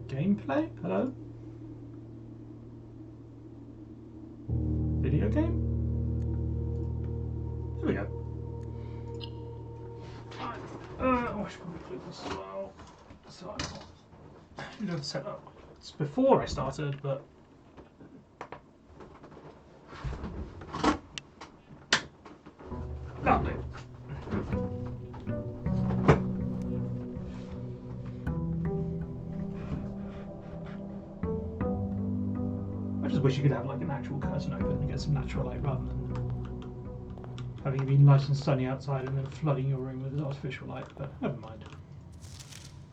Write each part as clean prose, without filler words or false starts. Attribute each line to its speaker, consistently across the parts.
Speaker 1: Gameplay? Hello? Video game? There we go. I should probably click this as well. So I'm not set up. It's before I started, but lovely. I just wish you could have like an actual curtain open and get some natural light rather than having it be nice and sunny outside and then flooding your room with artificial light, but never mind.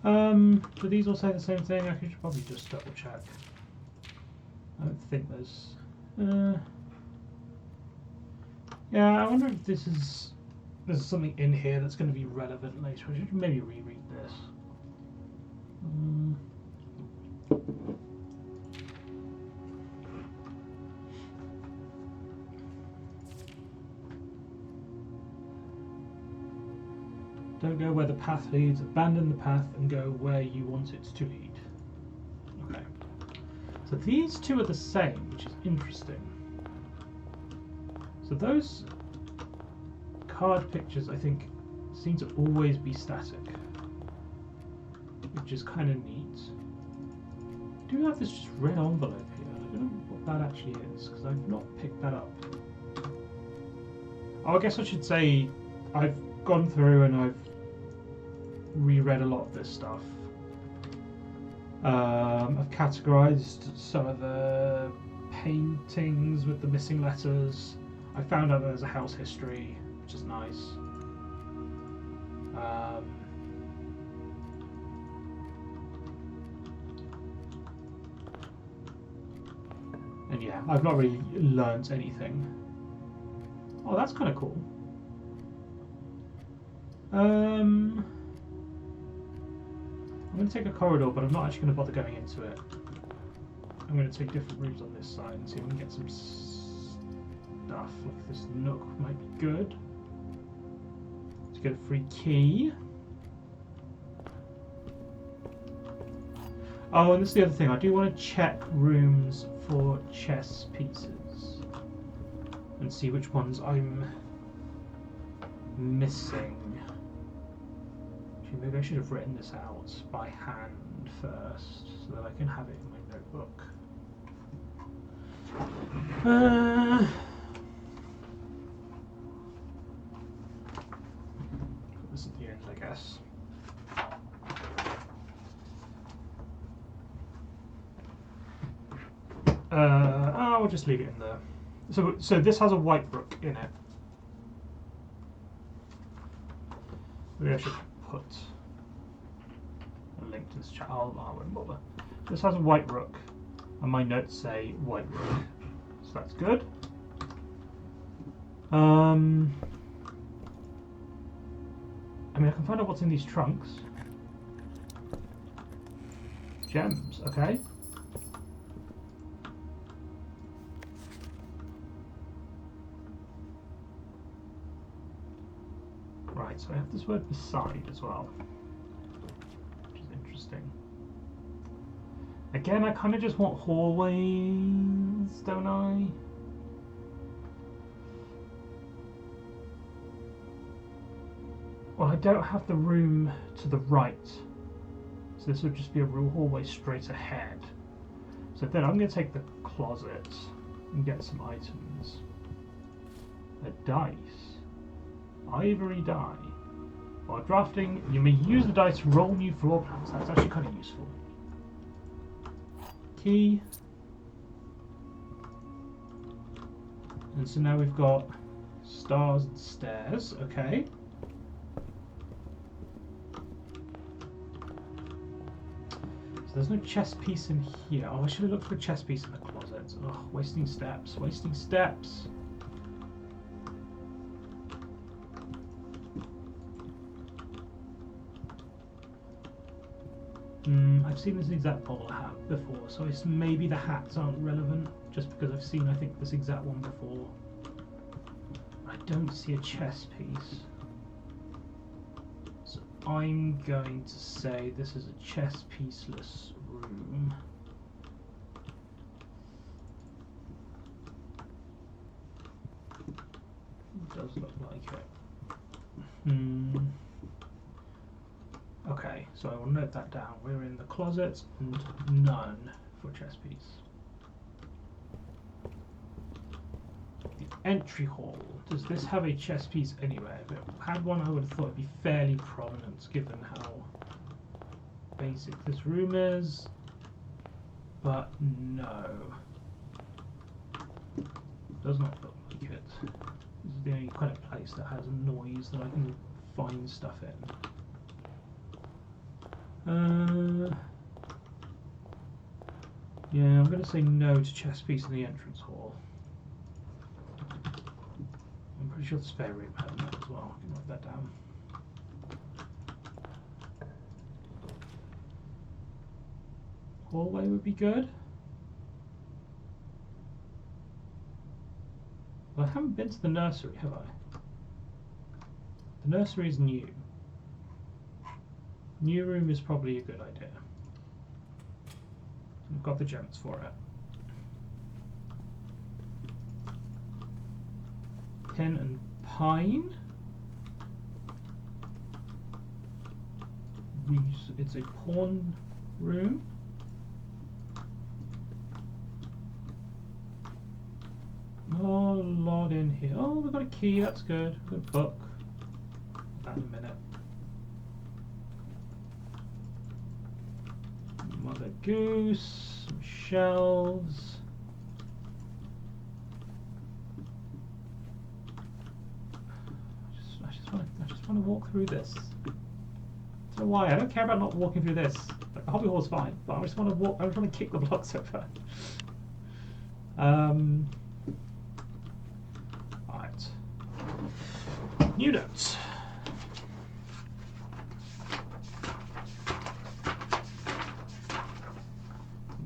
Speaker 1: Do these all say the same thing? I could probably just double check. I don't think there's... yeah, I wonder if there's something in here that's going to be relevant later. I should maybe reread this. Don't go where the path leads, abandon the path and go where you want it to lead. Okay. So these two are the same, which is interesting. So those card pictures, I think, seem to always be static, which is kind of neat. I do have this just red envelope here. I don't know what that actually is, because I've not picked that up. Oh, I guess I should say I've gone through and I've reread a lot of this stuff. I've categorized some of the paintings with the missing letters. I found out there's a house history, which is nice. And yeah, I've not really learnt anything. Oh, that's kind of cool. I'm going to take a corridor, but I'm not actually going to bother going into it. I'm going to take different routes on this side and see if we can get some stuff. Like this nook might be good. Let's get a free key. Oh, and this is the other thing. I do want to check rooms for chess pieces and see which ones I'm missing. Actually, maybe I should have written this out by hand first so that I can have it in my notebook. Put this at the end, I guess. I'll just leave it in there. So this has a white rook in it. Maybe I should put a link to this chat. I won't bother. This has a white rook, and my notes say white rook, so that's good. I mean, I can find out what's in these trunks. Gems, okay. Right, so I have this word beside as well, which is interesting. Again, I kind of just want hallways, don't I? Well, I don't have the room to the right, so this would just be a real hallway straight ahead. So then I'm going to take the closet and get some items. A dice. Ivory die. While drafting, you may use the dice to roll new floor plans. That's actually kind of useful. Key. And so now we've got stars and stairs. Okay. So there's no chess piece in here. Oh, I should have looked for a chess piece in the closet. Oh, wasting steps. Wasting steps. I've seen this exact bottle hat before, so it's maybe the hats aren't relevant, just because I've seen, I think, this exact one before. I don't see a chess piece. So I'm going to say this is a chess pieceless room. It does look like it. Okay, so I will note that down. We're in the closet and none for chess piece. The entry hall. Does this have a chess piece anywhere? If it had one, I would have thought it'd be fairly prominent given how basic this room is. But no. Does not look like it. This is the only kind of place that has a noise that I can find stuff in. Yeah, I'm going to say no to chess piece in the entrance hall. I'm pretty sure the spare room had that as well. I can write that down. Hallway would be good. Well, I haven't been to the nursery, have I? The nursery is new. New room is probably a good idea. We've got the gems for it. Pin and pine. It's a pawn room. Oh, a lot in here. Oh, we've got a key, that's good. Good book. That in a minute. Mother Goose, some shelves. I just want to walk through this. I don't know why. I don't care about not walking through this. Like, the hobby hall's fine, but I just want to walk. I just want to kick the blocks over. Alright. New notes.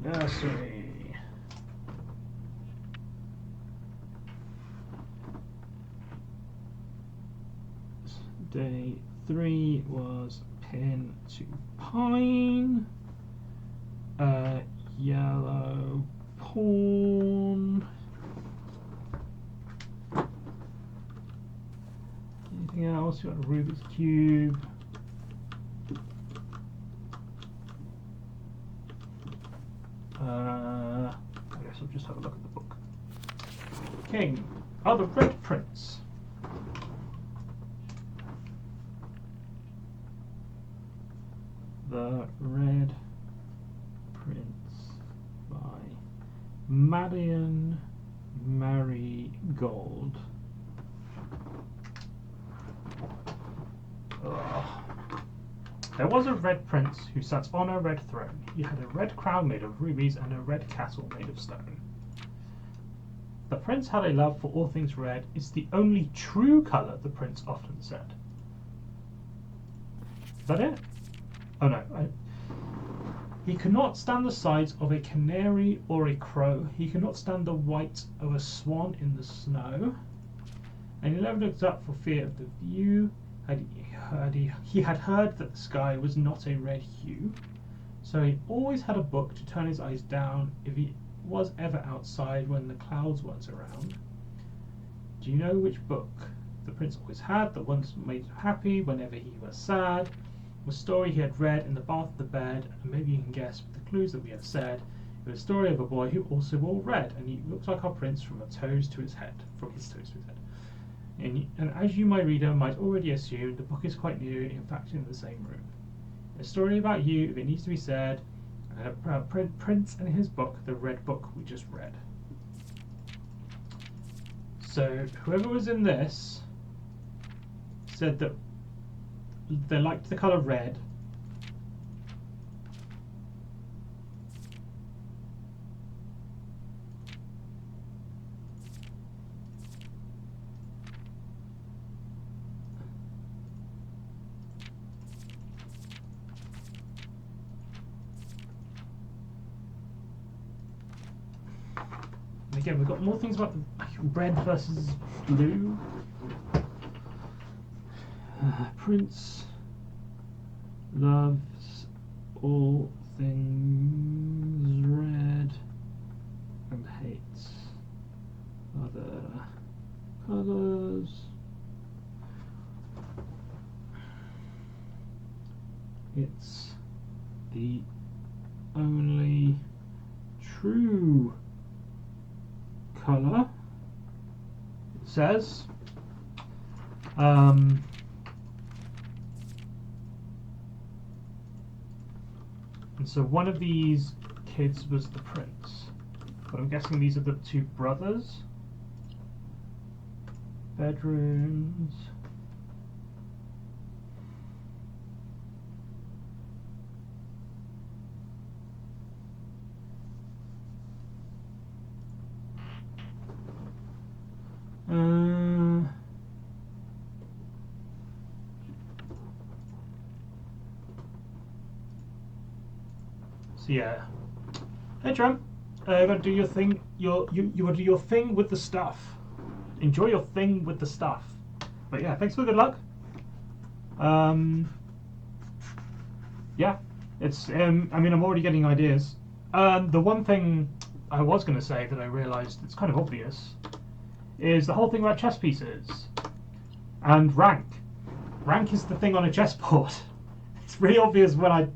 Speaker 1: Nursery. Day 3 was pin to pine. Yellow pawn. Anything else? You got a Rubik's Cube. I guess I'll just have a look at the book. King. Oh, the Red Prince. The Red Prince by Marion Marigold. Ugh. There was a red prince who sat on a red throne. He had a red crown made of rubies and a red castle made of stone. The prince had a love for all things red. It's the only true colour, the prince often said. Is that it? Oh no. He could not stand the sides of a canary or a crow. He could not stand the white of a swan in the snow. And he never looked up for fear of the view. He had heard that the sky was not a red hue. So he always had a book to turn his eyes down if he was ever outside when the clouds weren't around. Do you know which book the prince always had, that once made him happy whenever he was sad? A story he had read in the bath of the bed, and maybe you can guess with the clues that we have said. It was a story of a boy who also wore red, and he looked like our prince from his toes to his head. And as you, my reader, might already assume, the book is quite new, in fact in the same room. A story about you, if it needs to be said, and Prince and his book, the red book we just read. So whoever was in this said that they liked the colour red. And again, we've got more things about the red versus blue. Prince loves all things red and hates other colours. It's the only true colour, it says. And so one of these kids was the prince, but I'm guessing these are the two brothers. Bedrooms. So yeah. Hey Tram, you gotta do your thing. You gotta do your thing with the stuff. Enjoy your thing with the stuff. But yeah, thanks for the good luck. Yeah, it's. I mean, I'm already getting ideas. The one thing I was gonna say that I realised it's kind of obvious is the whole thing about chess pieces and rank. Rank is the thing on a chessboard. It's really obvious when I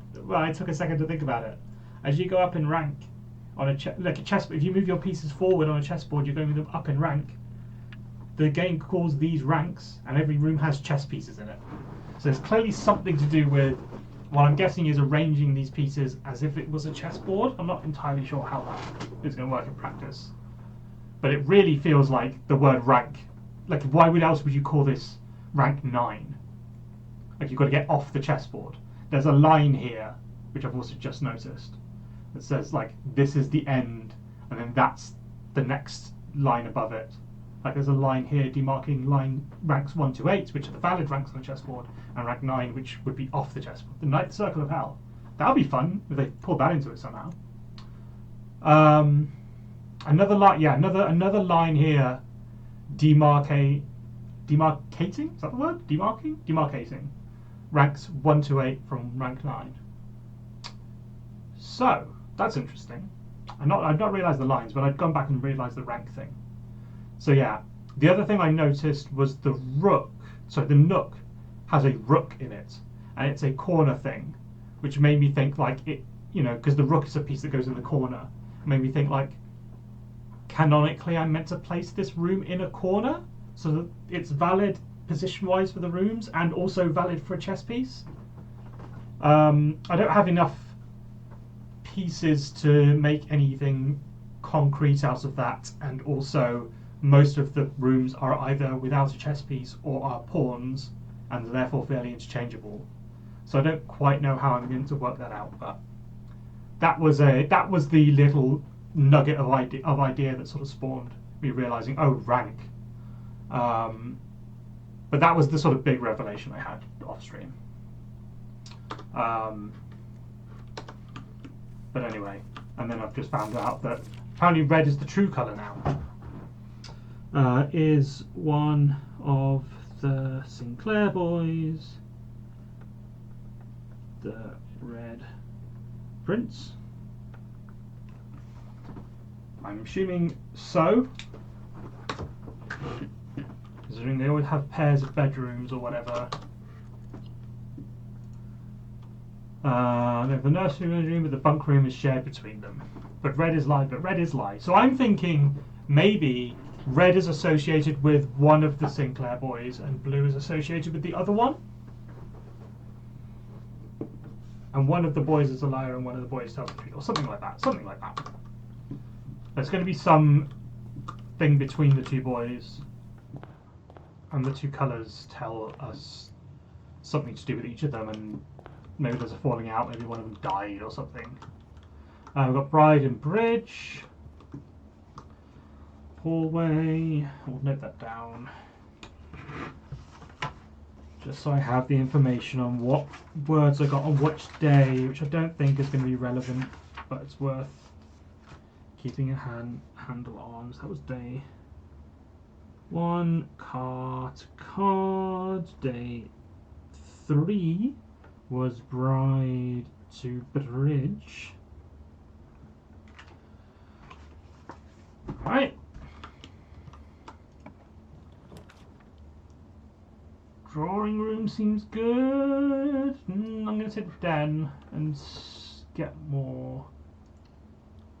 Speaker 1: took a second to think about it. As you go up in rank on a chess, if you move your pieces forward on a chessboard, you're going them up in rank. The game calls these ranks, and every room has chess pieces in it. So there's clearly something to do with what I'm guessing is arranging these pieces as if it was a chessboard. I'm not entirely sure how that is going to work in practice, but it really feels like the word rank. Like, why else would you call this rank 9? Like, you've got to get off the chessboard. There's a line here, which I've also just noticed, that says, like, this is the end, and then that's the next line above it. Like, there's a line here demarking line ranks 1 to 8, which are the valid ranks on the chessboard, and rank 9, which would be off the chessboard. The Ninth Circle of Hell. That would be fun if they pulled that into it somehow. Another line here, demarcating. Is that the word? Demarcating ranks 1 to 8 from rank 9. So that's interesting. I'd not realised the lines, but I'd gone back and realised the rank thing. So yeah, the other thing I noticed was the rook. So the nook has a rook in it, and it's a corner thing, which made me think like it, because the rook is a piece that goes in the corner. It made me think like, canonically, I'm meant to place this room in a corner so that it's valid position-wise for the rooms and also valid for a chess piece. I don't have enough pieces to make anything concrete out of that, and also most of the rooms are either without a chess piece or are pawns, and therefore fairly interchangeable. So I don't quite know how I'm going to work that out, but that was the little nugget of idea that sort of spawned me realizing, oh, rank. But that was the sort of big revelation I had off stream. But anyway, and then I've just found out that apparently red is the true colour now. Is one of the Sinclair boys the Red Prince? I'm assuming so, considering they always have pairs of bedrooms or whatever. They have the nursery room, but the bunk room is shared between them. But red is lie. So I'm thinking maybe red is associated with one of the Sinclair boys and blue is associated with the other one. And one of the boys is a liar and one of the boys tells the truth, or something like that. There's going to be some thing between the two boys, and the two colours tell us something to do with each of them, and maybe there's a falling out, maybe one of them died or something. We've got bride and bridge. Hallway. We'll note that down, just so I have the information on what words I got on which day, which I don't think is going to be relevant, but it's worth keeping a handle on. So that was day 1, card, day 3, was bride to bridge. Right. Drawing room seems good. I'm going to take the den and get more.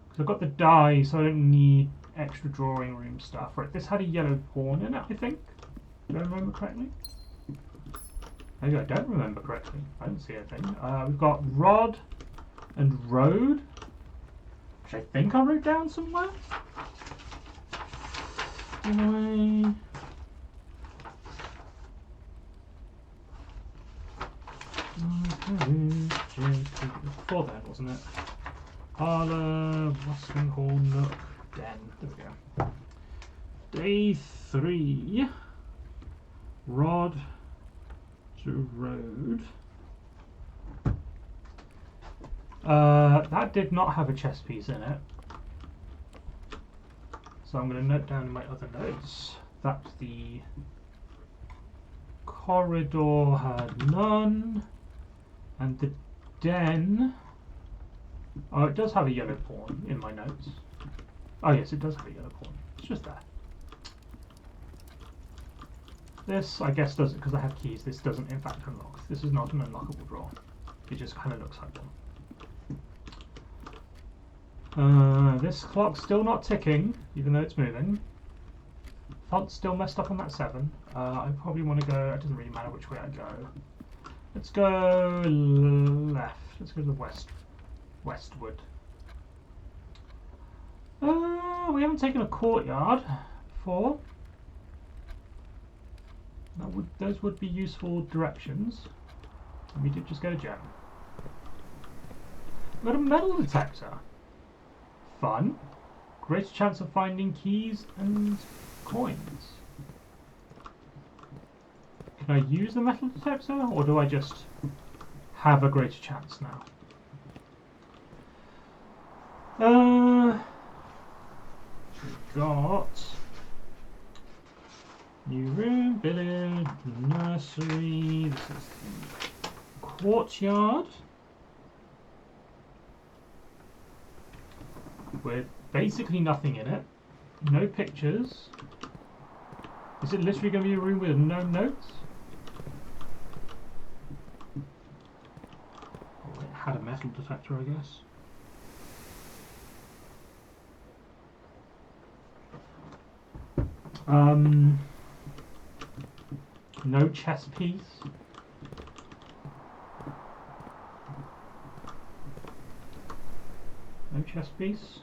Speaker 1: Because I've got the die, so I don't need extra drawing room stuff. Right, this had a yellow pawn in it, I think. Do I remember correctly? Maybe I don't remember correctly. I don't see anything. We've got rod and road, which I think I wrote down somewhere. Anyway. Before then, wasn't it? Parlour, Western Hall, Nook, Den. There we go. Day 3. Rod to road. That did not have a chess piece in it. So I'm going to note down in my other notes that the corridor had none, and the den. Oh, it does have a yellow pawn in my notes. Oh yes, it does have a yellow pawn. It's just there. This, I guess, doesn't, because I have keys. This doesn't, in fact, unlock. This is not an unlockable drawer. It just kind of looks like one. This clock's still not ticking, even though it's moving. Font's still messed up on that 7. I probably want to go. It doesn't really matter which way I go. Let's go left. Let's go to the westward. We haven't taken a courtyard before. Those would be useful directions. And we did just get a gem. We've got a metal detector. Fun. Greater chance of finding keys and coins. Can I use the metal detector, or do I just have a greater chance now? We've got new room, village, nursery. This is the courtyard. With basically nothing in it. No pictures. Is it literally going to be a room with no notes? Oh, it had a metal detector, I guess. No chess piece. No chess piece.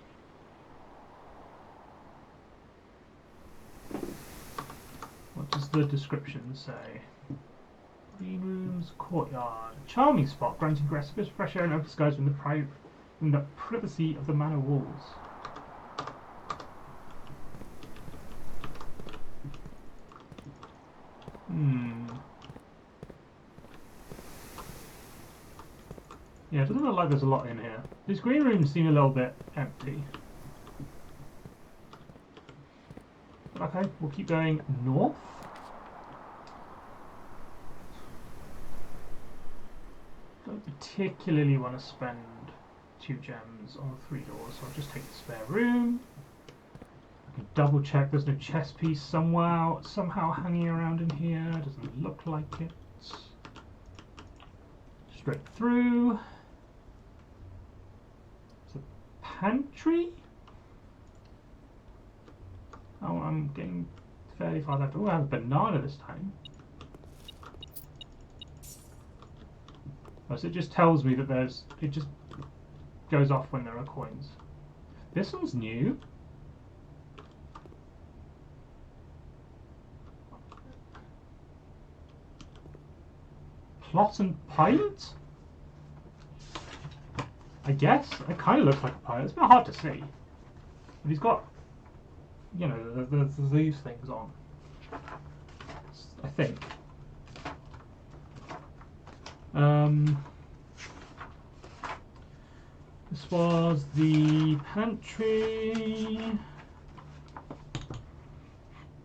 Speaker 1: What does the description say? Green rooms, courtyard, charming spot, granting respite, fresh air and open skies from the privacy of the manor walls. Yeah, it doesn't look like there's a lot in here. These green rooms seem a little bit empty. Okay, we'll keep going north. Don't particularly want to spend 2 gems on 3 doors, so I'll just take the spare room. I can double check there's no chess piece somehow hanging around in here. Doesn't look like it. Straight through. It's a pantry? Oh, I'm getting fairly far left. Oh, I have a banana this time. Oh, so it just tells me that it just goes off when there are coins. This one's new. Plot and pilot? I guess. It kind of looks like a pilot. It's a bit hard to see. But he's got, you know, these things on. I think. This was the pantry.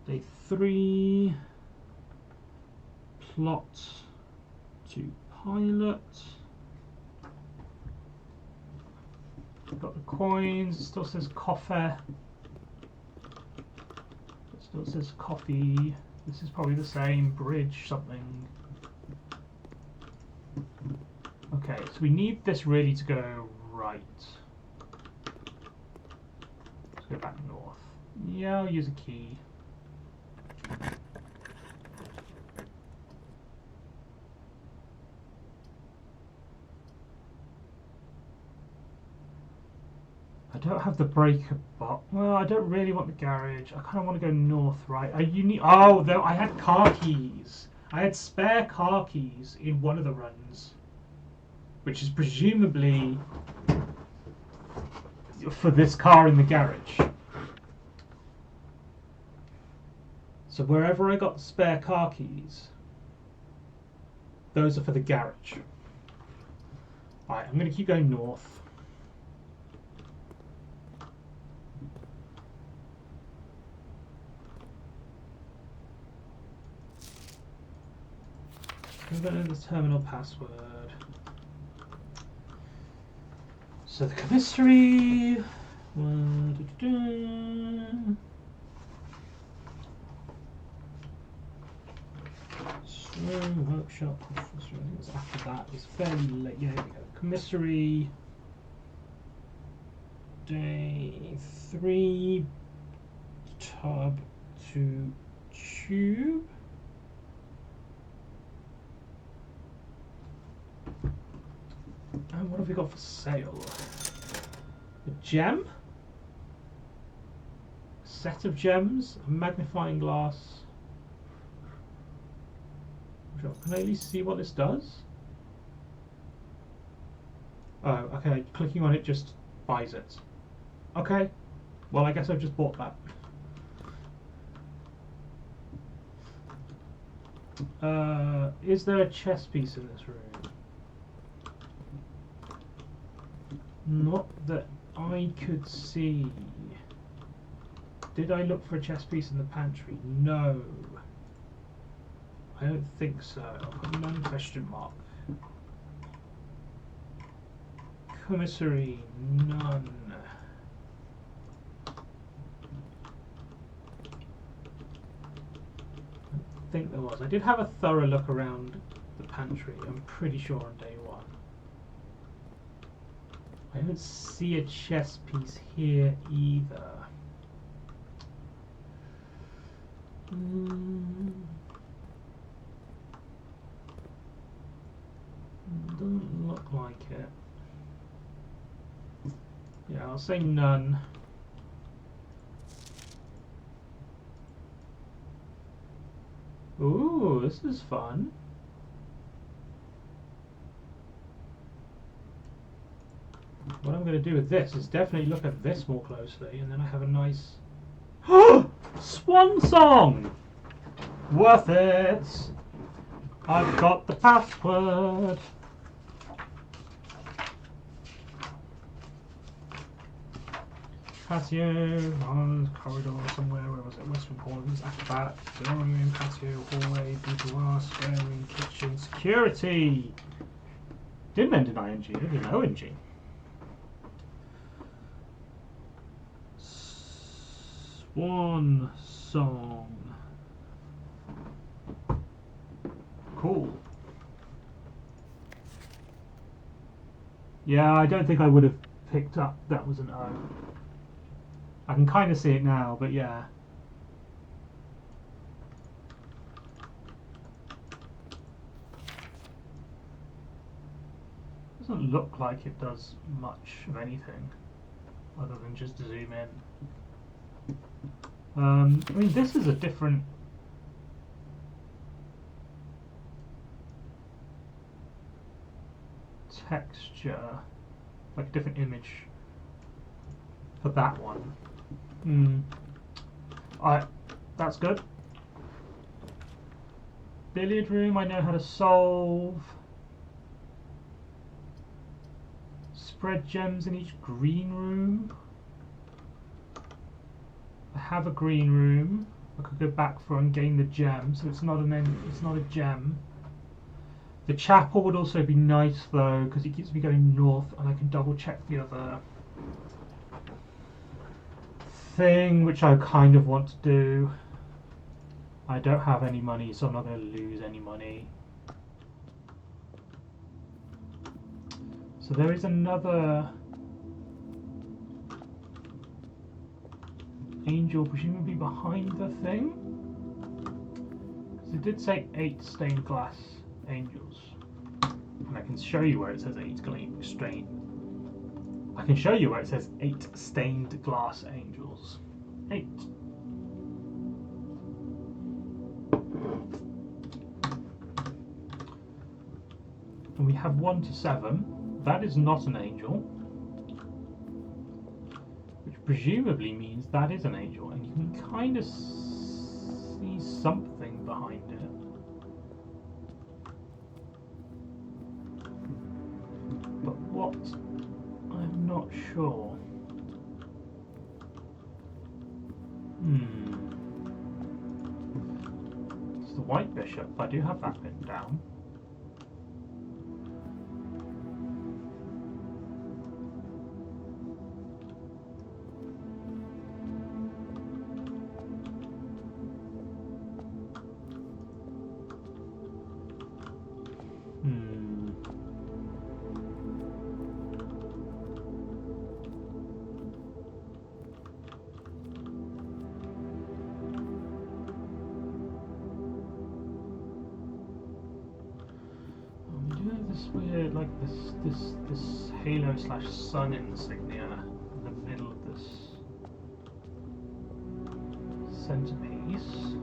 Speaker 1: Day 3. Plot to Pilot. Got the coins. It still says coffee. It still says coffee. This is probably the same. Bridge something. Okay, so we need this really to go right. Let's go back north. Yeah, I'll use a key. I don't have the breaker box. Well, I don't really want the garage. I kind of want to go north, right? You need. Oh, though I had car keys. I had spare car keys in one of the runs, which is presumably for this car in the garage. So wherever I got the spare car keys, those are for the garage. Right, I'm going to keep going north. I'm going to enter the terminal password. So the commissary. Workshop. I think it was after that. It's fairly late. Yeah, here we go. Commissary. Day 3. Tub to tube. And what have we got for sale? A gem? A set of gems? A magnifying glass? Can I at least see what this does? Oh, okay. Clicking on it just buys it. Okay. Well, I guess I've just bought that. Is there a chess piece in this room? Not that I could see. Did I look for a chess piece in the pantry? No. I don't think so. None question mark. Commissary, none. I think there was. I did have a thorough look around the pantry, I'm pretty sure on day one. I don't see a chess piece here either. Doesn't look like it. Yeah, I'll say none. Ooh, this is fun. What I'm going to do with this is definitely look at this more closely, and then I have a nice swan song. Worth it. I've got the password. Patio on the corridor somewhere. Where was it? Western corners. After that, drawing room, patio, hallway, boudoir, square room, kitchen, security. Didn't end in ing. It ended in ONG. Swan song. Cool. Yeah, I don't think I would have picked up that was an O. I can kind of see it now, but yeah. Doesn't look like it does much of anything other than just zoom in. I mean, this is a different texture, like a different image for that one. Alright, that's good. Billiard room, I know how to solve. Spread gems in each green room. I have a green room. I could go back for and gain the gem, so it's not an end, it's not a gem. The chapel would also be nice though, because it keeps me going north, and I can double check the other thing, which I kind of want to do. I don't have any money, so I'm not going to lose any money. So there is another angel, presumably behind the thing. Because it did say 8 stained glass angels. And I can show you where it says 8 stained. I can show you where it says 8 stained glass angels. 8. And we have 1 to 7. That is not an angel. Which presumably means that is an angel. And you can kind of see something behind it. But what? I'm not sure. It's the white bishop. I do have that written down. Weird, like this halo / sun insignia in the middle of this centerpiece.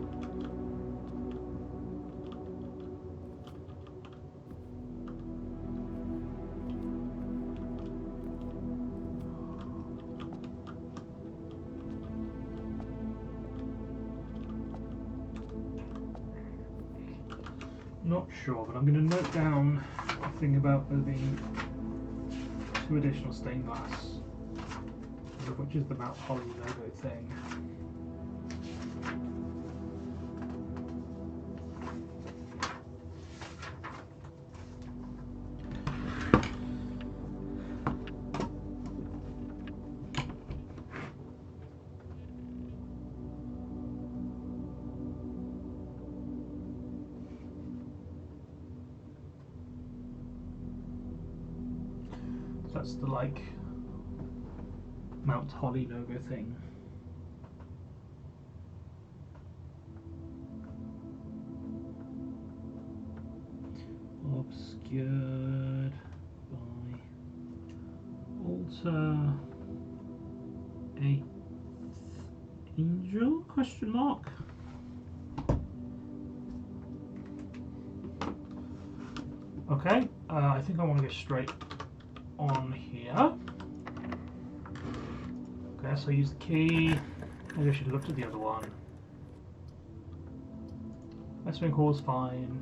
Speaker 1: Not sure, but I'm going to note down the thing about there being 2 additional stained glass, which is the Mount Holly logo thing. That's the like Mount Holly logo thing. Obscured by altar 8th angel? Question mark. Okay, I think I want to go straight on here. Okay, so I use the key. Maybe I should have looked at the other one. Westwing Hall's fine.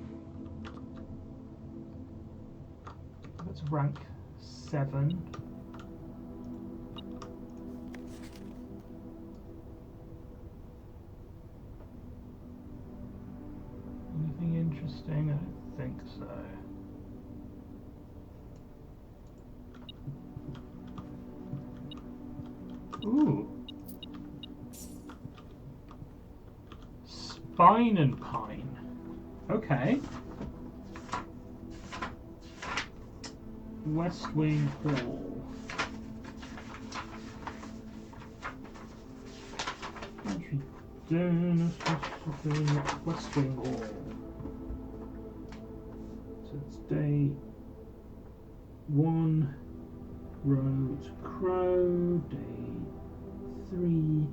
Speaker 1: That's rank 7. Anything interesting? I don't think so. Ooh. Spine and Pine. Okay. Westwing Hall. Westwing Hall. So it's day 1. Road Crow, day 3,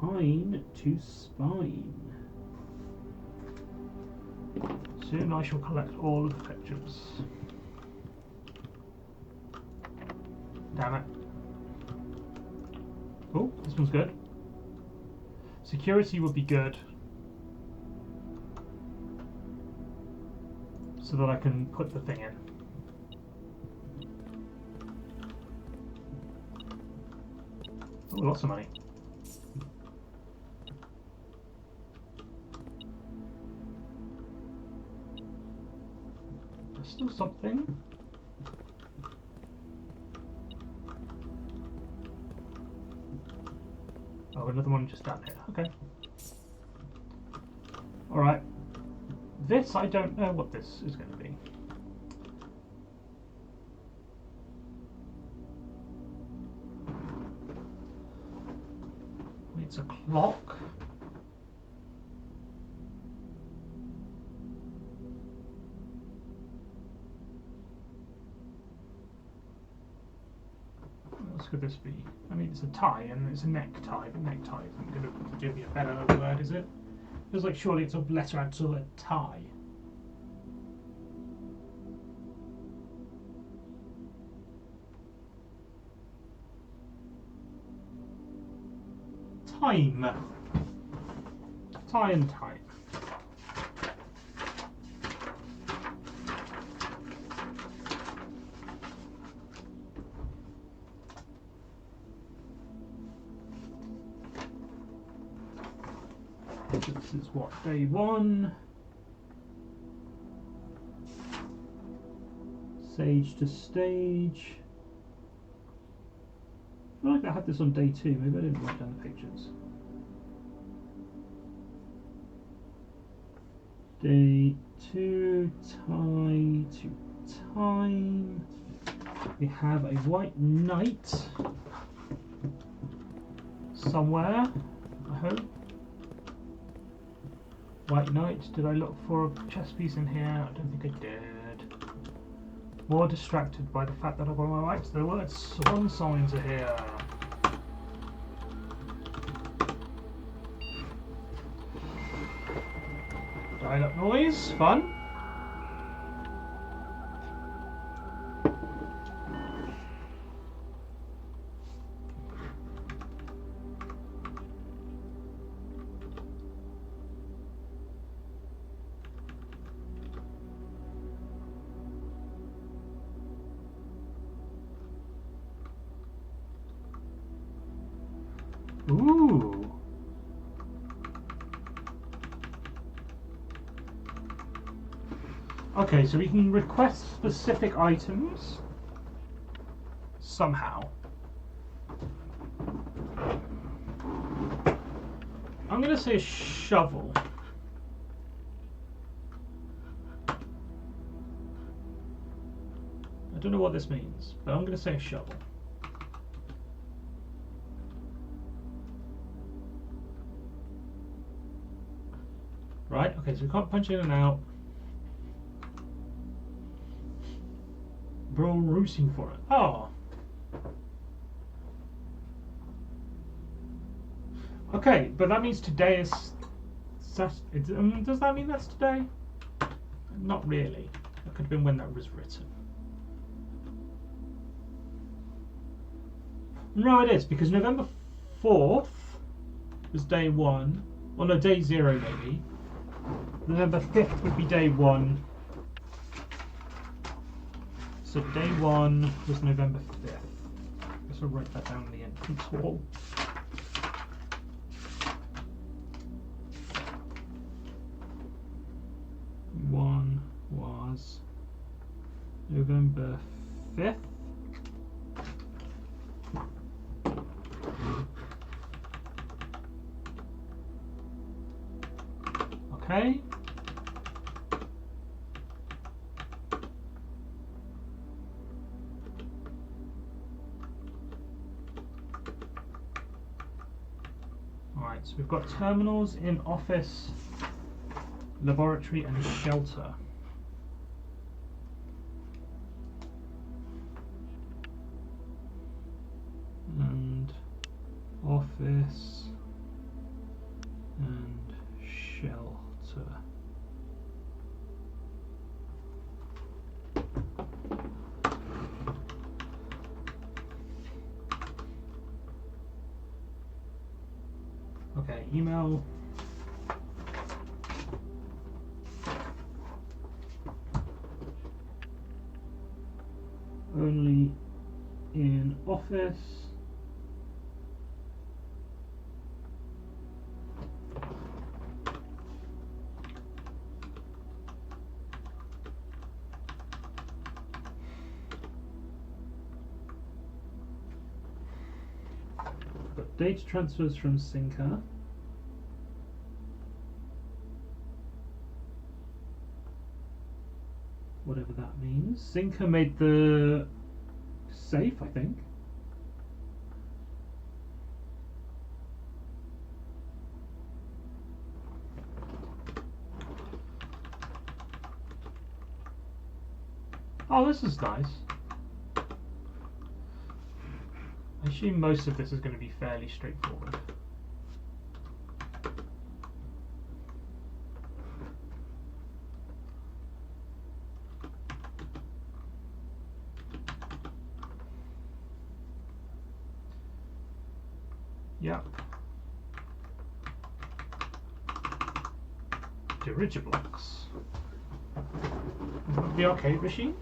Speaker 1: Pine to Spine. Soon I shall collect all of the pictures. Damn it. Oh, this one's good. Security would be good, so that I can put the thing in. Oh, lots of money. still something. Oh, another one just down here. Okay. Alright. This, I don't know what this is going to be. It's a clock. What else could this be? I mean, it's a tie and it's a necktie, but necktie isn't going to give you a better word, is it? Feels like surely it's a letter out to a tie. Time. Tie and time. This is what, day 1. Sage to stage. I feel like I had this on day 2, maybe I didn't write down the pictures. Day 2, tie to time. We have a white knight somewhere, I hope. White knight, did I look for a chess piece in here? I don't think I did. More distracted by the fact that I've got my right to the word swan signs are here. Dial-up noise, fun. Ooh. Okay, so we can request specific items somehow. I'm going to say a shovel. I don't know what this means, but I'm going to say a shovel. Right, okay, so we can't punch in and out. We're all rooting for it. Oh. Okay, but that means today is Saturday. Does that mean that's today? Not really. That could have been when that was written. No, it is, because November 4th was day 1. Well, no, day 0 maybe. November 5th would be day 1. So day 1 was November 5th. I guess I'll write that down in the entrance hall. One was November 5th. Okay. Alright, so we've got terminals in office, laboratory and shelter. And office and shelter. Okay, email. Only in office.
Speaker 2: Got data transfers from Synca. Whatever that means. Synca made the safe, I think.
Speaker 1: Oh, this is nice. I assume most of this is going to be fairly straightforward. Yep. Dirigiblocks. The arcade machine?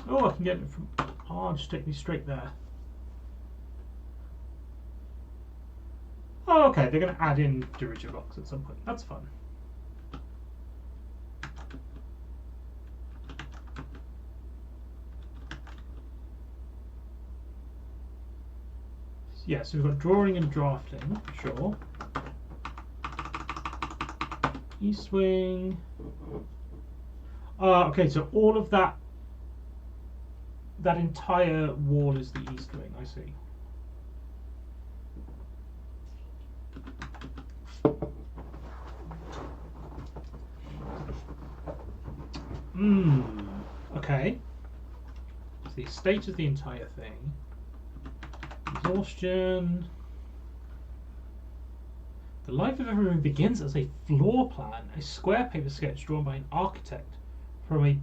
Speaker 1: Oh, I can get it from... Oh, just take me straight there. Oh, okay, they're going to add in Dirigiblocks at some point. That's fun. Yeah, so we've got drawing and drafting, sure. East wing. Okay, so all of that entire wall is the east wing, I see. Okay. So the estate is the entire thing. Exhaustion. The life of every room begins as a floor plan, a square paper sketch drawn by an architect from a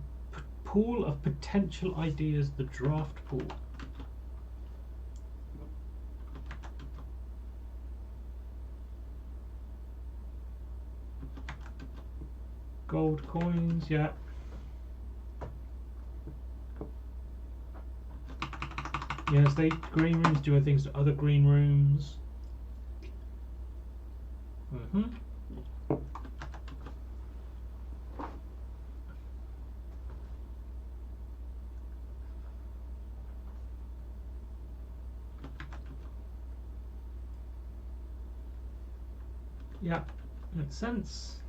Speaker 1: pool of potential ideas, the draft pool. Gold coins, yeah. Yes, they green rooms doing things to other green rooms. Yeah, makes sense.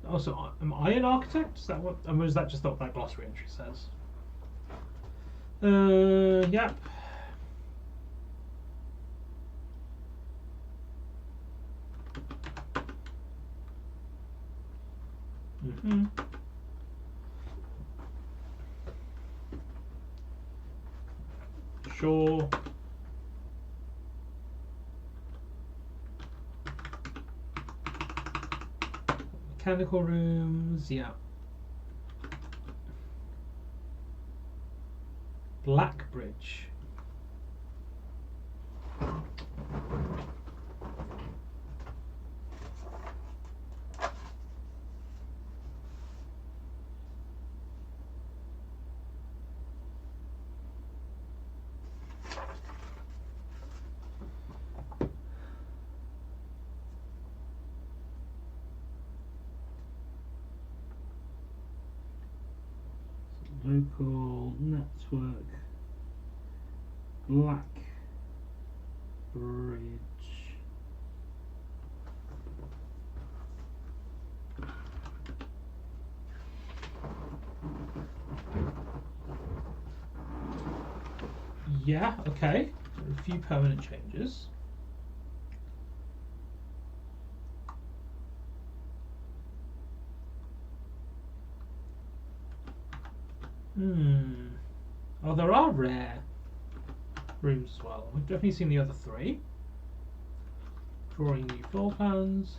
Speaker 1: Also, am I an architect? Is that what? Or is that just what that glossary entry says? Yep. Sure. Mechanical rooms, yeah. Blackbridge.
Speaker 2: Local network. Blackbridge.
Speaker 1: Yeah, okay. There are a few permanent changes. Oh, there are rare rooms as well. We've definitely seen the other three. Drawing new floor plans.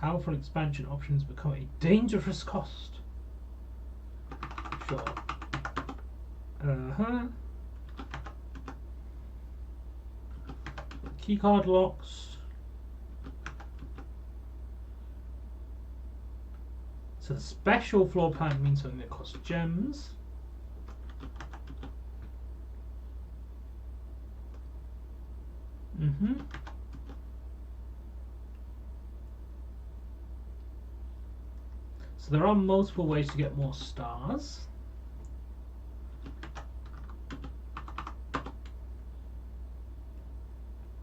Speaker 1: Powerful expansion options become a dangerous cost. Sure. Keycard locks.
Speaker 2: So the special floor plan means something that costs gems. So there are multiple ways to get more stars.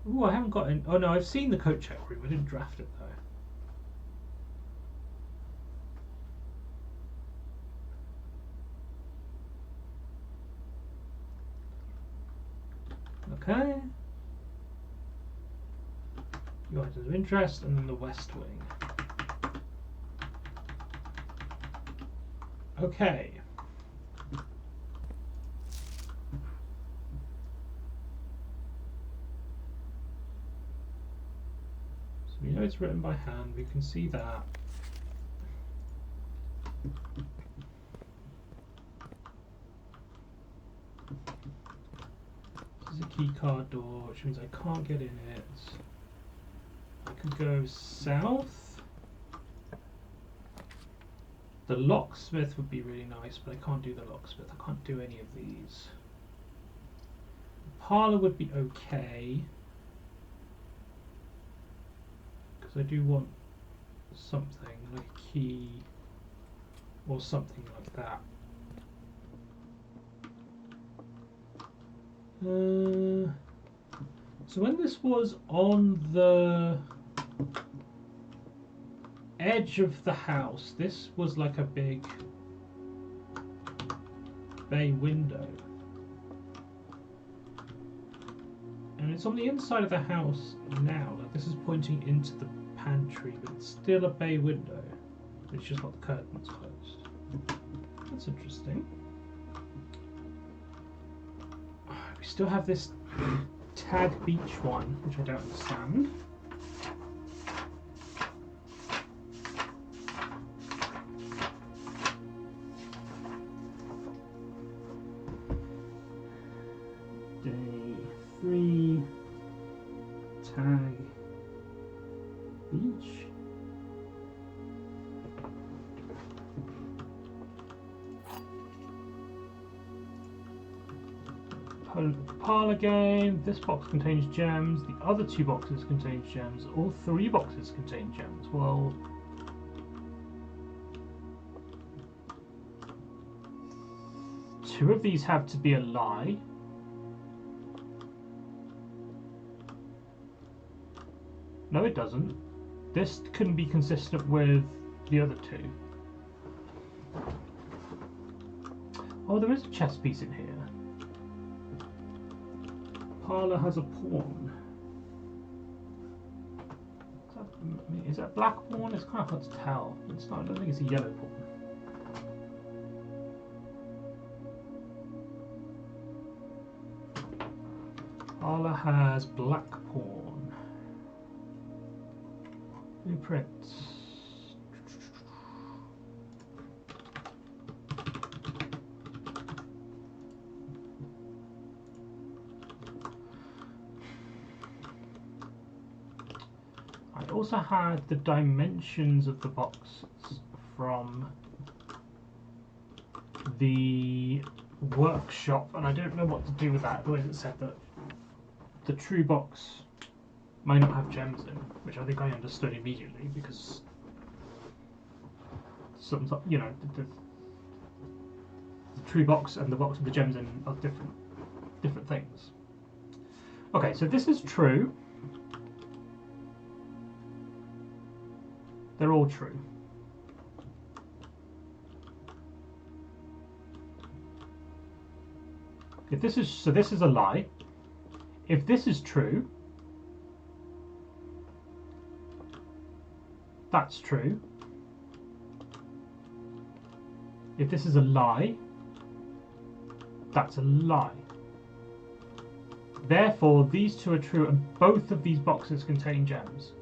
Speaker 2: Ooh, I haven't got any. Oh no, I've seen the coat check room. I didn't draft it though. Okay. Your items of interest, and then the West Wing. Okay. So we know it's written by hand, we can see that. This is a key card door, which means I can't get in it. I can go south. The locksmith would be really nice, but I can't do the locksmith. I can't do any of these. The parlour would be okay, because I do want something like a key or something like that. So when this was on the edge of the house, this was like a big bay window, and it's on the inside of the house now. Like, this is pointing into the pantry, but it's still a bay window. It's just got the curtains closed. That's interesting. We still have this Tag Beach one, which I don't understand. Day 3, Tag Beach. Parlour game. This box contains gems. The other 2 boxes contain gems. All 3 boxes contain gems. Well, two of these have to be a lie. No, it doesn't. This couldn't be consistent with the other 2. Oh, there is a chess piece in here. Parlour has a pawn. Is that black pawn? It's kind of hard to tell. It's not. I don't think it's a yellow pawn. Parlour has black pawn. Blueprint. I also had the dimensions of the boxes from the workshop, and I don't know what to do with that. The way it said that the true box may not have gems in, which I think I understood immediately, because sometimes, you know, the true box and the box with the gems in are different things. Okay, so this is true. They're all true. If this is so, this is a lie. If this is true, that's true. If this is a lie, that's a lie. Therefore, these 2 are true, and both of these boxes contain gems.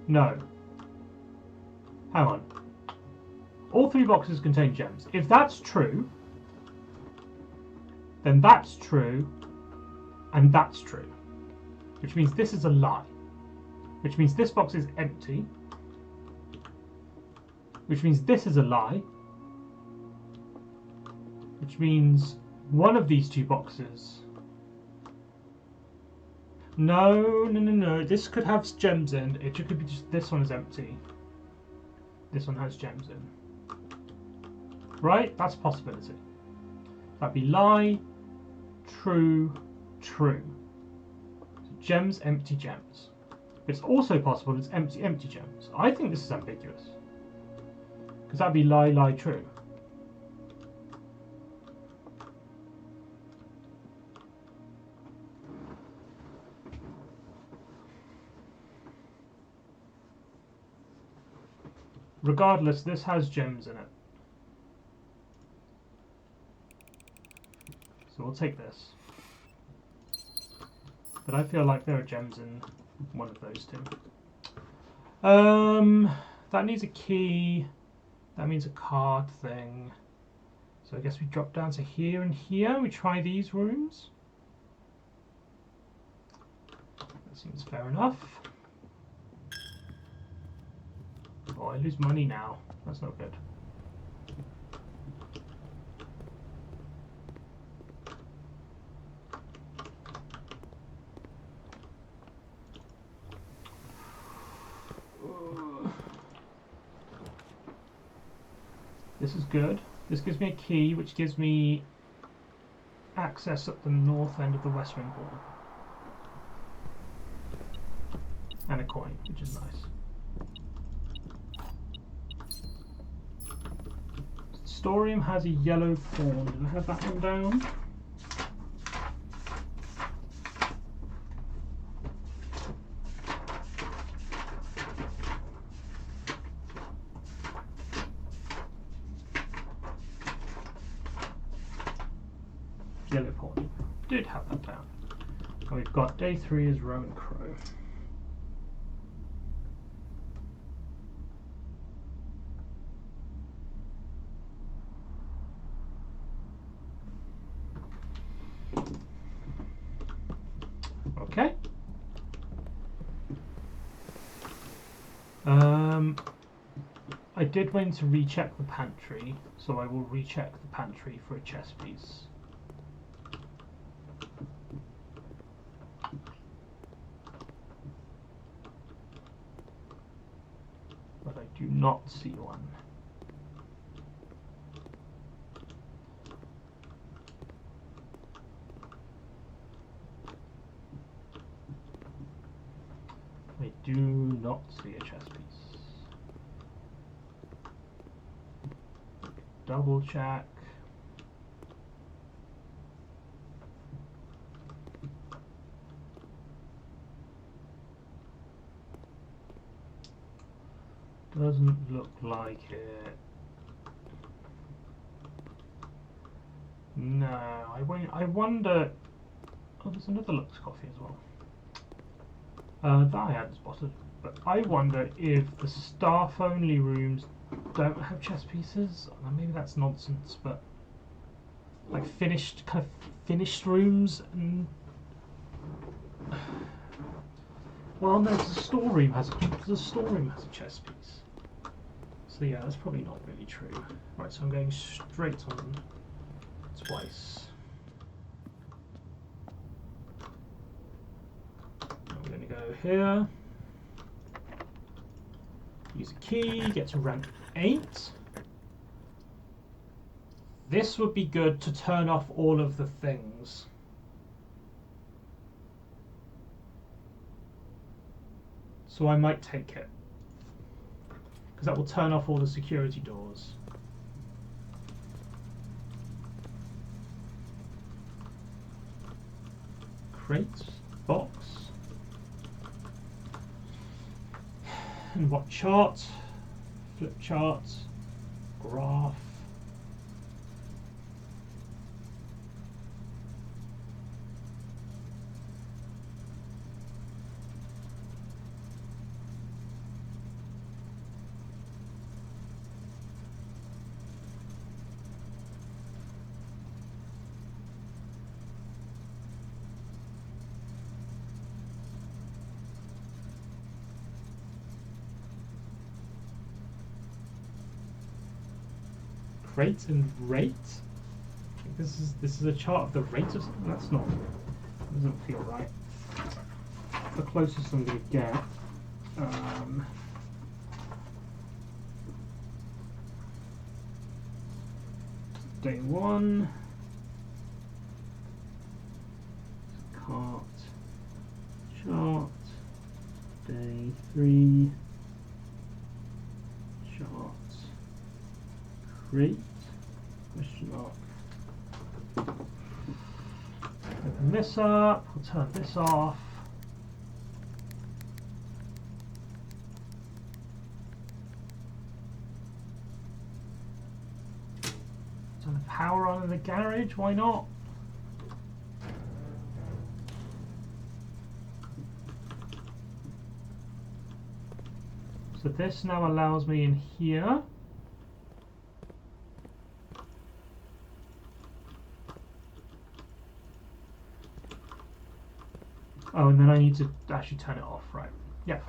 Speaker 2: No. Hang on. All 3 boxes contain gems. If that's true, then that's true, and that's true. Which means this is a lie. Which means this box is empty,
Speaker 1: which means this is a lie, which means one of these two boxes. No. This could have gems in. It could be just this one is empty. This one has gems in. Right? That's a possibility. That'd be lie, true, true. So gems, empty gems. It's also possible it's empty, empty gems. I think this is ambiguous. Because that'd be lie, lie, true. Regardless, this has gems in it. So we'll take this. But I feel like there are gems in one of those two. That needs a key. That means a card thing. So I guess we drop down to here and here. We try these rooms. That seems fair enough. Oh, I lose money now. That's not good. This is good. This gives me a key, which gives me access at the north end of the West Wing Hall. And a coin, which is nice. Storium has a yellow pawn. Did I have that one down? Yellow pawn. Did have that down. And we've got day 3 is Rowan Crow. Okay. I did want to recheck the pantry, so I will recheck the pantry for a chess piece. But I do not see one. I do not see a chess piece. Double check. Doesn't look like it. No, I wonder. Oh, there's another Lux coffee as well. That I hadn't spotted, but I wonder if the staff-only rooms don't have chess pieces. Maybe that's nonsense, but like finished rooms and well, no, the storeroom has a chess piece. So yeah, that's probably not really true. Right, so I'm going straight on twice. I'm going to go here. Use a key, get to rank 8. This would be good to turn off all of the things. So I might take it. Because that will turn off all the security doors. Crate, box. And what chart? Flip chart, graph.
Speaker 2: crate and rate. This is a chart of the rate of something. That's not. Doesn't feel right. The closest I'm going to get. Day 1. Cart. Chart. Day 3. Chart. Crate. Question mark. Open this up. We'll turn this off. Turn the power on in the garage. Why not? So this now allows me in here. Oh, and then I need to actually turn it off, right? Yep.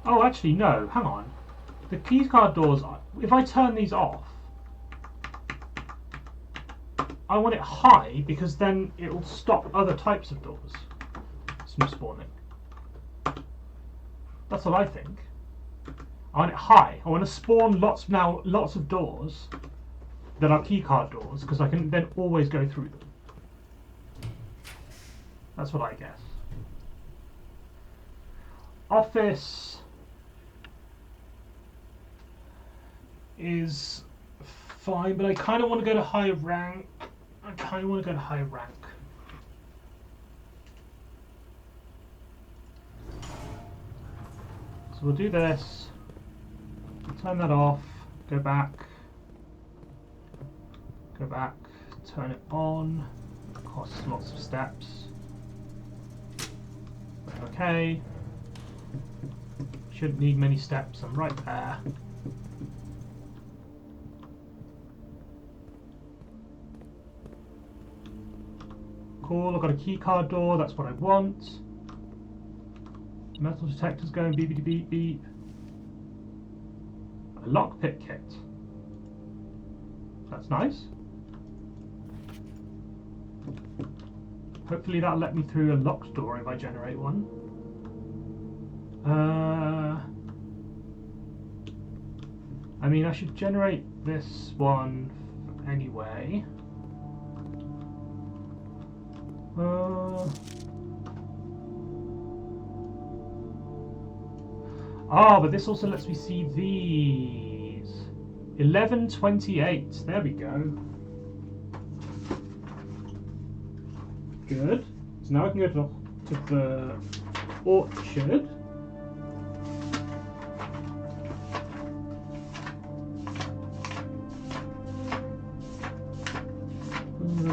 Speaker 2: Oh, actually, no, hang on. The key card doors, if I turn these off, I want it high because then it will stop other types of doors from spawning. That's what I think. I want it high. I want to spawn lots of doors that are keycard doors because I can then always go through them. That's what I guess. Office is fine, but I kind of want to go to high rank. So we'll do this. Turn that off. Go back. Turn it on. Costs lots of steps. Okay. Shouldn't need many steps. I'm right there. Cool, I've got a keycard door, that's what I want. Metal detector's going beep beep beep beep. A lockpick kit. That's nice. Hopefully that'll let me through a locked door if I generate one. I mean, I should generate this one anyway. But this also lets me see these. 1128. There we go. Good. So now I can go to the orchard.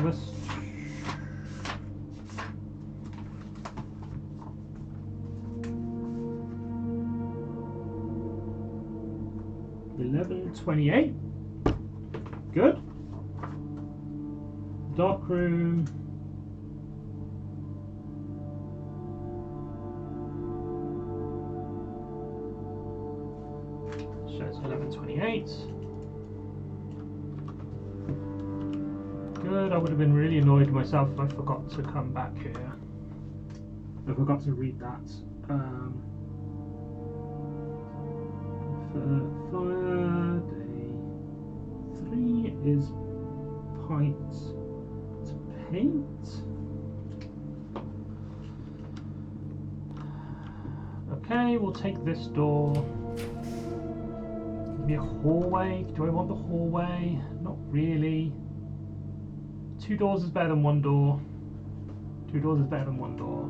Speaker 2: Let's 1128. Good. Dark room. Shows 1128. Good. I would have been really annoyed with myself if I forgot to come back here. I forgot to read that. Fire day 3 is pint to paint. Okay, we'll take this door. Give me a hallway. Do I want the hallway? Not really. 2 doors is better than 1 door. 2 doors is better than 1 door.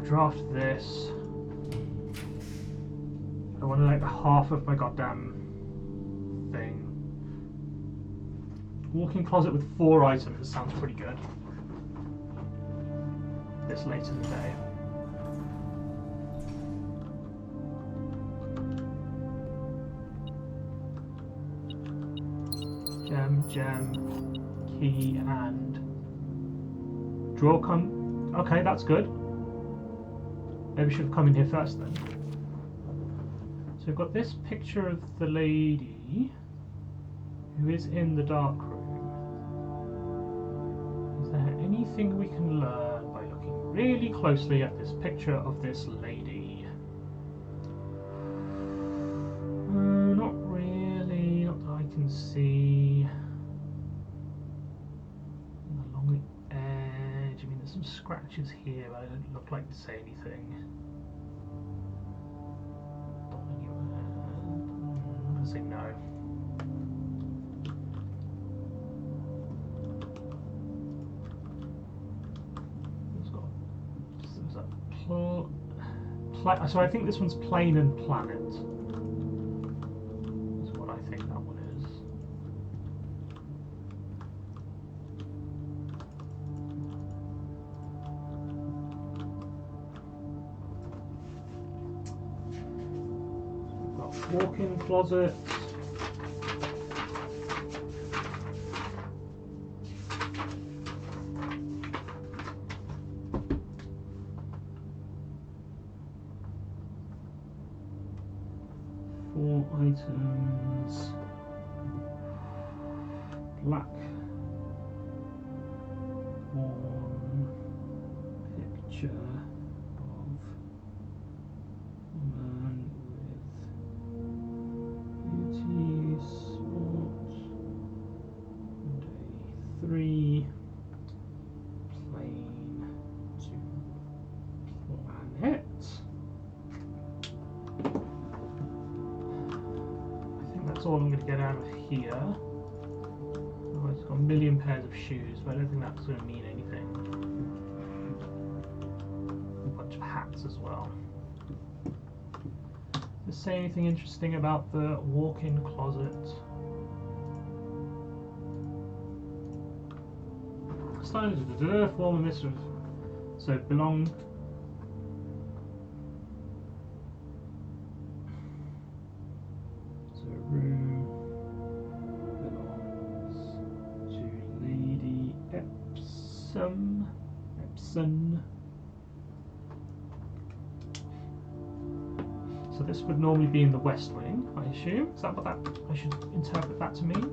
Speaker 2: Draft this. I want to like half of my goddamn thing. Walk-in closet with 4 items sounds pretty good. This late in the day.
Speaker 1: Gem, key, and draw okay, that's good. Maybe we should have come in here first then. So we've got this picture of the lady who is in the dark room. Is there anything we can learn by looking really closely at this picture of this lady? Not really, not that I can see. Along the edge, I mean there's some scratches here, but they don't look like to say anything. I'm gonna say no. So I think this one's plane and planet. Is what I think that one is. We've got walk-in closet. Items, black one picture of woman with beauty sport, day 3, plane to planet. That's all I'm going to get out of here. Oh, it's got a million pairs of shoes, but I don't think that's going to mean anything. A bunch of hats as well. Does it say anything interesting about the walk-in closet? Starting to form a mystery. So it belonged. Room belongs to Lady Epson. So this would normally be in the West Wing, I assume. Is that what that I should interpret that to mean?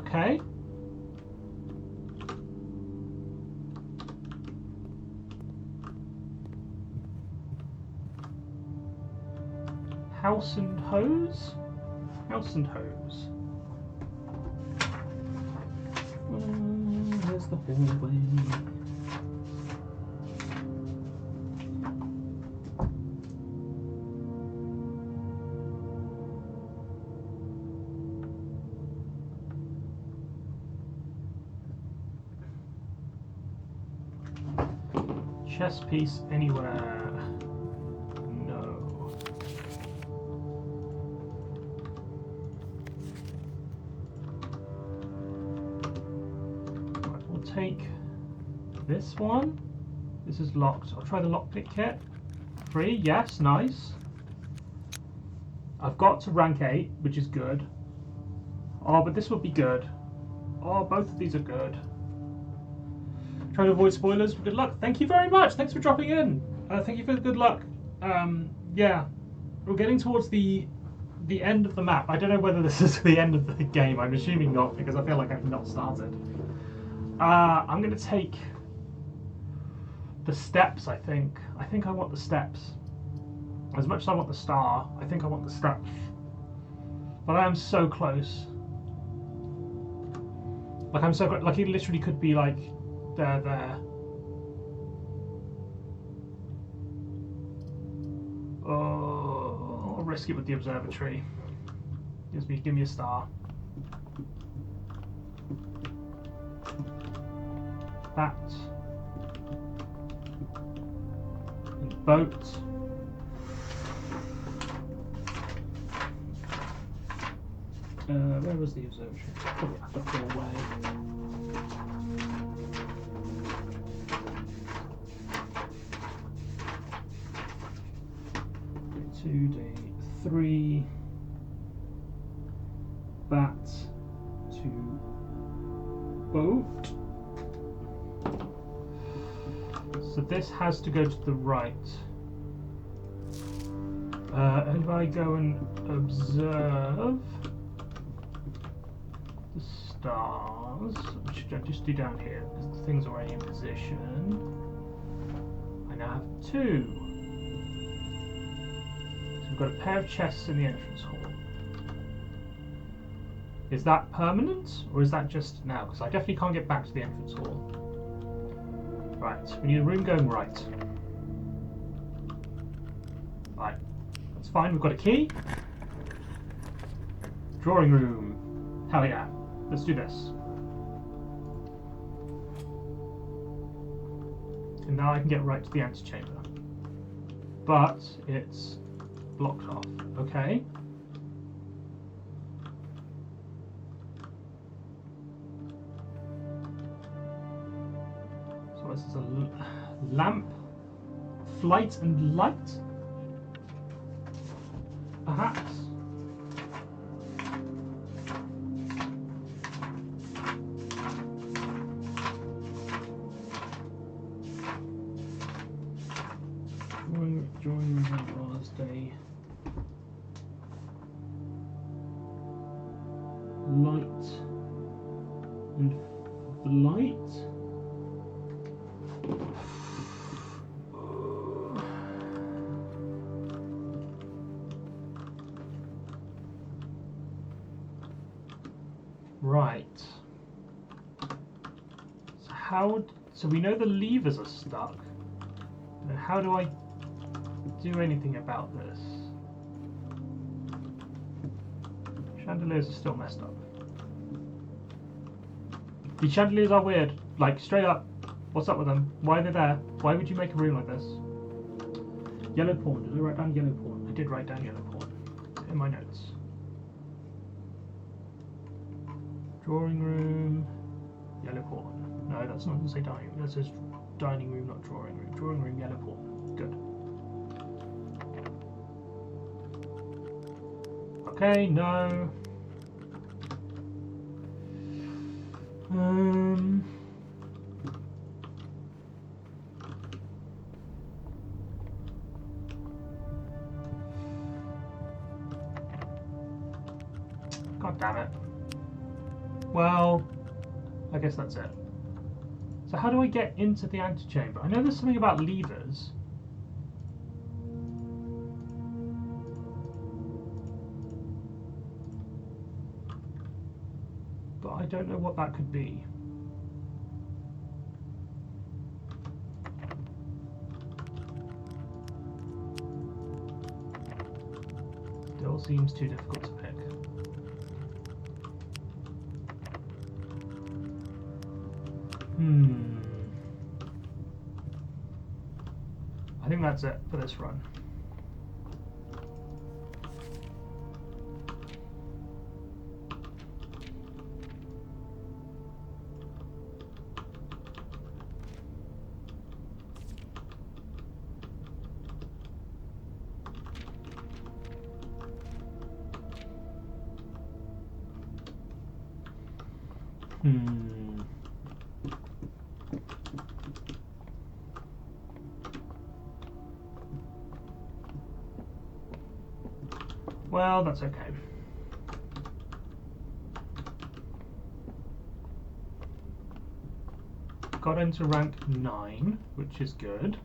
Speaker 1: Okay. House and hose? House and hose. There's the hallway. Chess piece anywhere. Take this one. This is locked. I'll try the lockpick kit. 3, yes, nice. I've got to rank 8, which is good. Oh, but this would be good. Oh, both of these are good. Trying to avoid spoilers. Good luck. Thank you very much. Thanks for dropping in. Thank you for the good luck. Yeah, we're getting towards the end of the map. I don't know whether this is the end of the game. I'm assuming not, because I feel like I've not started. I'm going to take the steps, I think. I think I want the steps. As much as I want the star, I think I want the steps. But I am so close. Like, I'm so close. Like, it literally could be, like, there. Oh, I'll risk it with the observatory. Give me a star. That. And boat. Where was the observatory? Probably up the hallway. Day 2, day 3.
Speaker 2: that to boat.
Speaker 1: So this has to go to the right. And if I go and observe the stars, which I just do down here because the thing's already in position, I now have 2. So we've got a pair of chests in the entrance hall. Is that permanent, or is that just now? Because I definitely can't get back to the entrance hall. Right, we need a room going right. Right, that's fine, we've got a key. Drawing room. Hell yeah, let's do this. And now I can get right to the antechamber. But it's blocked off, okay. This is a lamp, flight and light, perhaps. Join last day. Light and flight. Right. So we know the levers are stuck. And how do I do anything about this? Chandeliers are still messed up. The chandeliers are weird. Like, straight up. What's up with them? Why are they there? Why would you make a room like this? Yellow pawn. Did I write down yellow pawn? I did write down yellow pawn in my notes. Drawing room. Yellow pawn. No, that's not going to say dining room. That says dining room, not drawing room. Drawing room, yellow pawn. Good. Okay, no. God damn it. Well, I guess that's it. So how do I get into the antechamber? I know there's something about levers. But I don't know what that could be. Still seems too difficult to pick. I think that's it for this run. Well, that's okay. Got into rank 9, which is good.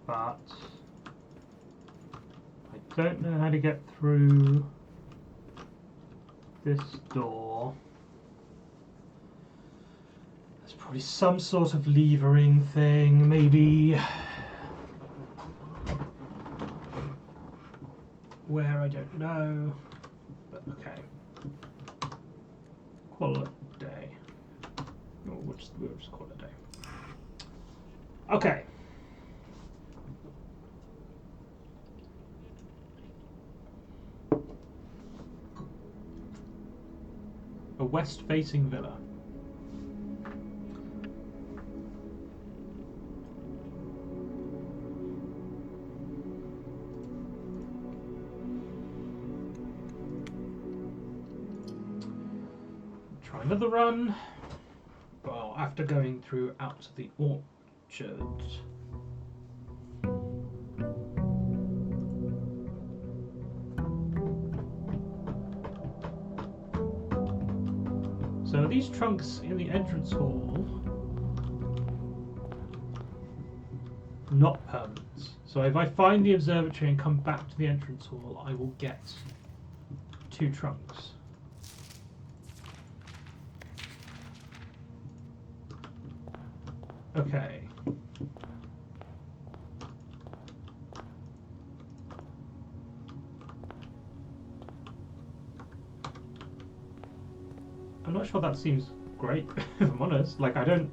Speaker 1: But I don't know how to get through this door. There's probably some sort of levering thing, maybe. Where, I don't know. But okay. Call it a day. Or we'll just call it a day. Okay. A west-facing villa.
Speaker 2: try another run. Well, after going through out to the orchard. So these trunks in the entrance hall, not permanent. So if I find the observatory and come back to the entrance hall, I will get 2 trunks. Okay. I'm not sure that seems great, if I'm honest. Like, I don't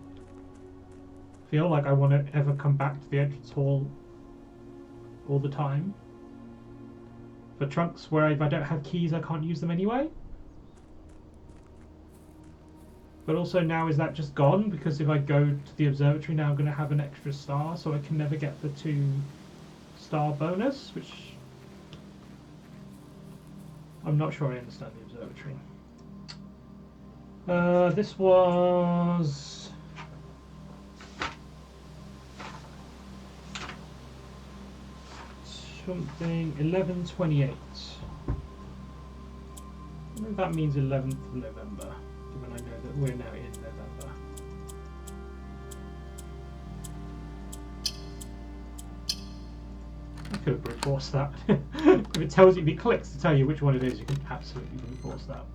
Speaker 2: feel like I want to ever come back to the entrance hall all the time. For trunks where if I don't have keys, I can't use them anyway. But also now, is that just gone? Because if I go to the observatory now, I'm going to have an extra star, so I can never get the 2-star bonus, which I'm not sure I understand the observatory. This was something 11/28. I wonder if that means 11th of November, given I know that we're now in November. I could have brute forced that. If it tells you, if it clicks to tell you which one it is, you can absolutely brute force that.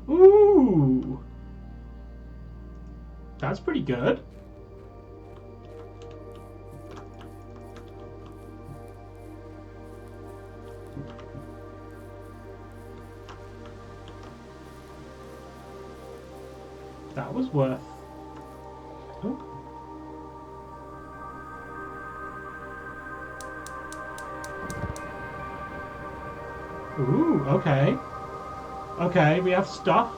Speaker 2: Ooh! That's pretty good. That was worth... Oh. Ooh, okay. Okay, we have stuff.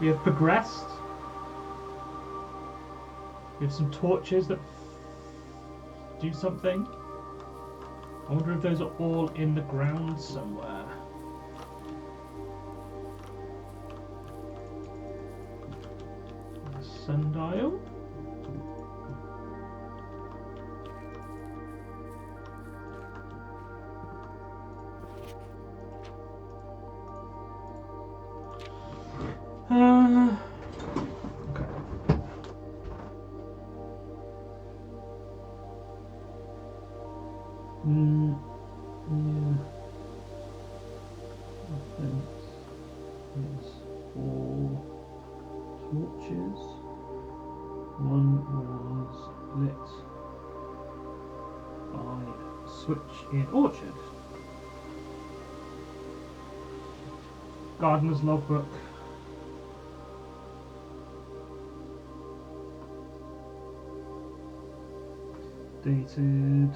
Speaker 2: We have progressed. We have some torches that do something. I wonder if those are all in the ground somewhere. The sundial. Okay. Yeah. Offense is 4 torches. One was lit by switch in orchard. Gardener's logbook. Dated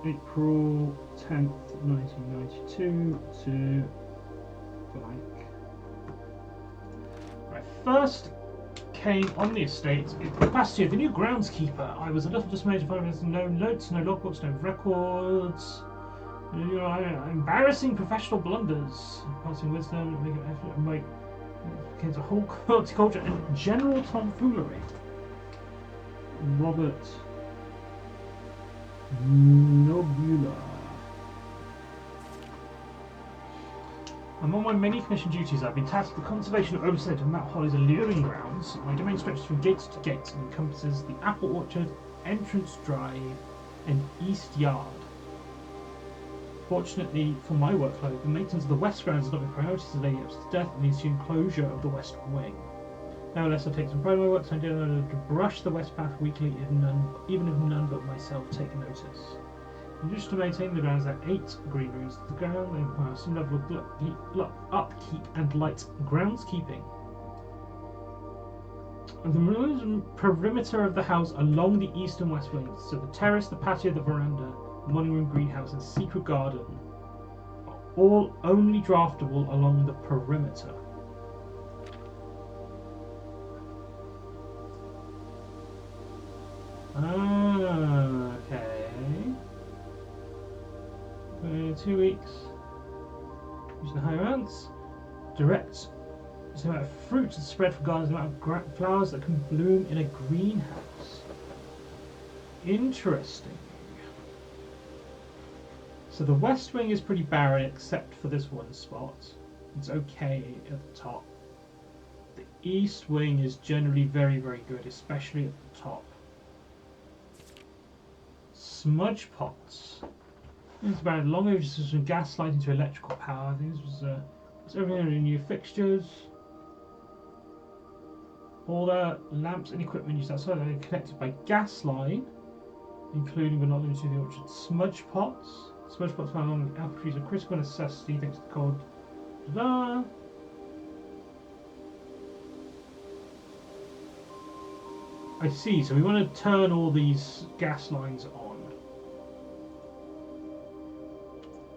Speaker 2: April 10th, 1992 to blank. When I first came on the estate, in the capacity of the new groundskeeper, I was a little dismayed to find there's no notes, no logbooks, no records. You know, embarrassing professional blunders, passing wisdom, making an effort, and make against a whole horticulture and general tomfoolery. Robert Nobula. Among my many commission duties, I've been tasked with the conservation and oversight of Mount Holly's alluring grounds. My domain stretches from gate to gate and encompasses the apple orchard, entrance drive, and east yard. Fortunately for my workload, the maintenance of the west grounds is not my priority to Lady Epson's death and the enclosure of the west wing. Nevertheless, I take some pride in my work, so I do to brush the west path weekly, even if none but myself take notice. In addition to maintaining the grounds, there are 8 green rooms to the ground. They require some level of upkeep and light groundskeeping. The perimeter of the house along the east and west wings, so the terrace, the patio, the veranda, morning room, greenhouse, and secret garden, are all only draftable along the perimeter. Okay. 22 2 weeks. Using the higher amounts. Direct. It's the amount of fruit that's spread from gardens, the amount of flowers that can bloom in a greenhouse. Interesting. So the west wing is pretty barren except for this one spot. It's okay at the top. The east wing is generally very, very good, especially at the top. Smudge pots. It's about long ages from gas lighting to electrical power. I think this was everything in new fixtures. All the lamps and equipment used outside are connected by gas line, including but not limited to the orchard. Smudge pots. Smudge pots found along the apple trees are critical necessity thanks to the cold. I see, so we want to turn all these gas lines on.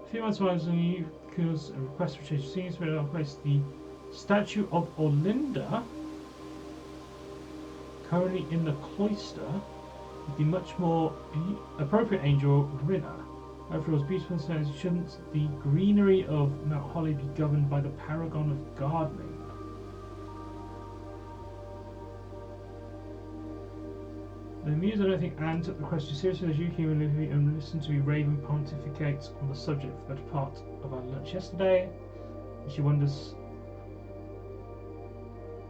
Speaker 2: A few months ago, you because a request for change of scenes where I'll place the statue of Olinda, currently in the cloister, with the much more appropriate angel Rinna. After all, beautiful says, shouldn't the greenery of Mount Holly be governed by the paragon of gardening? The muse, I don't think Anne took the question seriously as you came and listened to me Raven pontificate on the subject for the better part of our lunch yesterday. And she wonders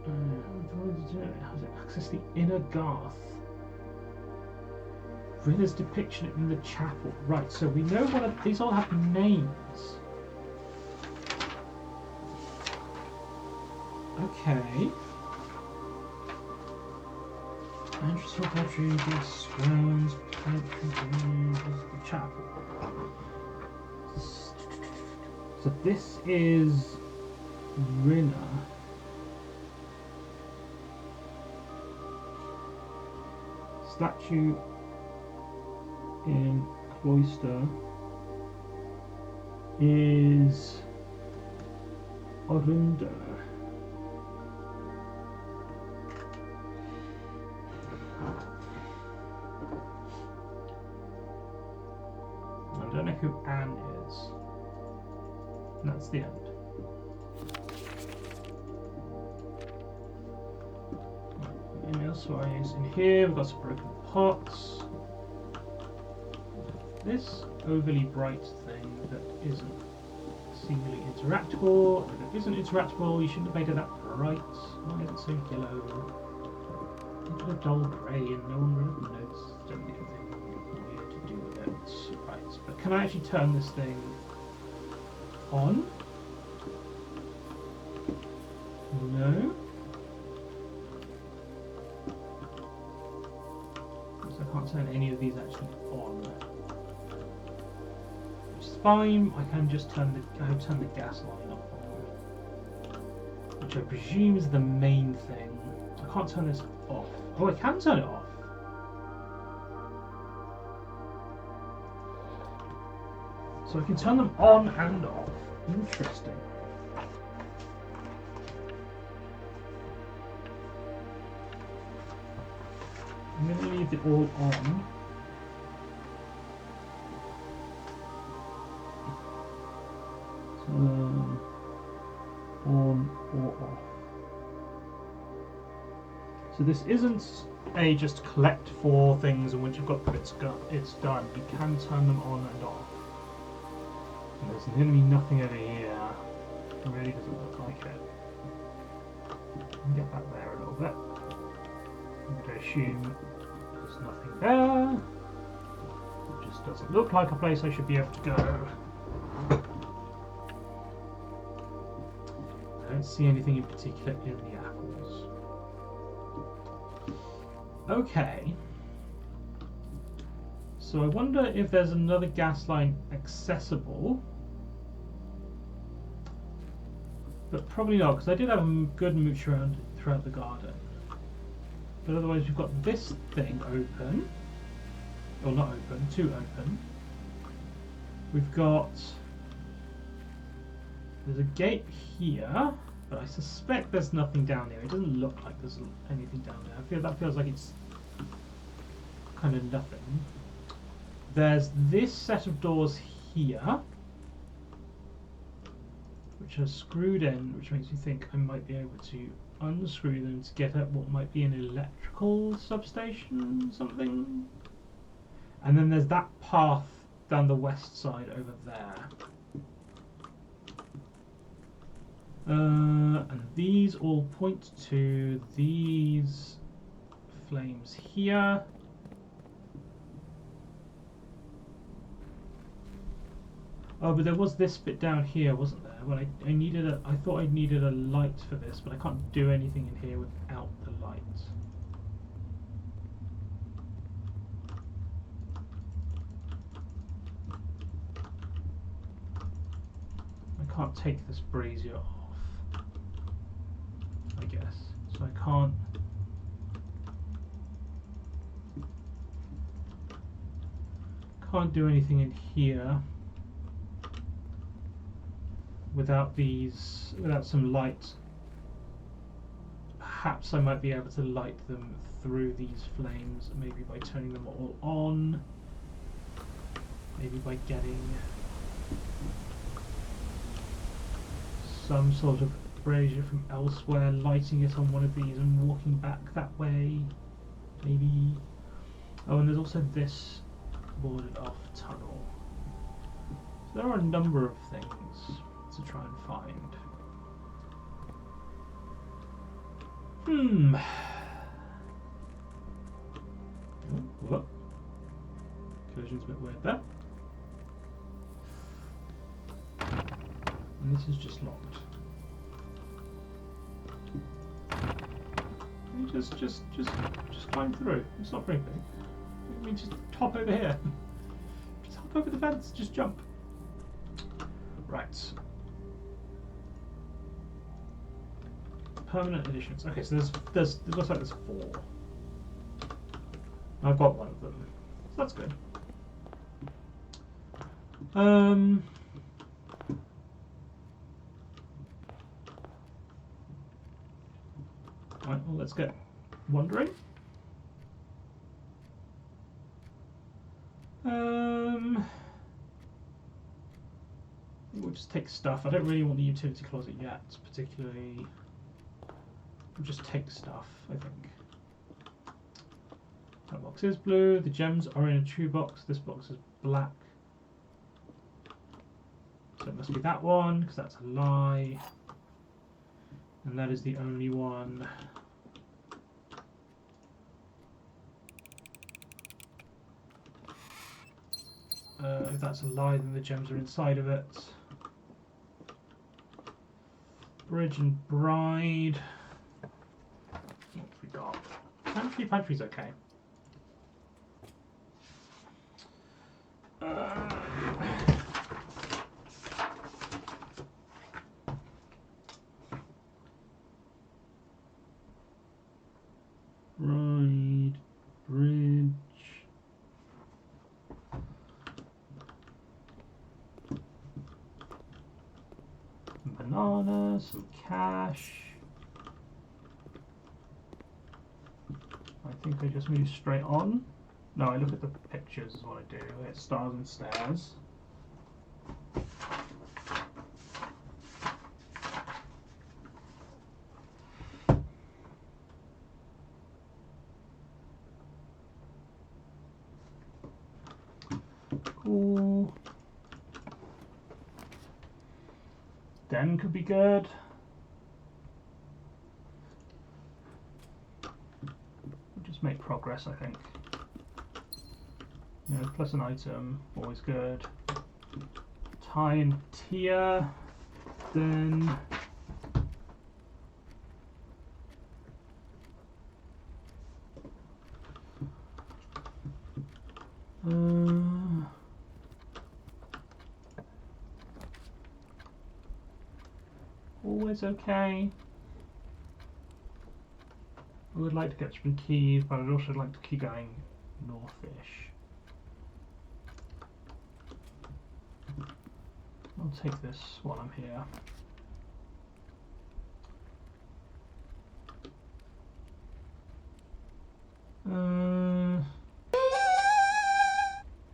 Speaker 2: how to access the inner Garth. Rinna's depiction in the chapel. Right, so we know these all have names. Okay. Entrance to the country, gas grounds, the chapel. So this is Rinna. Statue in cloister is Olinda. I don't know who Anne is. And that's the end. Else in here, we've got some broken pots. This overly bright thing that isn't seemingly interactable. If it isn't interactable, you shouldn't have made it that bright. Why is it so yellow? It's a dull grey and no one really knows. Don't need anything weird to do with it. Right, but can I actually turn this thing on? No. So I can't turn any of these actually on. Which is fine. I can just turn the gas line up on, which I presume is the main thing. I can't turn this off. Oh, I can turn it off. So I can turn them on and off. Interesting. I'm going to leave it all on. On or off. So this isn't a just collect 4 things and once you've got it's done. You can turn them on and off. And there's going to be nothing over here. It really doesn't look like it. Get back there a little bit. I'm going to assume there's nothing there. It just doesn't look like a place I should be able to go. I don't see anything in particular in the apples. Okay. So I wonder if there's another gas line accessible. But probably not, because I did have a good mooch around throughout the garden. But otherwise we've got this thing open. Or not open, 2 open. We've got... There's a gate here, but I suspect there's nothing down there. It doesn't look like there's anything down there. That feels like it's kind of nothing. There's this set of doors here, which are screwed in, which makes me think I might be able to unscrew them to get at what might be an electrical substation, something. And then there's that path down the west side over there. And these all point to these flames here. Oh, but there was this bit down here, wasn't there? When I needed a, I thought I needed a light for this, but I can't do anything in here without the light. I can't take this brazier off, I guess. So I can't do anything in here without some light. Perhaps I might be able to light them through these flames, maybe by turning them all on, maybe by getting some sort of brazier from elsewhere, lighting it on one of these and walking back that way, maybe. Oh, and there's also this boarded off tunnel. So there are a number of things to try and find. Whoop. Collision's a bit weird there. And this is just locked. You just climb through. It's not very big. I mean, just hop over here. Just hop over the fence. Just jump. Right. Permanent additions. Okay, so there's it looks like there's 4. I've got one of them, so that's good. Right, well, let's get wandering. We'll just take stuff. I don't really want the utility closet yet, particularly. We'll just take stuff, I think. That box is blue. The gems are in a true box. This box is black. So it must be that one, because that's a lie. And that is the only one. If that's a lie, then the gems are inside of it. Bridge and Bride. What have we got? Pantry. Pantry's okay. Bride, Bridge. Banana, some cash. I think I just move straight on. No, I look at the pictures is what I do. It's stars and stairs. Cool. Den could be good. We'll just make progress, I think. You know, plus an item, always good. Tie and Tia, then always okay. I would like to get some keys, but I'd also like to keep going northish. I'll take this while I'm here.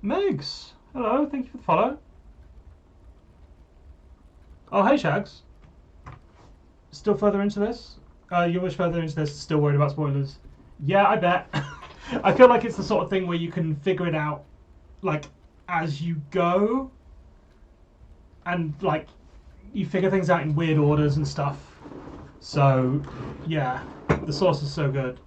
Speaker 2: Megs! Hello, thank you for the follow.
Speaker 1: Oh, hey, Shags. Still further into this? You're much further into this, still worried about spoilers? Yeah, I bet. I feel like it's the sort of thing where you can figure it out, like, as you go. And, like, you figure things out in weird orders and stuff. So, yeah, the source is so good.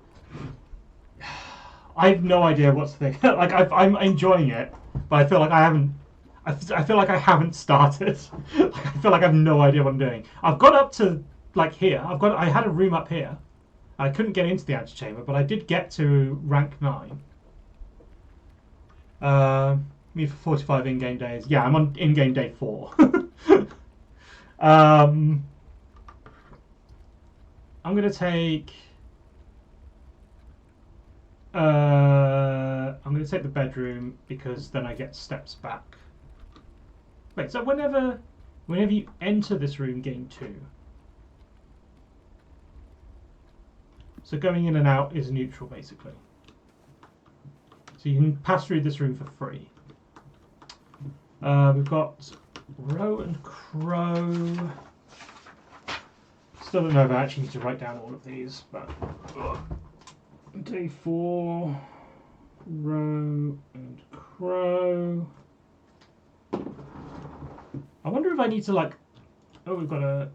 Speaker 1: I have no idea what to think. Like, I'm enjoying it, but I feel like I haven't. I feel like I haven't started. Like, I feel like I have no idea what I'm doing. I've got up to like here. I had a room up here. I couldn't get into the antechamber, but I did get to rank 9. Me for 45 in-game days. Yeah, I'm on in-game day 4. I'm gonna take. I'm going to take the bedroom because then I get steps back. Wait, so whenever you enter this room, gain 2. So going in and out is neutral, basically. So you can pass through this room for free. We've got Row and Crow. Still don't know if I actually need to write down all of these, but... Day 4, Row and Crow. I wonder if I need to like. Oh, we've got a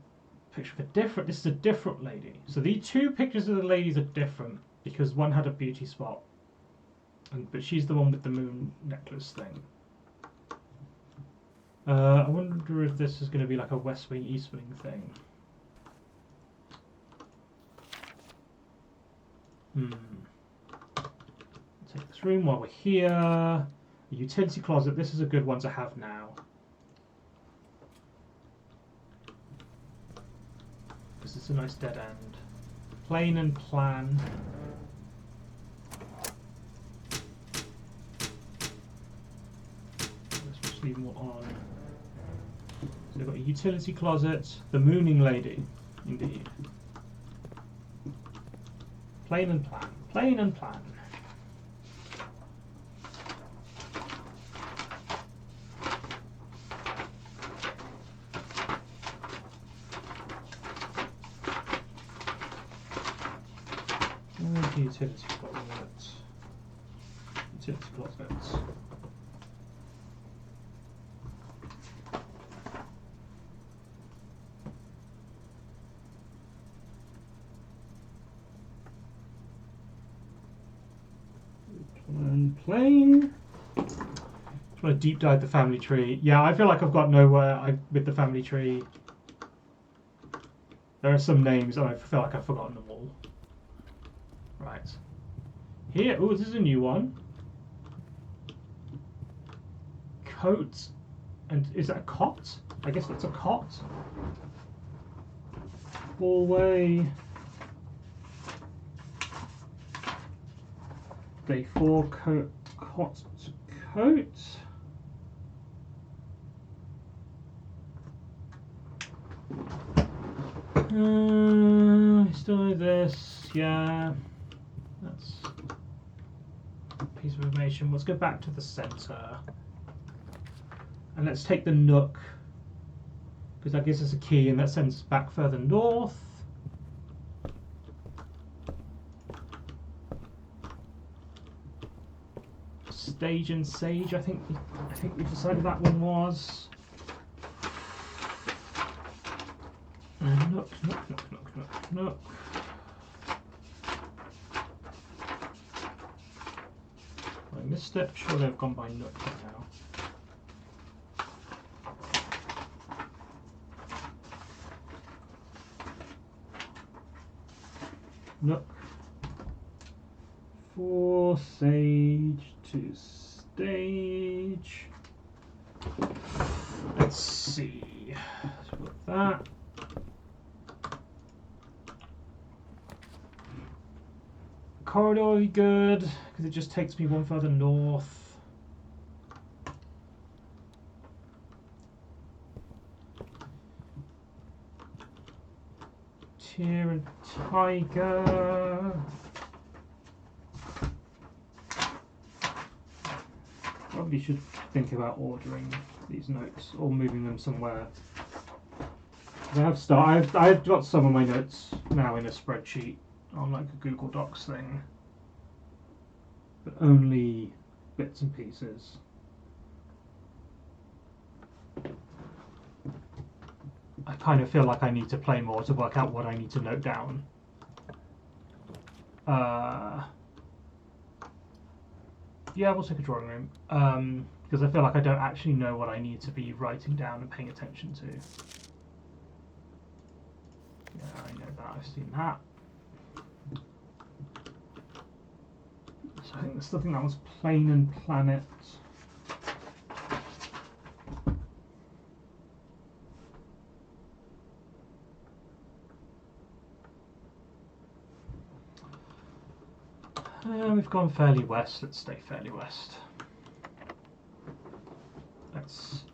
Speaker 1: picture of a different. This is a different lady. So the 2 pictures of the ladies are different because one had a beauty spot, but she's the one with the moon necklace thing. I wonder if this is going to be like a West Wing, East Wing thing. Take this room while we're here. A utility closet. This is a good one to have now. Because it's a nice dead end. Plane and plan. Let's just leave them all on. So we've got a utility closet. The mooning lady. Indeed. Plane and plan. Plane and plan. Utility closet. Utility closet. Plane. Just want to deep dive the family tree. Yeah, I feel like I've got nowhere with the family tree. There are some names, and I feel like I've forgotten them all. Right. Here, oh, this is a new one. Coat, and is that a cot? I guess that's a cot. Hallway. Day 4, cot to coat. Still know this, yeah. That's a piece of information. Let's go back to the center. And let's take the nook, because that gives us a key and that sends us back further north. Stage and Sage, I think we decided that one was. And nook. I missed it. Surely I've gone by nook by now. Nook. 4 Sage to Stage. Let's see. So with that. Corridor will be good because it just takes me one further north. Tyr and Tiger. Probably should think about ordering these notes or moving them somewhere I've got some of my notes now in a spreadsheet on like a Google Docs thing, but only bits and pieces. I kind of feel like I need to play more to work out what I need to note down. Yeah, we'll take a drawing room. Because I feel like I don't actually know what I need to be writing down and paying attention to. Yeah, I know that. I've seen that. So I think the thing that was plane and planet. We've gone fairly west. Let's stay fairly west. Let's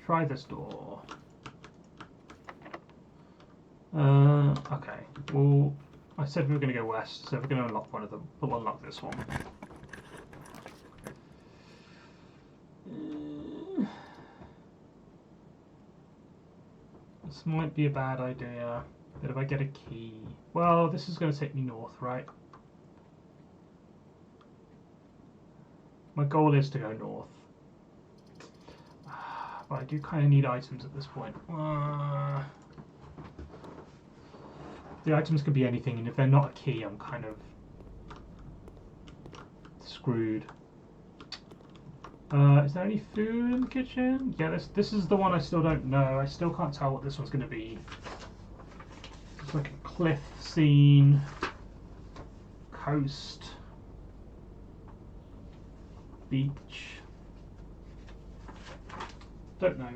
Speaker 1: try this door. Okay. Well, I said we were going to go west, so if we're going to unlock one of them, we'll unlock this one. This might be a bad idea. But if I get a key... Well, this is going to take me north, right? My goal is to go north. But I do kind of need items at this point. The items could be anything, and if they're not a key, I'm kind of screwed. Is there any food in the kitchen? Yeah, this is the one I still don't know. I still can't tell what this one's going to be. It's like a cliff scene, coast, beach. Don't know.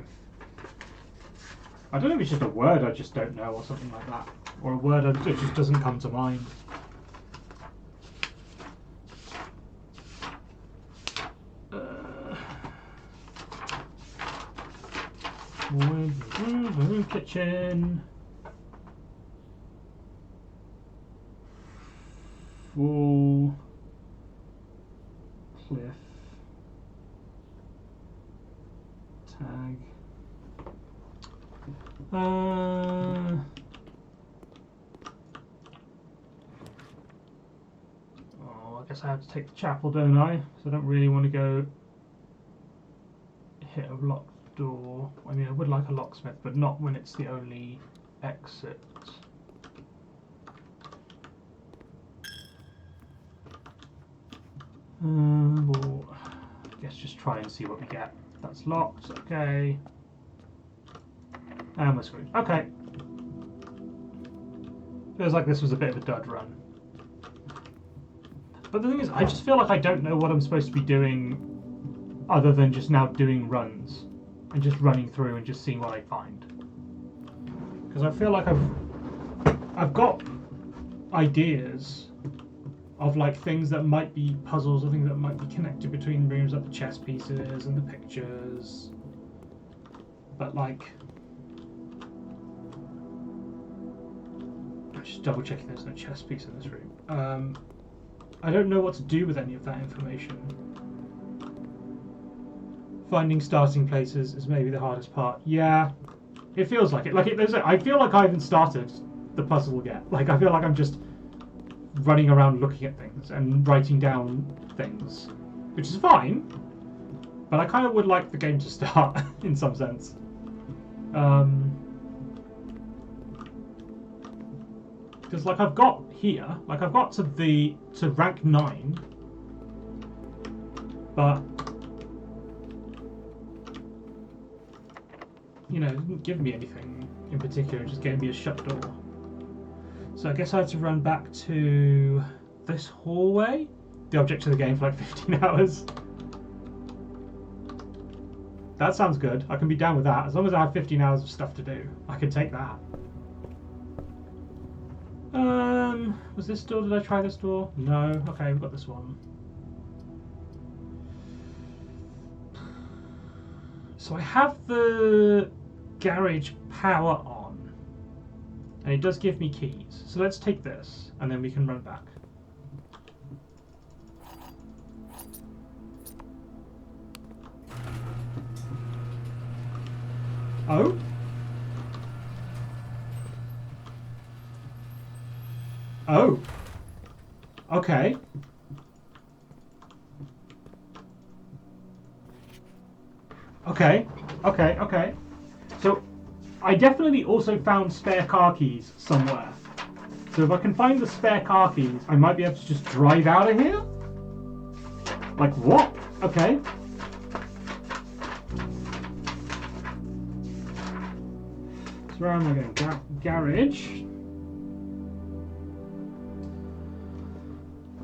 Speaker 1: I don't know if it's just a word I just don't know or something like that. Or a word that just doesn't come to mind. Kitchen. Full cliff. Tag. Oh, I guess I have to take the chapel, don't I? So I don't really want to go hit a locked door. I mean, I would like a locksmith, but not when it's the only exit. We'll, I guess just try and see what we get. That's locked, okay. And we're screwed. Okay. Feels like this was a bit of a dud run. But the thing is, I just feel like I don't know what I'm supposed to be doing other than just now doing runs. And just running through and just seeing what I find. Because I feel like I've got ideas of like things that might be puzzles or things that might be connected between rooms, like the chess pieces and the pictures. But like, I'm just double checking there's no chess piece in this room. I don't know what to do with any of that information. Finding starting places is maybe the hardest part. Yeah, it feels like it. I feel like I haven't started the puzzle yet. Like I feel like I'm just running around looking at things and writing down things, which is fine. But I kind of would like the game to start in some sense. Because like I've got here, like I've got to rank 9, but you know, it didn't give me anything in particular, it just gave me a shut door. So I guess I had to run back to this hallway, the object of the game, for like 15 hours. That sounds good. I can be down with that. As long as I have 15 hours of stuff to do, I can take that. Was this door? Did I try this door? No. Okay, we've got this one. So I have the garage power on, and it does give me keys. So let's take this, and then we can run back. Oh?
Speaker 2: Oh. Okay. Okay. Okay. Okay. So, I definitely also found spare car keys somewhere. So if I can find the spare car keys, I might be able to just drive out of here? Like what? Okay. So where am I going? Garage.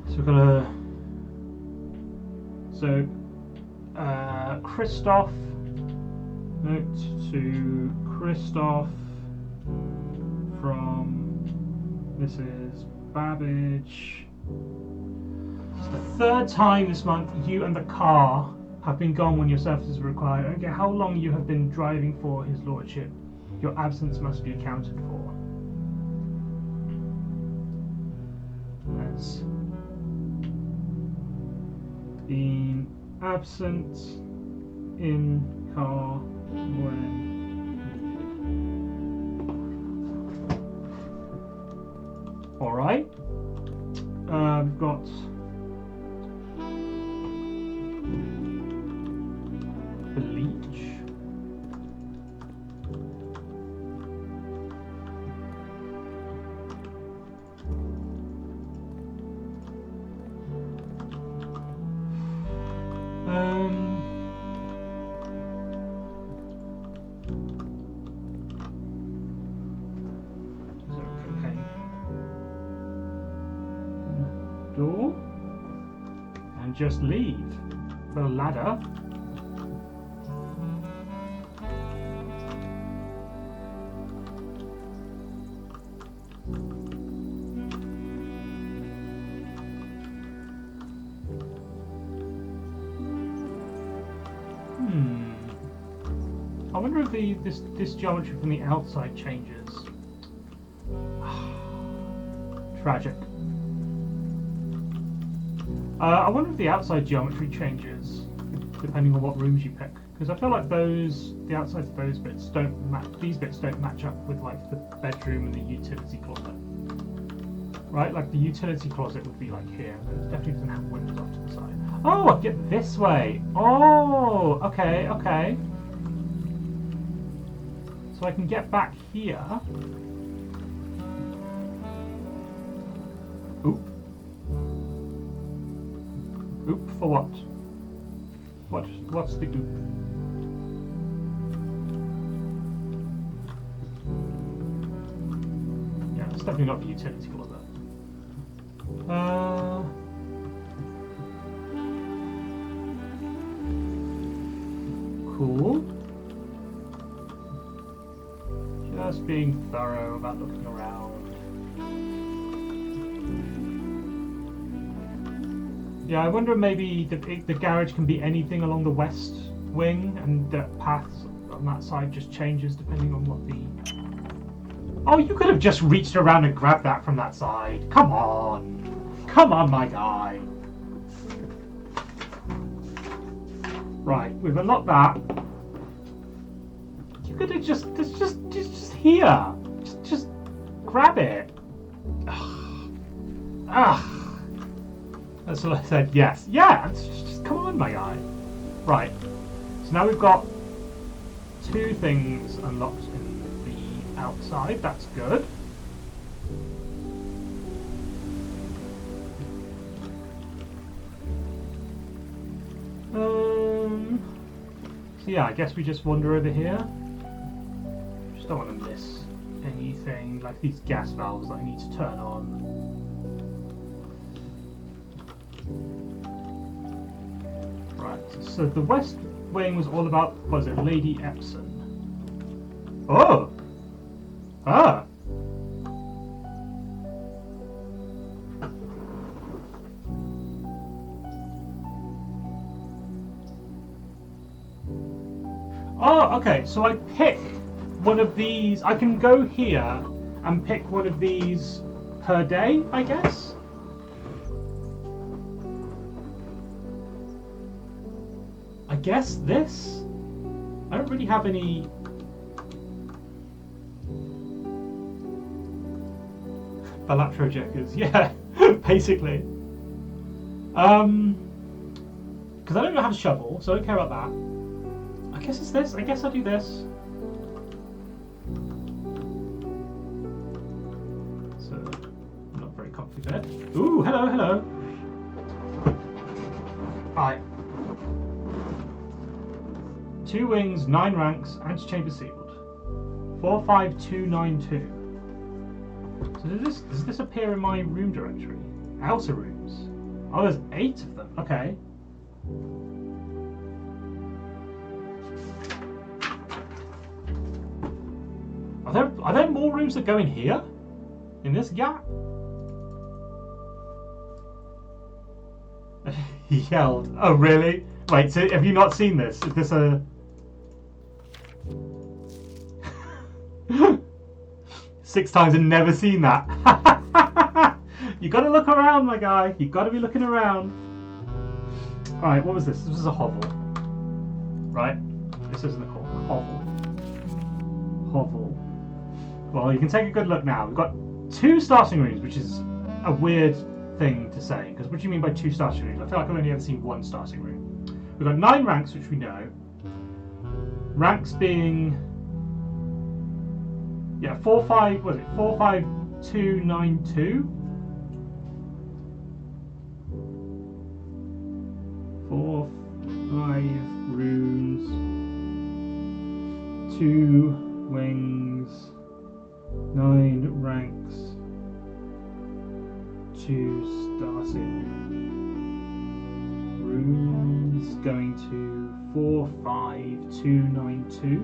Speaker 2: So we're gonna... So, Christoph. Note to Christoph from... This is Babbage. It's the third time this month you and the car have been gone when your services were required. I don't care how long you have been driving for his lordship. Your absence must be accounted for. Has been absent in car when... Alright. We've got... Bleach. Door and just leave the ladder. I wonder if this geometry from the outside changes. Tragic. I wonder if the outside geometry changes depending on what rooms you pick, because I feel like the outsides of those bits don't match. These bits don't match up with like the bedroom and the utility closet, right? Like the utility closet would be like here, and it definitely doesn't have windows off to the side. Oh, I get this way. Oh, okay, okay. So I can get back here. Oop. Oop for what? What's the oop? Yeah, it's definitely not the utility closet. Cool. Just being thorough about looking around. Yeah, I wonder if maybe the garage can be anything along the west wing, and the paths on that side just changes depending on what the... Oh, you could have just reached around and grabbed that from that side. Come on. Come on, my guy. Right, we've unlocked that. You could have just here. Just grab it. Ugh. That's what I said. Yes. Yeah. Just come on, my guy. Right. So now we've got 2 things unlocked in the outside. That's good. So yeah, I guess we just wander over here. Just don't want to miss anything, like these gas valves that I need to turn on. Right, so the west wing was all about, was it Lady Epson? Oh! Ah! Oh, okay, so I pick one of these. I can go here and pick one of these per day, I guess? I guess this? I don't really have any...
Speaker 1: Balatro Jokers. Yeah, basically. Because I don't know how to shovel, so I don't care about that. I guess it's this. I guess I'll do this. So, not very comfy bed. Ooh, hello, hello. Alright. 2 wings, 9 ranks, antechamber sealed. 45292. So does this appear in my room directory? Outer rooms. Oh, there's 8 of them. Okay. Are there more rooms that go in here? In this gap? He yelled. Oh, really? Wait, so have you not seen this? Is this a... 6 times and never seen that. You gotta look around, my guy. You gotta be looking around. Alright, what was this? This was a hovel. Right? This isn't a hovel. Hovel. Well, you can take a good look now. We've got 2 starting rooms, which is a weird thing to say. Because what do you mean by 2 starting rooms? I feel like I've only ever seen 1 starting room. We've got 9 ranks, which we know. Ranks being... Yeah, 45292. 4, 5 rooms, 2 wings, 9 ranks, 2 starting rooms, going to 45292.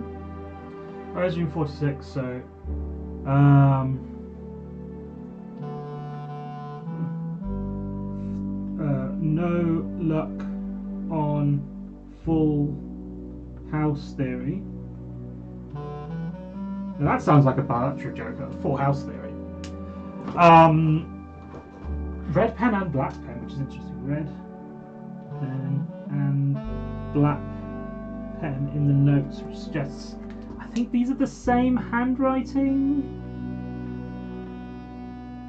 Speaker 1: Whereas room 46, so no luck on full house theory. Now that sounds like a Balatro Joker. Full house theory. Red pen and black pen, which is interesting. Red pen and black pen in the notes, which suggests I think these are the same handwriting.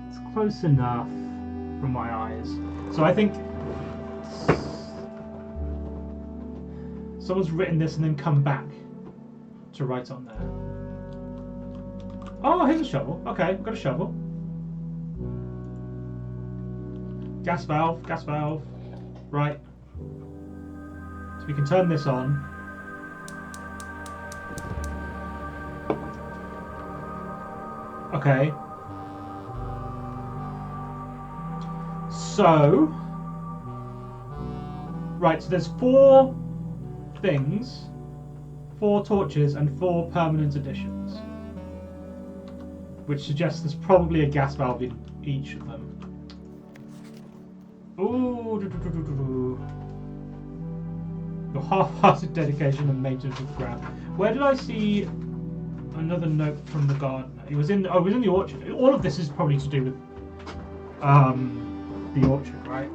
Speaker 1: It's close enough from my eyes. So I think someone's written this and then come back to write on there. Oh, here's a shovel. Okay, we've got a shovel. Gas valve, gas valve. Right. So we can turn this on. Okay. So... Right, so there's 4 things, 4 torches, and 4 permanent additions. Which suggests there's probably a gas valve in each of them. Ooh, your half-hearted dedication and maintenance of the ground. Where did I see another note from the gardener? It was in the orchard. All of this is probably to do with the orchard, right?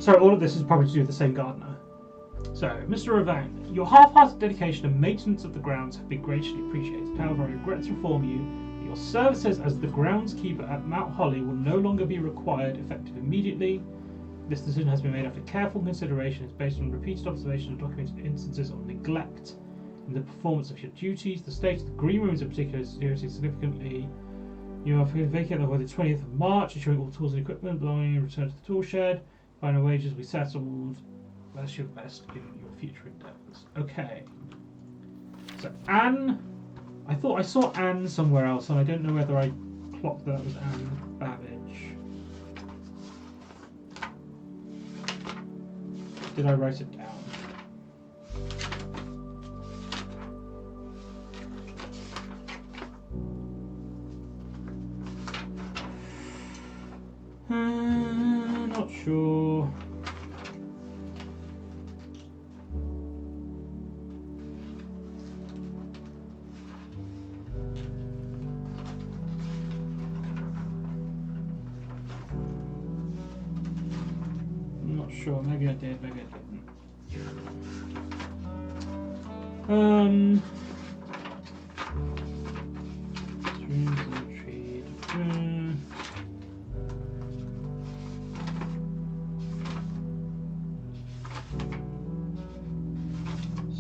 Speaker 1: Sorry, all of this is probably to do with the same gardener. So, Mr. Ravang, your half-hearted dedication and maintenance of the grounds have been greatly appreciated. However, I regret to inform you that your services as the groundskeeper at Mount Holly will no longer be required, effective immediately. This decision has been made after careful consideration. It's based on repeated observation and documented instances of neglect in the performance of your duties. The state of the green rooms in particular is significantly. You are vacated by the 20th of March, ensuring all tools and equipment belonging and return to the tool shed. Final wages will be settled. That's your best in your future endeavours. Okay. So Anne, I thought I saw Anne somewhere else, and I don't know whether I clocked that was Anne Babbage. Did I write it down? Not sure. Sure, maybe I did, maybe I didn't. Streams and trees.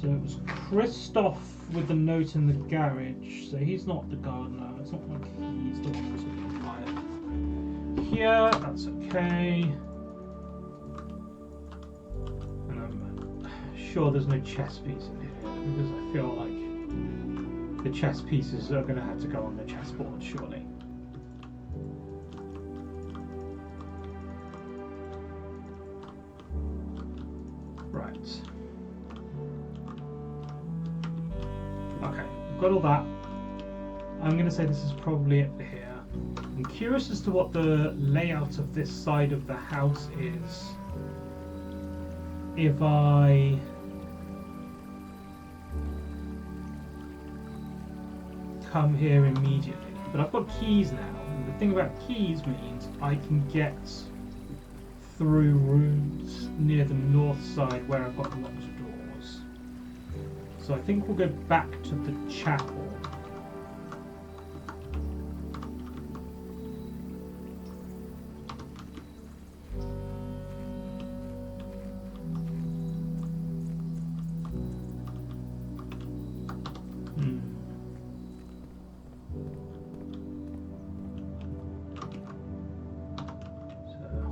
Speaker 2: So it was Christoph with the note in the garage. So he's not the gardener. It's not like he's the one that's looking fire. Here, that's okay. And I'm sure there's no chess piece in here because I feel like the chess pieces are going to have to go on the chessboard, surely. Right. Okay, got all that. I'm going to say this is probably it here. I'm curious as to what the layout of this side of the house is. If I come here immediately. But I've got keys now. And the thing about keys means I can get through rooms near the north side where I've got locked doors. So I think we'll go back to the chapel.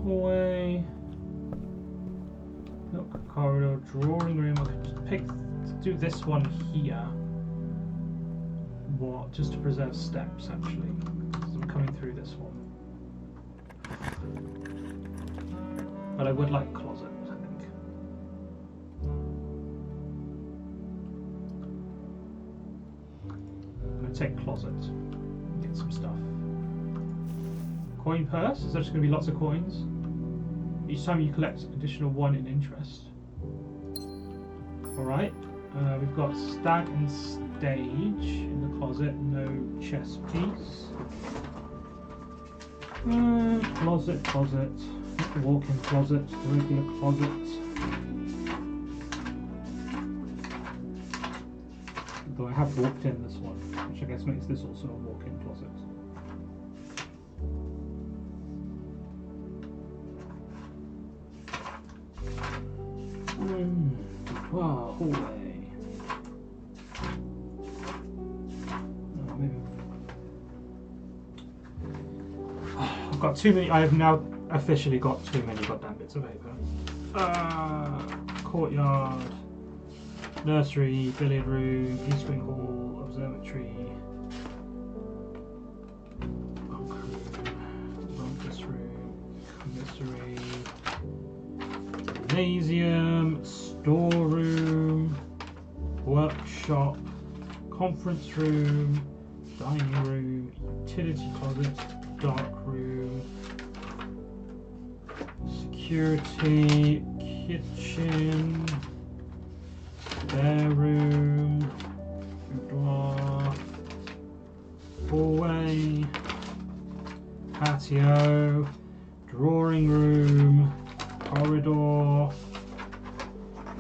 Speaker 2: Hallway, look, corridor, drawing room. I could just do this one here. What? Just to preserve steps, actually. So I'm coming through this one. But I would like closet, I think. I'm gonna take closet and get some stuff. Coin purse. Is there just going to be lots of coins? Each time you collect additional 1 in interest. Alright. We've got stag and stage in the closet. No chess piece. Closet, closet. Not the walk-in closet. The regular closet. Though I have walked in this one, which I guess makes this also a walk-in closet. Wow, hallway. Oh, maybe. I've got too many. I have now officially got too many goddamn bits of paper. Courtyard, nursery, billiard room, East Wing Hall, observatory, office room, commissary, gymnasium, storeroom, workshop, conference room, dining room, utility closet, dark room, security, kitchen, spare room, boudoir, hallway, patio, drawing room, corridor,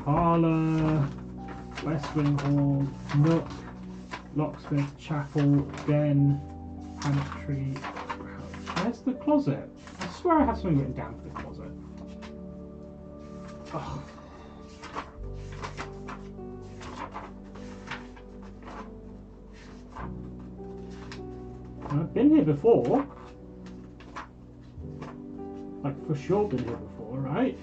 Speaker 2: parlour, West Wing Hall, nook, locksmith, chapel, den, pantry. Where's the closet? I swear I have something written down for the closet. Oh. I've been here before. Like, for sure been here before, right?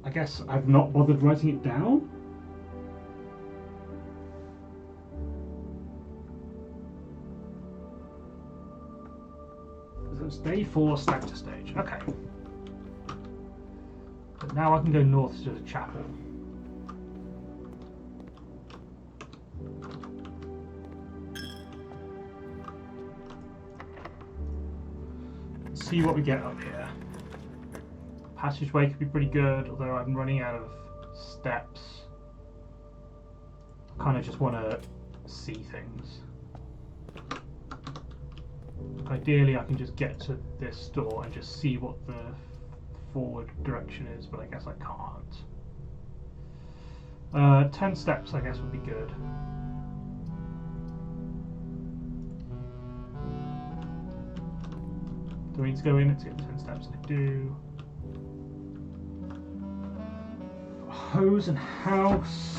Speaker 2: I guess I've not bothered writing it down. So it's day 4, stag to stage. Okay. But now I can go north to the chapel. Let's see what we get up here. Passageway could be pretty good, although I'm running out of steps. I kind of just want to see things. Ideally, I can just get to this door and just see what the forward direction is, but I guess I can't.
Speaker 1: 10 steps, I guess, would be good. Do I need to go in to get 10 steps? I do. Hose and house.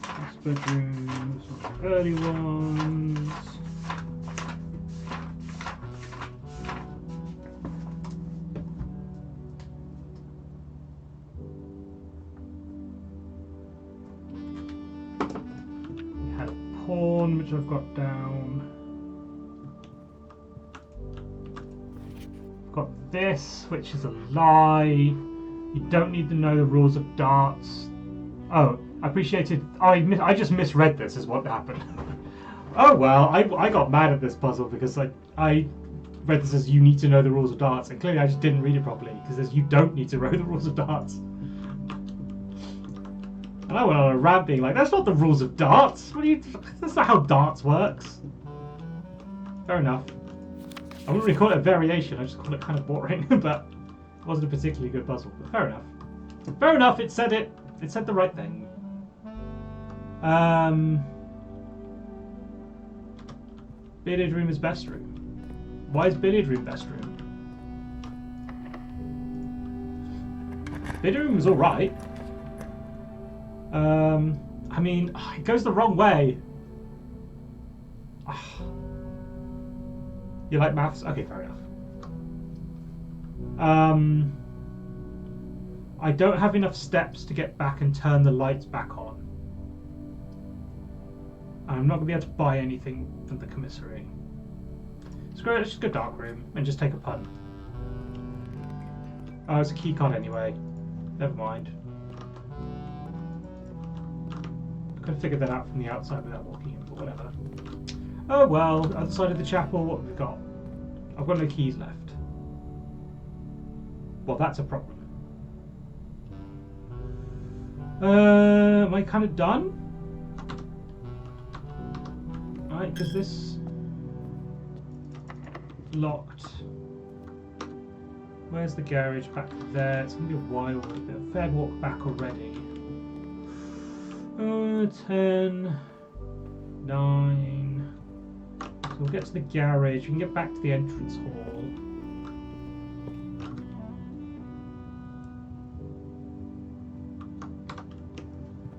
Speaker 1: This bedrooms, early ones. We had pawn, which I've got down. Got this, which is a lie. You don't need to know the rules of darts. Oh, I appreciated. Oh, I just misread this. Is what happened. Oh well, I got mad at this puzzle because I read this as you need to know the rules of darts, and clearly I just didn't read it properly because as you don't need to know the rules of darts. And I went on a rant being like, "That's not the rules of darts. What do you? That's not how darts works." Fair enough. I wouldn't really call it a variation, I just call it kind of boring, but it wasn't a particularly good puzzle, but fair enough. Fair enough, it said the right thing. Billiard room is best room. Why is billiard room best room? Billiard room is alright. I mean, it goes the wrong way. You like maths? Okay, fair enough. I don't have enough steps to get back and turn the lights back on. I'm not going to be able to buy anything from the commissary. Screw it, let's just go dark room and just take a punt. Oh, it's a key card anyway. Never mind. I could have figured that out from the outside without walking in, but whatever. Oh well, other side of the chapel, what have we got? I've got no keys left. Well, that's a problem. Am I kind of done? Alright, because this locked. Where's the garage? Back there. It's going to be a while. A fair walk back already. 10, 9. So we'll get to the garage. We can get back to the entrance hall.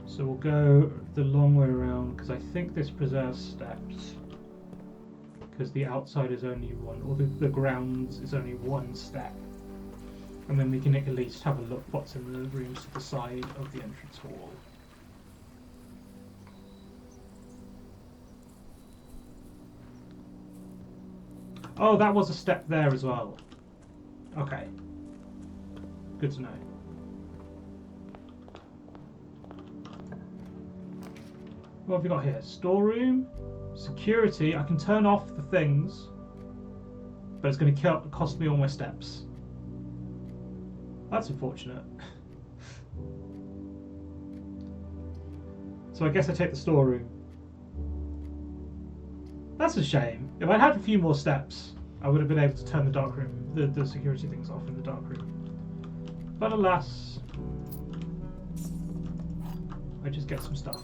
Speaker 1: So we'll go the long way around because I think this preserves steps. Because the outside is only one, or the grounds is only one step. And then we can at least have a look what's in the rooms to the side of the entrance hall. Oh, that was a step there as well. Okay. Good to know. What have we got here? Storeroom, security. I can turn off the things, but it's going to cost me all my steps. That's unfortunate. So I guess I take the storeroom. That's a shame. If I'd had a few more steps, I would have been able to turn the dark room, the security things off in the dark room. But alas, I just get some stuff.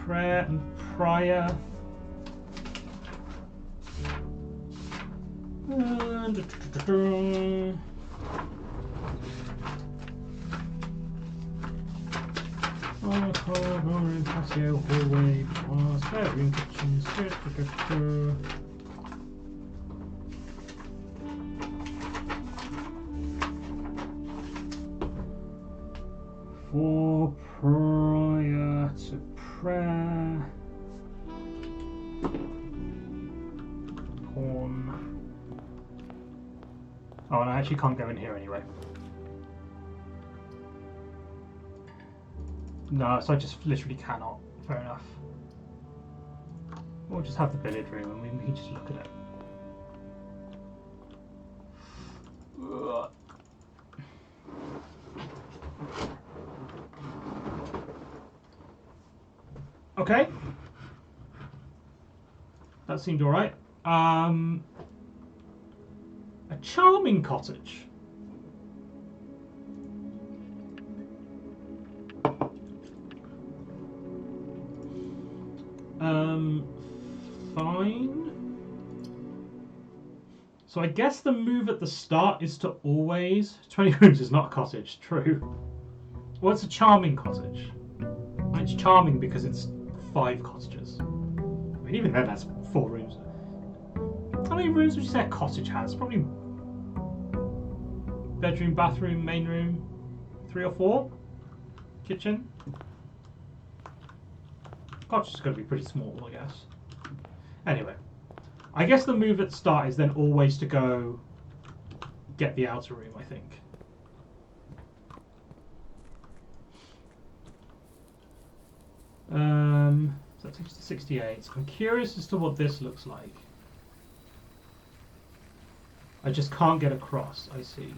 Speaker 1: Prayer and prior. And room, patio, hallway, spare room, kitchen, for prior to prayer. Pawn. Oh, and I actually can't go in here anyway. No, so I just literally cannot. Fair enough. We'll just have the billiard room and we can just look at it. Okay. That seemed alright. A charming cottage.
Speaker 2: Fine. So I guess the move at the start is to always... 20 rooms is not a cottage, true. Well, it's a charming cottage. It's charming because it's 5 cottages. I mean, even then that's 4 rooms. How many rooms would you say a cottage has? Probably bedroom, bathroom, main room, 3 or 4. Kitchen. Cottage is going to be pretty small, I guess. Anyway, I guess the move at the start is then always to go get the outer room, I think. So that takes us to 68. I'm curious as to what this looks like. I just can't get across, I see.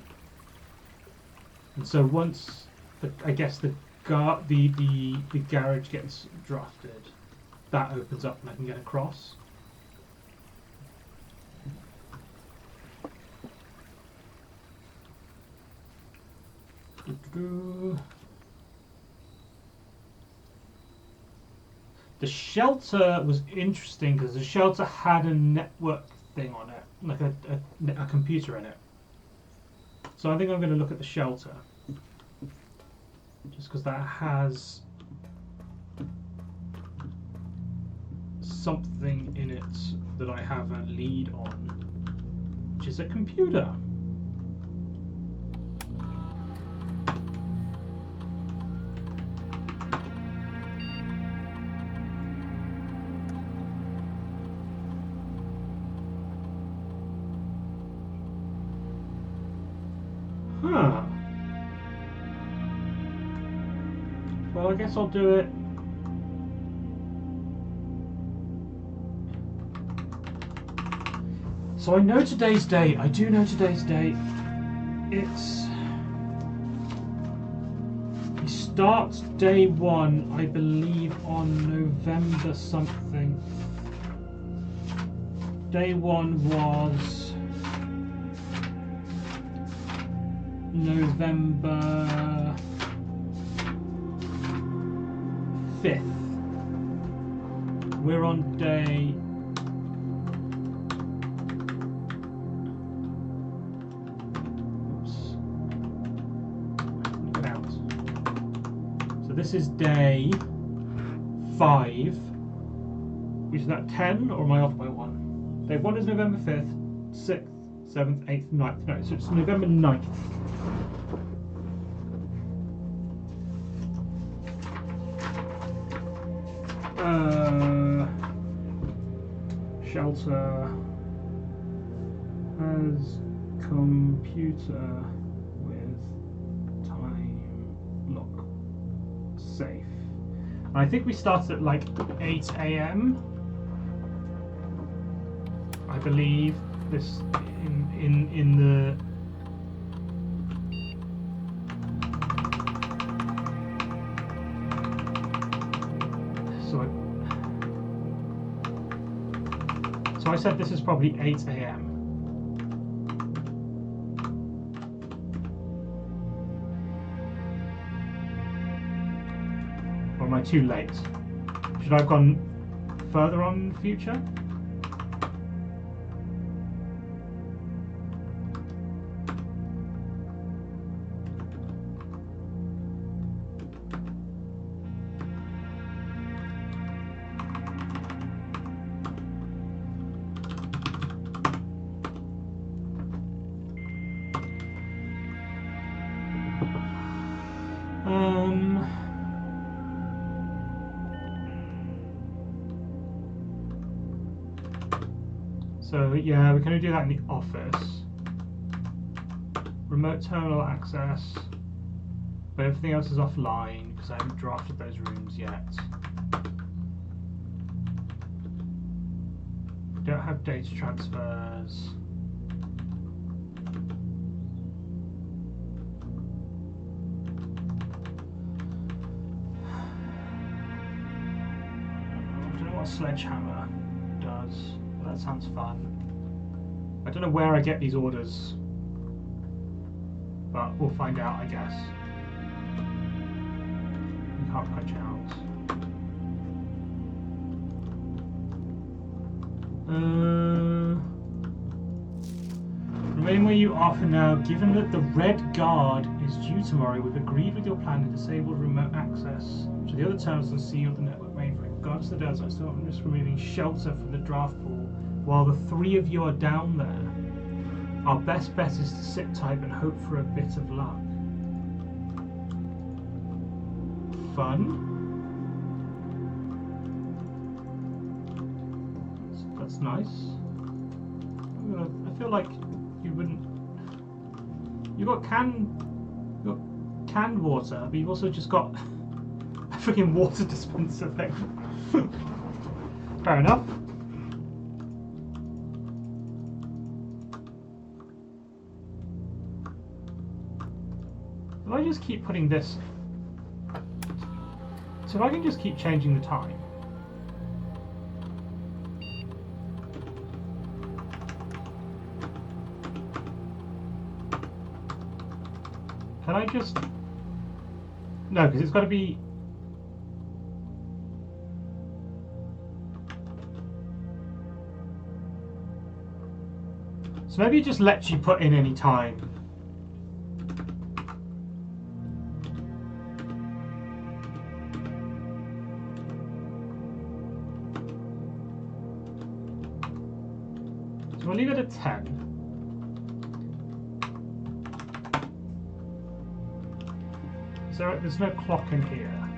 Speaker 2: And so once, I guess the garage gets drafted, that opens up and I can get across. The shelter was interesting because the shelter had a network thing on it, like a computer in it. So I think I'm going to look at the shelter, just because that has something in it that I have a lead on, which is a computer. Huh. Well, I guess I'll do it. So I know today's date. I do know today's date. It starts day 1, I believe, on November something. Day 1 was November 5th. We're on day... Oops. Get out. So this is day 5. Which is that 10, or am I off by 1? Day 1 is November 5th, 6th, 7th, 8th, 9th. No, so it's November 9th. Shelter has computer with time lock safe. And I think we started at like 8 AM. I believe this in the so I said this is probably 8 AM. Or am I too late? Should I have gone further on in the future? So yeah, we can only do that in the office. Remote terminal access, but everything else is offline because I haven't drafted those rooms yet. We don't have data transfers. I don't know what a sledgehammer does. That sounds fun. I don't know where I get these orders, but we'll find out, I guess. You can't punch out. Remain where you are for now. Given that the Red Guard is due tomorrow, we've agreed with your plan and disabled remote access to the other terminals and sealed the network mainframe. Regards to the downside, still I'm just removing shelter from the draft pool while the three of you are down there. Our best bet is to sit tight and hope for a bit of luck. Fun. That's nice. I feel like you wouldn't. You got canned water, but you've also just got a freaking water dispenser thing. Fair enough. If I just keep putting this, so if I can just keep changing the time. Can I just... No, because it's got to be... So maybe it just lets you put in any time. So we'll leave it at 10. There's no clock in here.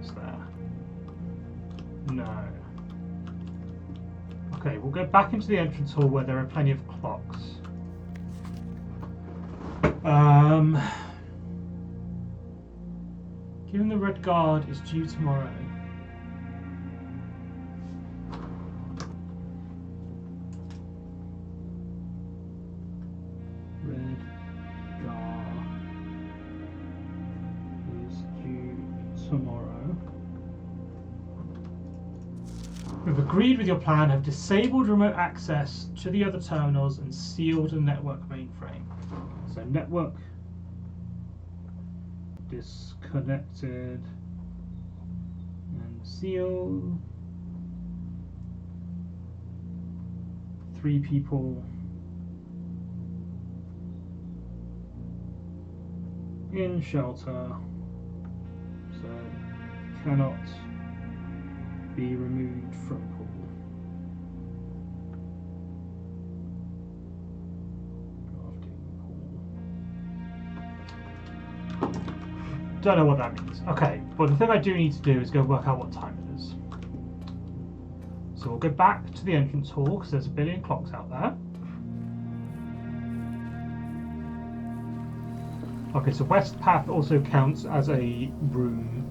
Speaker 2: Is there? No. Okay, we'll go back into the entrance hall where there are plenty of clocks. Given the Red Guard is due tomorrow. Red Guard is due tomorrow. We've agreed with your plan, have disabled remote access to the other terminals and sealed the network mainframe. So network disconnected and sealed. 3 people in shelter, so cannot be removed from pool. Don't know what that means. Okay, but the thing I do need to do is go work out what time it is. So we'll go back to the entrance hall because there's a billion clocks out there. Okay, so West Path also counts as a room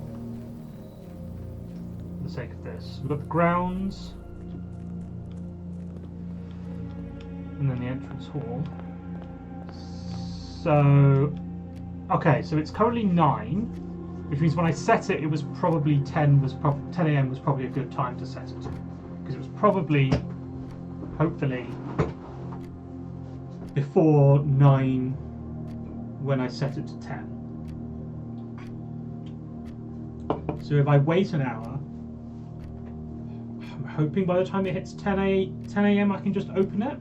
Speaker 2: for the sake of this. We've got the grounds and then the entrance hall. So okay, so it's currently 9, which means when I set it, it was probably 10 a.m. was probably a good time to set it to, because it was probably, hopefully, before 9 when I set it to 10. So if I wait an hour, I'm hoping by the time it hits 10 a.m. I can just open it.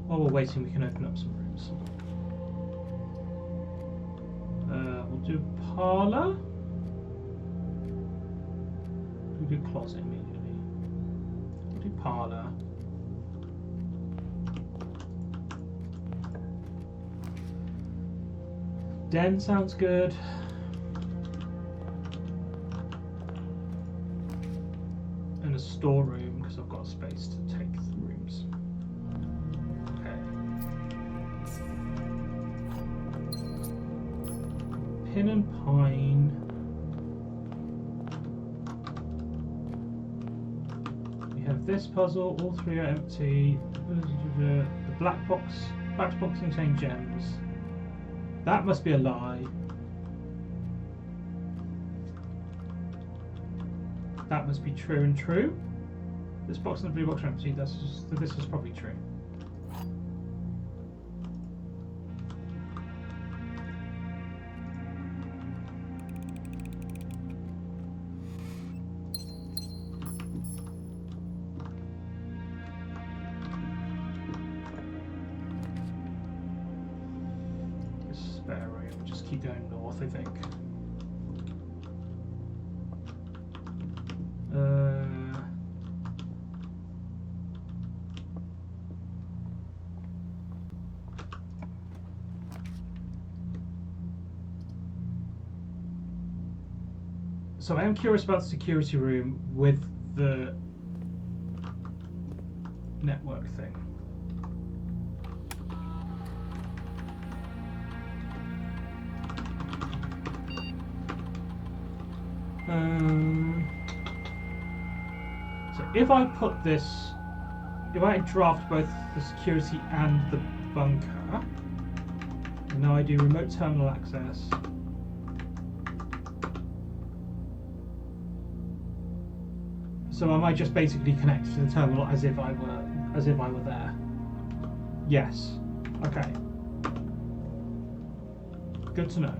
Speaker 2: While we're waiting, we can open up some rooms. We'll do parlour. We'll do closet immediately. We'll do parlour. Den sounds good. And a storeroom because I've got space to take the rooms. Pin and Pine. We have this puzzle, all 3 are empty. The black box contains gems. That must be a lie. That must be true and true. This box and the blue box are empty. This is probably true. keep going north, I think. So I am curious about the security room with the network thing. So if I put this, if I draft both the security and the bunker, and now I do remote terminal access. So am I just basically connected to the terminal as if I were there? Yes. Okay. Good to know.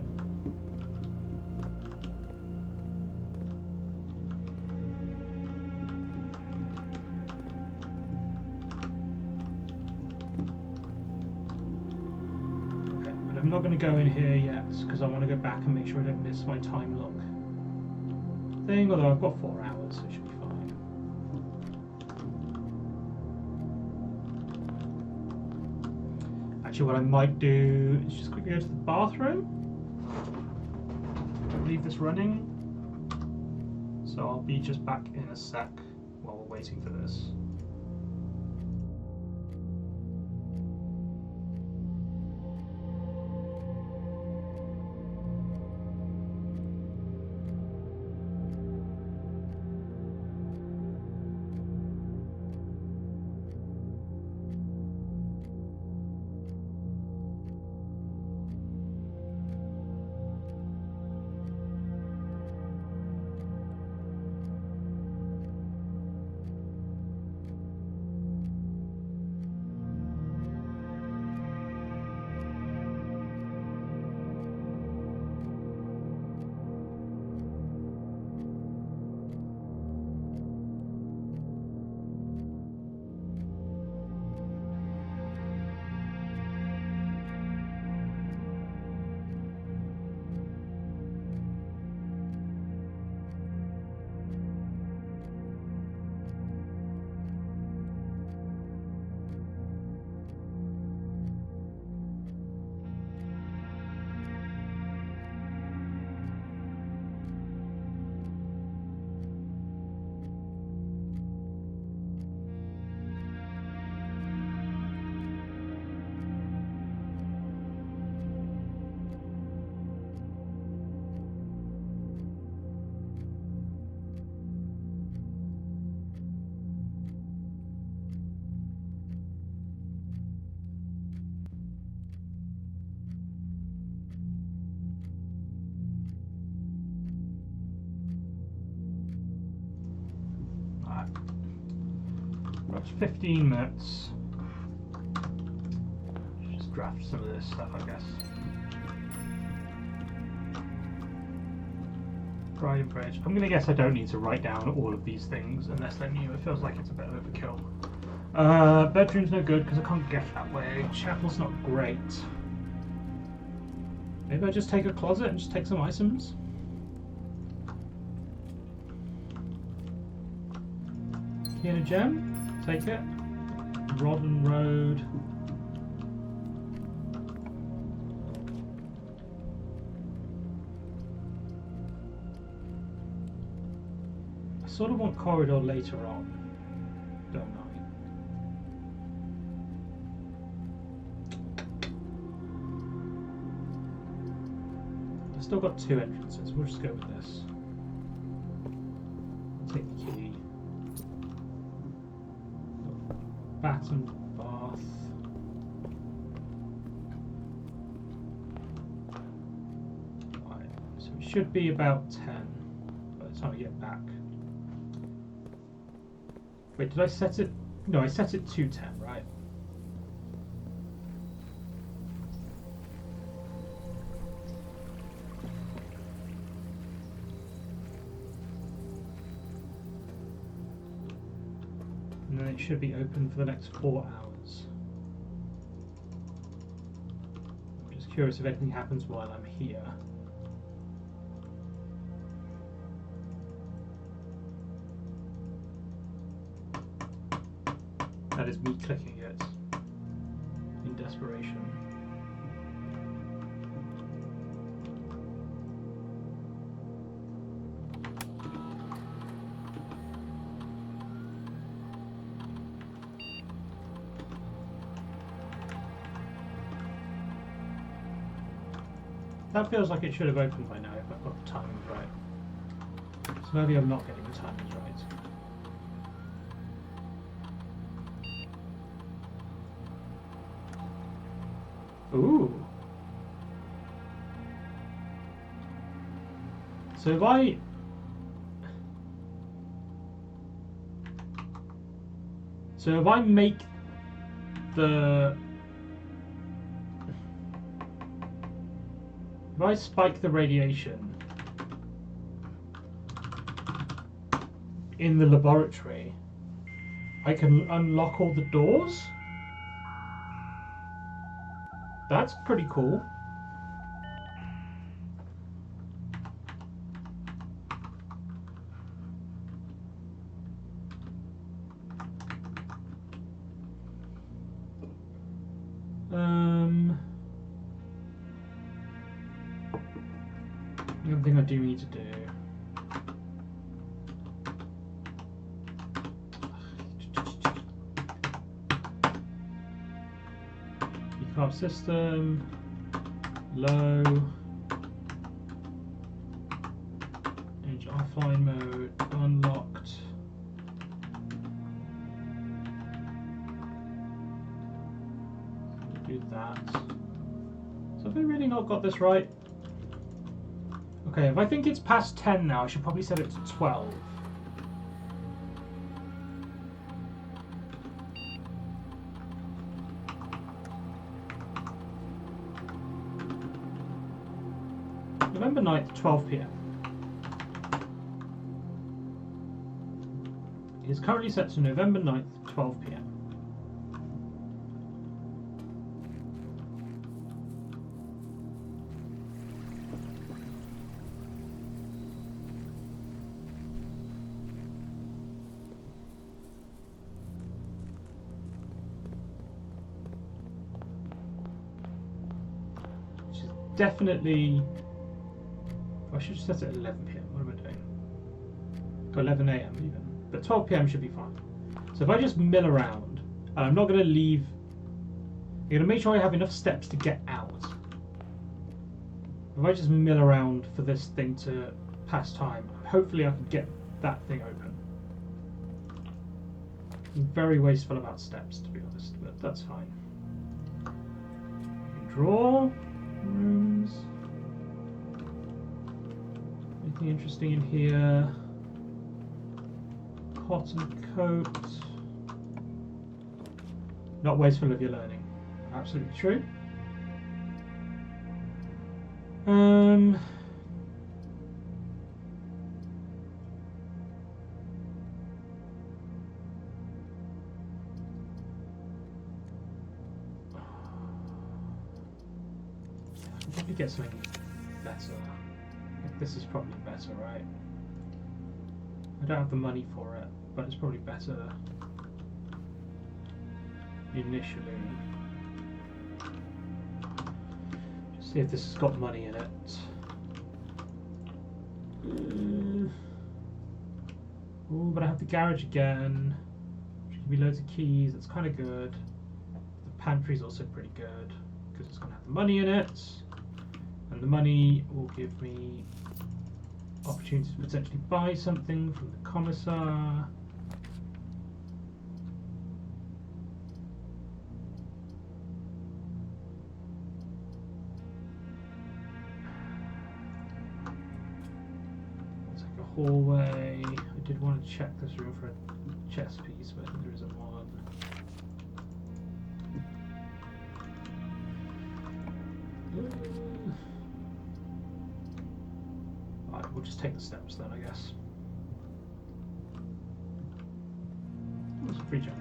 Speaker 2: Okay, but I'm not going to go in here yet because I want to go back and make sure I don't miss my time lock thing. Although I've got 4 hours, so it should be fine. Actually, what I might do is just quickly go to the bathroom. Leave this running. So I'll be just back in a sec while we're waiting for this. That's 15 minutes. Just draft some of this stuff, I guess. Brian Bridge. I'm gonna guess I don't need to write down all of these things unless they're new. It feels like it's a bit overkill. Bedroom's no good because I can't get that way. Chapel's not great. Maybe I just take a closet and just take some items. Key and a gem. Take it. Rodden Road. I sort of want corridor later on, don't I? I've still got 2 entrances. We'll just go with this. I'll take the key. Bat and bath. Right, so it should be about 10 by the time we get back. Wait, did I set it? No, I set it to 10, right? And then it should be open for the next 4 hours. Just Curious if anything happens while I'm here. That is me clicking it in desperation. That feels like it should have opened by now if I've got the timings right. So maybe I'm not getting the timings right. Ooh. So if I make if I spike the radiation in the laboratory, I can unlock all the doors. That's pretty cool. The other thing I do need to do. Decarb system, low, engine offline mode, unlocked. Do that. So have I really not got this right? Okay, if I think it's past 10 now, I should probably set it to 12. November 9th, 12 PM. It is currently set to November 9th, 12 PM. Definitely. I should set it at 11 PM. What am I doing? Or 11 AM even. But 12 PM should be fine. So if I just mill around, and I'm not going to leave. I'm going to make sure I have enough steps to get out. If I just mill around for this thing to pass time, hopefully I can get that thing open. I'm very wasteful about steps, to be honest, but that's fine. Draw. Rooms. Anything interesting in here? Cotton coat. Not wasteful of your learning. Absolutely true. Probably get something better. Like this is probably better, right? I don't have the money for it, but it's probably better initially. Just see if this has got money in it. Oh, but I have the garage again, which can be loads of keys. That's kind of good. The pantry's also pretty good because it's going to have the money in it. And the money will give me opportunities to potentially buy something from the commissar. It's like a hallway. I did want to check this room for a chess piece, but there isn't one. Alright, we'll just take the steps then, I guess. There's a free jump.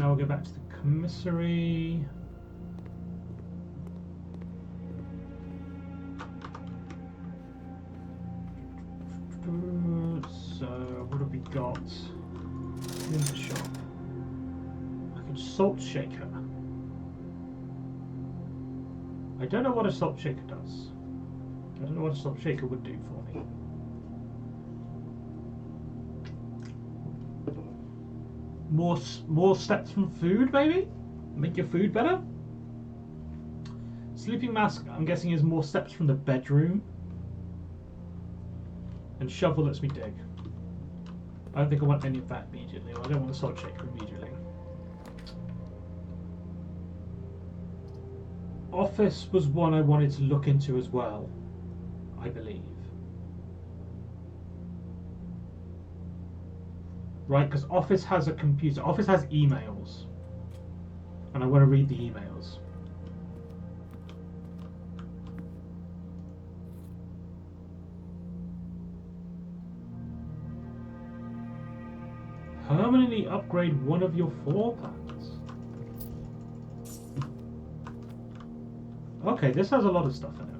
Speaker 2: Now we'll go back to the commissary. So, what have we got in the shop? I can salt shaker. I don't know what a salt shaker does. I don't know what a salt shaker would do for me. More steps from food, maybe? Make your food better? Sleeping mask, I'm guessing, is more steps from the bedroom. And shovel lets me dig. I don't think I want any of that immediately, or I don't want the salt shaker immediately. Office was one I wanted to look into as well, I believe. Right, because Office has a computer. Office has emails. And I want to read the emails. Permanently upgrade one of your floor plans. Okay, this has a lot of stuff in it.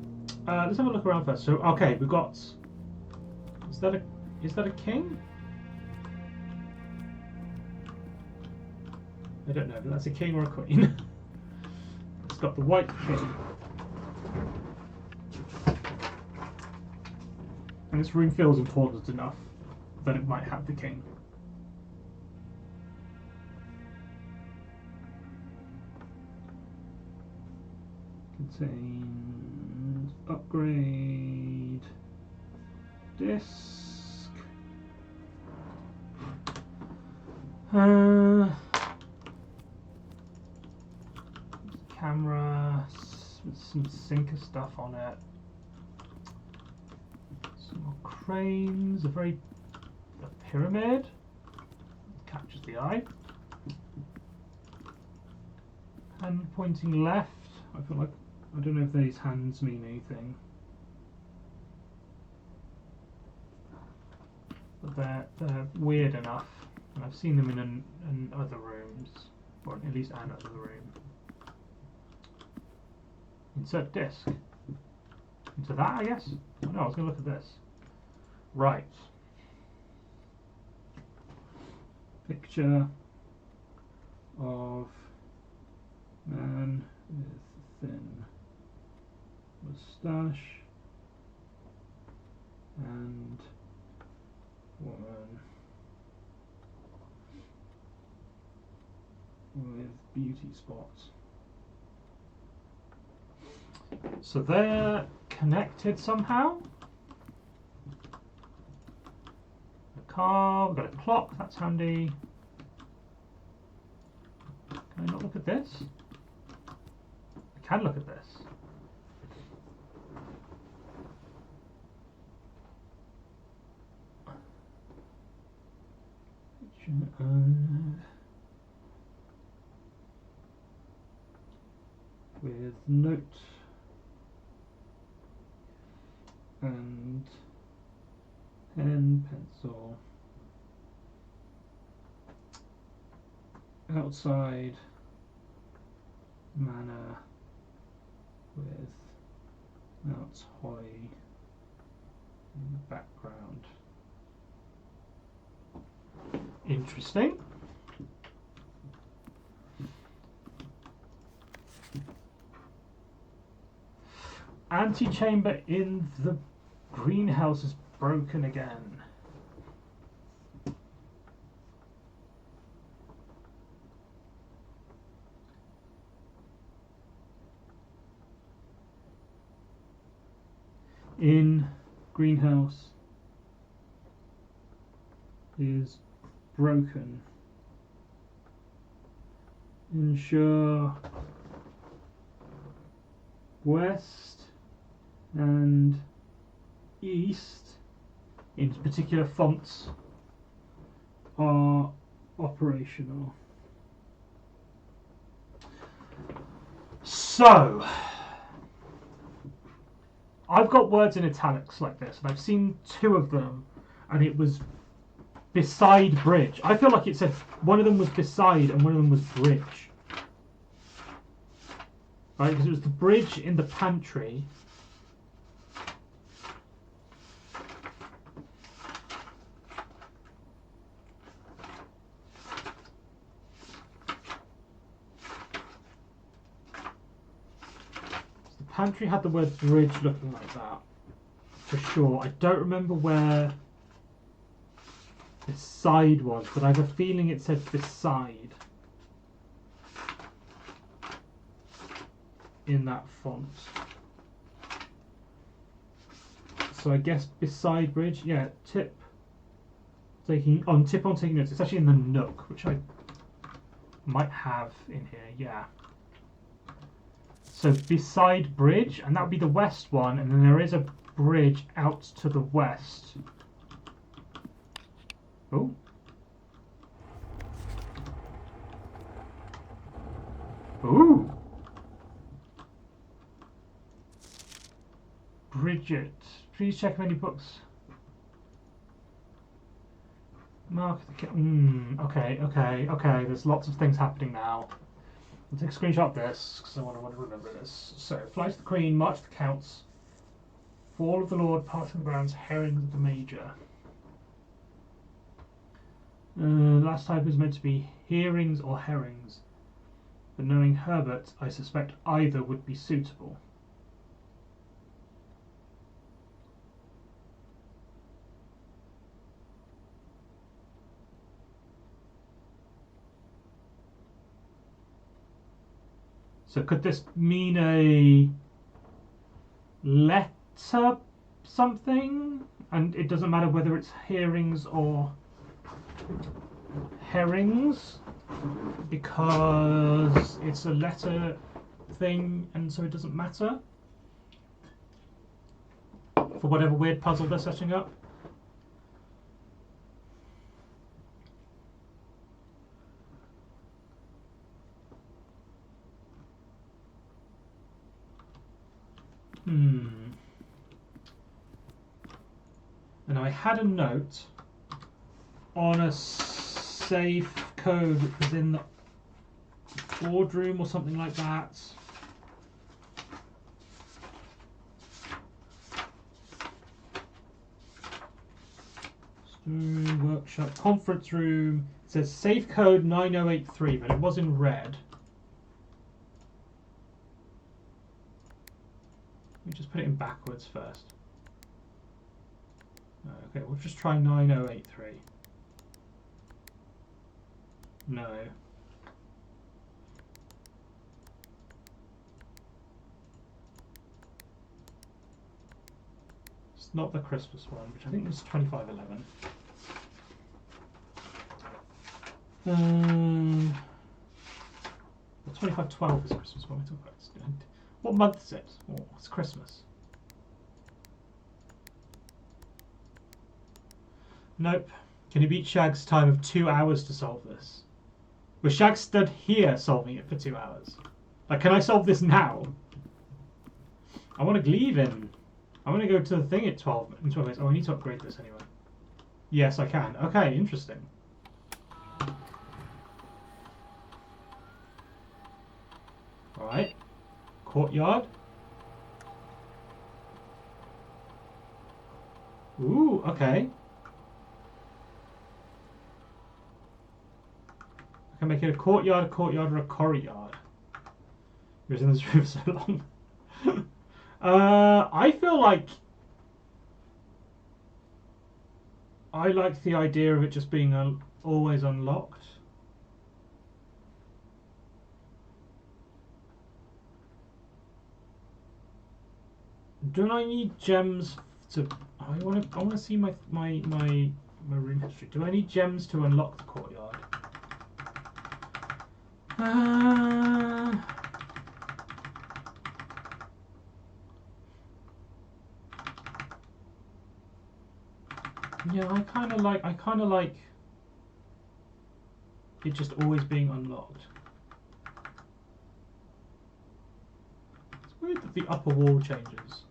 Speaker 2: Let's have a look around first. So, okay, we've got. Is that a king? I don't know, but that's a king or a queen. It's got the white king. And this room feels important enough that it might have the king. Contains upgrade disk. Camera with some sinker stuff on it. Some more cranes. A pyramid. Catches the eye. Hand pointing left. I feel like I don't know if these hands mean anything, but they're weird enough, and I've seen them in other rooms, or at least an other room. Insert disc into that, I guess. Oh, no, I was going to look at this. Right. Picture of man with thin moustache and woman with beauty spots. So they're connected somehow. A car, we've got a clock, that's handy. Can I not look at this? I can look at this. With note and pen, pencil, outside manor with Mount Holly in the background. Interesting. Antechamber in the greenhouse is broken again. In greenhouse is broken. Ensure west and east, in particular fonts, are operational. So, I've got words in italics like this, and I've seen two of them, and it was
Speaker 1: beside bridge. I feel like it said one of them was beside and one of them was bridge. Right, because it was the bridge in the pantry. So the pantry had the word bridge looking like that. For sure. I don't remember where beside was, but I have a feeling it said beside in that font. So I guess beside bridge, yeah, tip on taking notes. It's actually in the Nook, which I might have in here, yeah. So beside bridge, and that would be the west one, and then there is a bridge out to the west. Oh. Ooh. Bridget, please check if any books. Mark the okay. There's lots of things happening now. I'll take a screenshot of this because I want to remember this. So, fly to the Queen, march to the Counts, fall of the Lord, parting the grounds, herrings of the Major. Last type was meant to be hearings or herrings, but knowing Herbert, I suspect either would be suitable. So could this mean a letter something? And it doesn't matter whether it's hearings or herrings, because it's a letter thing, and so it doesn't matter for whatever weird puzzle they're setting up. And I had a note on a safe code which was in the boardroom or something like that. Workshop, conference room. It says safe code 9083, but it was in red. Let me just put it in backwards first. Okay, we'll just try 9083. No. It's not the Christmas one, which I think was 2511. 2512 is the Christmas one. What month is it? Oh, it's Christmas. Nope. Can you beat Shag's time of 2 hours to solve this? Was Shag stood here solving it for 2 hours? Like, can I solve this now? I want to leave in. I want to go to the thing at 12 minutes. Oh, I need to upgrade this anyway. Yes, I can. Okay, interesting. Alright. Courtyard. Ooh, okay. I can make it a courtyard, or a corridor. He was in this room so long. I feel like I like the idea of it just being always unlocked. Don't I need gems to? I want to see my room history. Do I need gems to unlock the courtyard? Yeah, I kind of like it just always being unlocked. It's weird that the upper wall changes.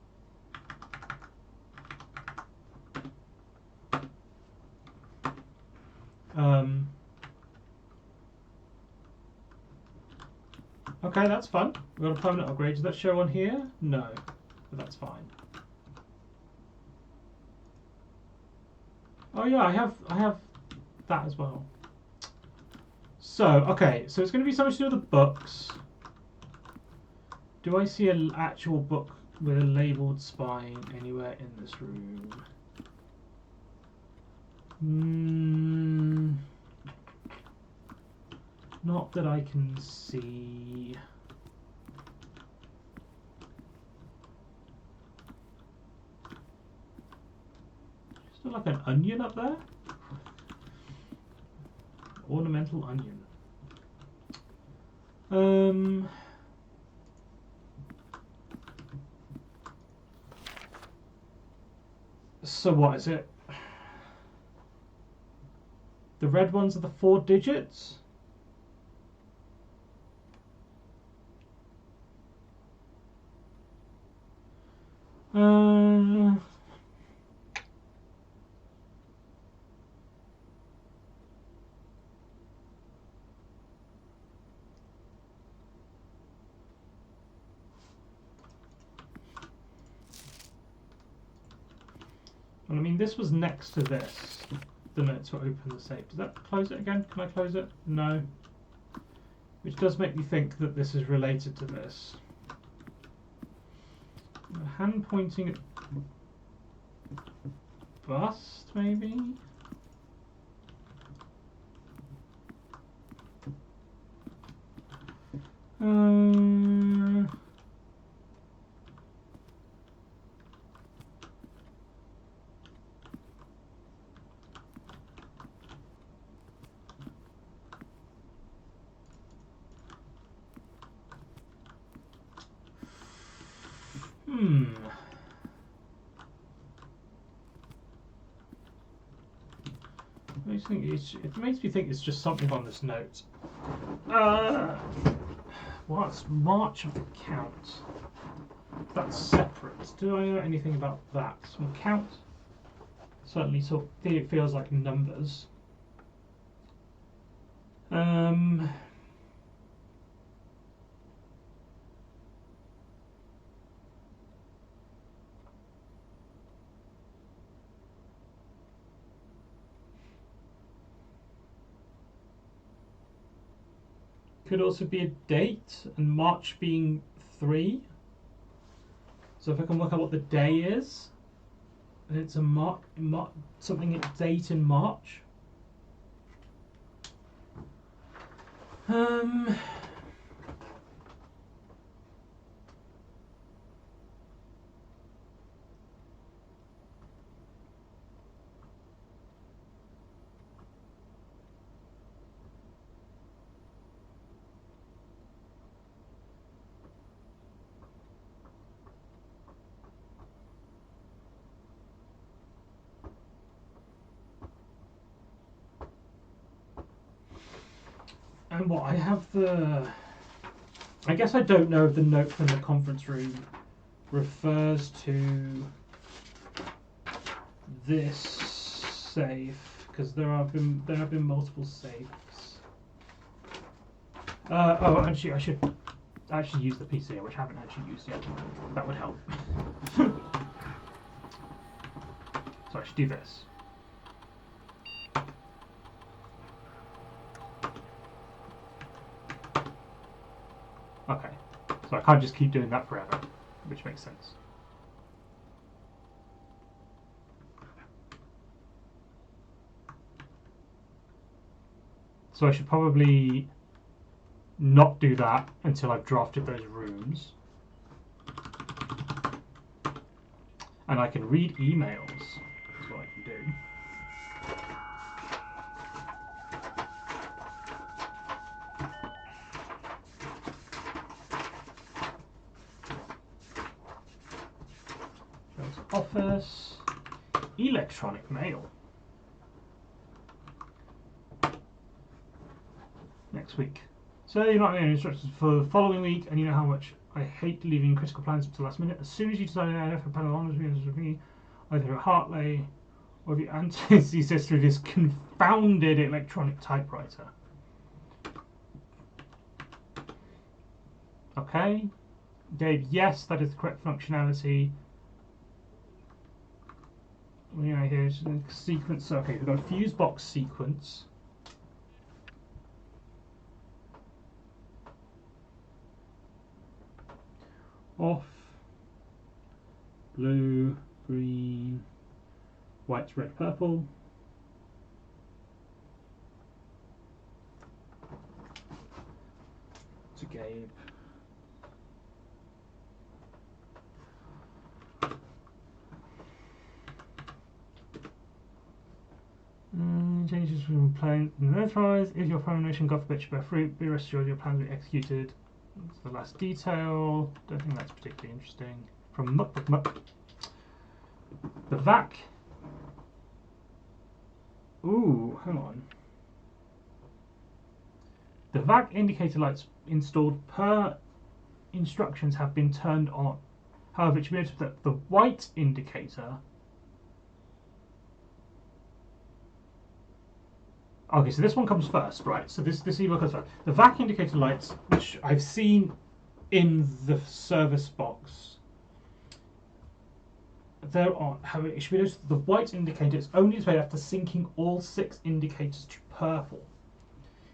Speaker 1: Okay, that's fun. We've got a permanent upgrade. Does that show on here? No, but that's fine. Oh yeah, I have that as well. So, okay, so it's going to be something to do with the books. Do I see an actual book with a labelled spine anywhere in this room? Not that I can see. Just like an onion up there? Ornamental onion. So what is it? The red ones are the 4 digits? Well, I mean, this was next to this. The note to open the safe. Does that close it again? Can I close it? No. Which does make me think that this is related to this. A hand pointing at bust, maybe? It makes me think it's just something on this note. What's March of the Count? That's separate. Do I know anything about that? Well, count certainly sort of feels like numbers. Could also be a date, and March being 3. So if I can work out what the day is, and it's a something a date in March. And what I have I guess I don't know if the note from the conference room refers to this safe, because there have been multiple safes. Oh, actually, I should actually use the PC, which I haven't actually used yet. That would help. So I should do this. Okay, so I can't just keep doing that forever, which makes sense. So I should probably not do that until I've drafted those rooms. And I can read emails. That's what I can do. Office, electronic mail. Next week. So you know what I mean, instructions for the following week, and you know how much I hate leaving critical plans up to the last minute. As soon as you decide for Panelon, either at Hartley or the antithesis through this confounded electronic typewriter. Okay. Dave, yes, that is the correct functionality. Yeah, here's the sequence. Okay, we've got a fuse box sequence. Off, blue, green, white, red, purple. To Gabe. Changes from plan notarized. If your premonition God forbid should bear fruit, be rest assured your plans will be executed. That's the last detail. Don't think that's particularly interesting. From Muck Muck. The VAC. Ooh, hang on. The VAC indicator lights installed per instructions have been turned on. However, it should be noted that the white indicator. Okay, so this one comes first, right? So this email comes first. The VAC indicator lights, which I've seen in the service box, they're on. However, it should be noted that the white indicator is only displayed after syncing all 6 indicators to purple.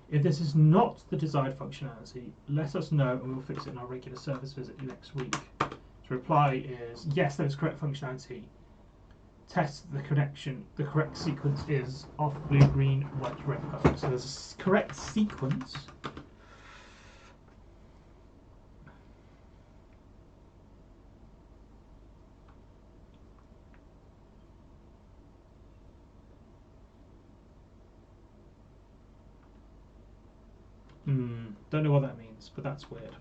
Speaker 1: If this is not the desired functionality, let us know and we'll fix it in our regular service visit next week. The reply is yes, that is correct functionality. Test the connection. The correct sequence is off, blue, green, white, red, purple. So there's a correct sequence. Don't know what that means, but that's weird.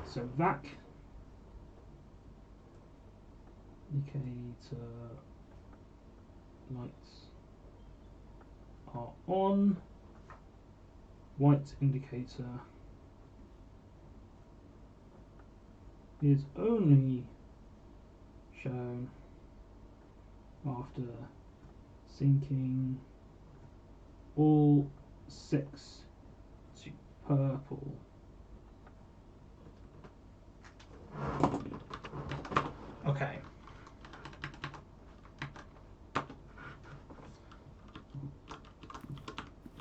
Speaker 1: So VAC indicator lights are on. White indicator is only shown after syncing all 6 to purple. Okay.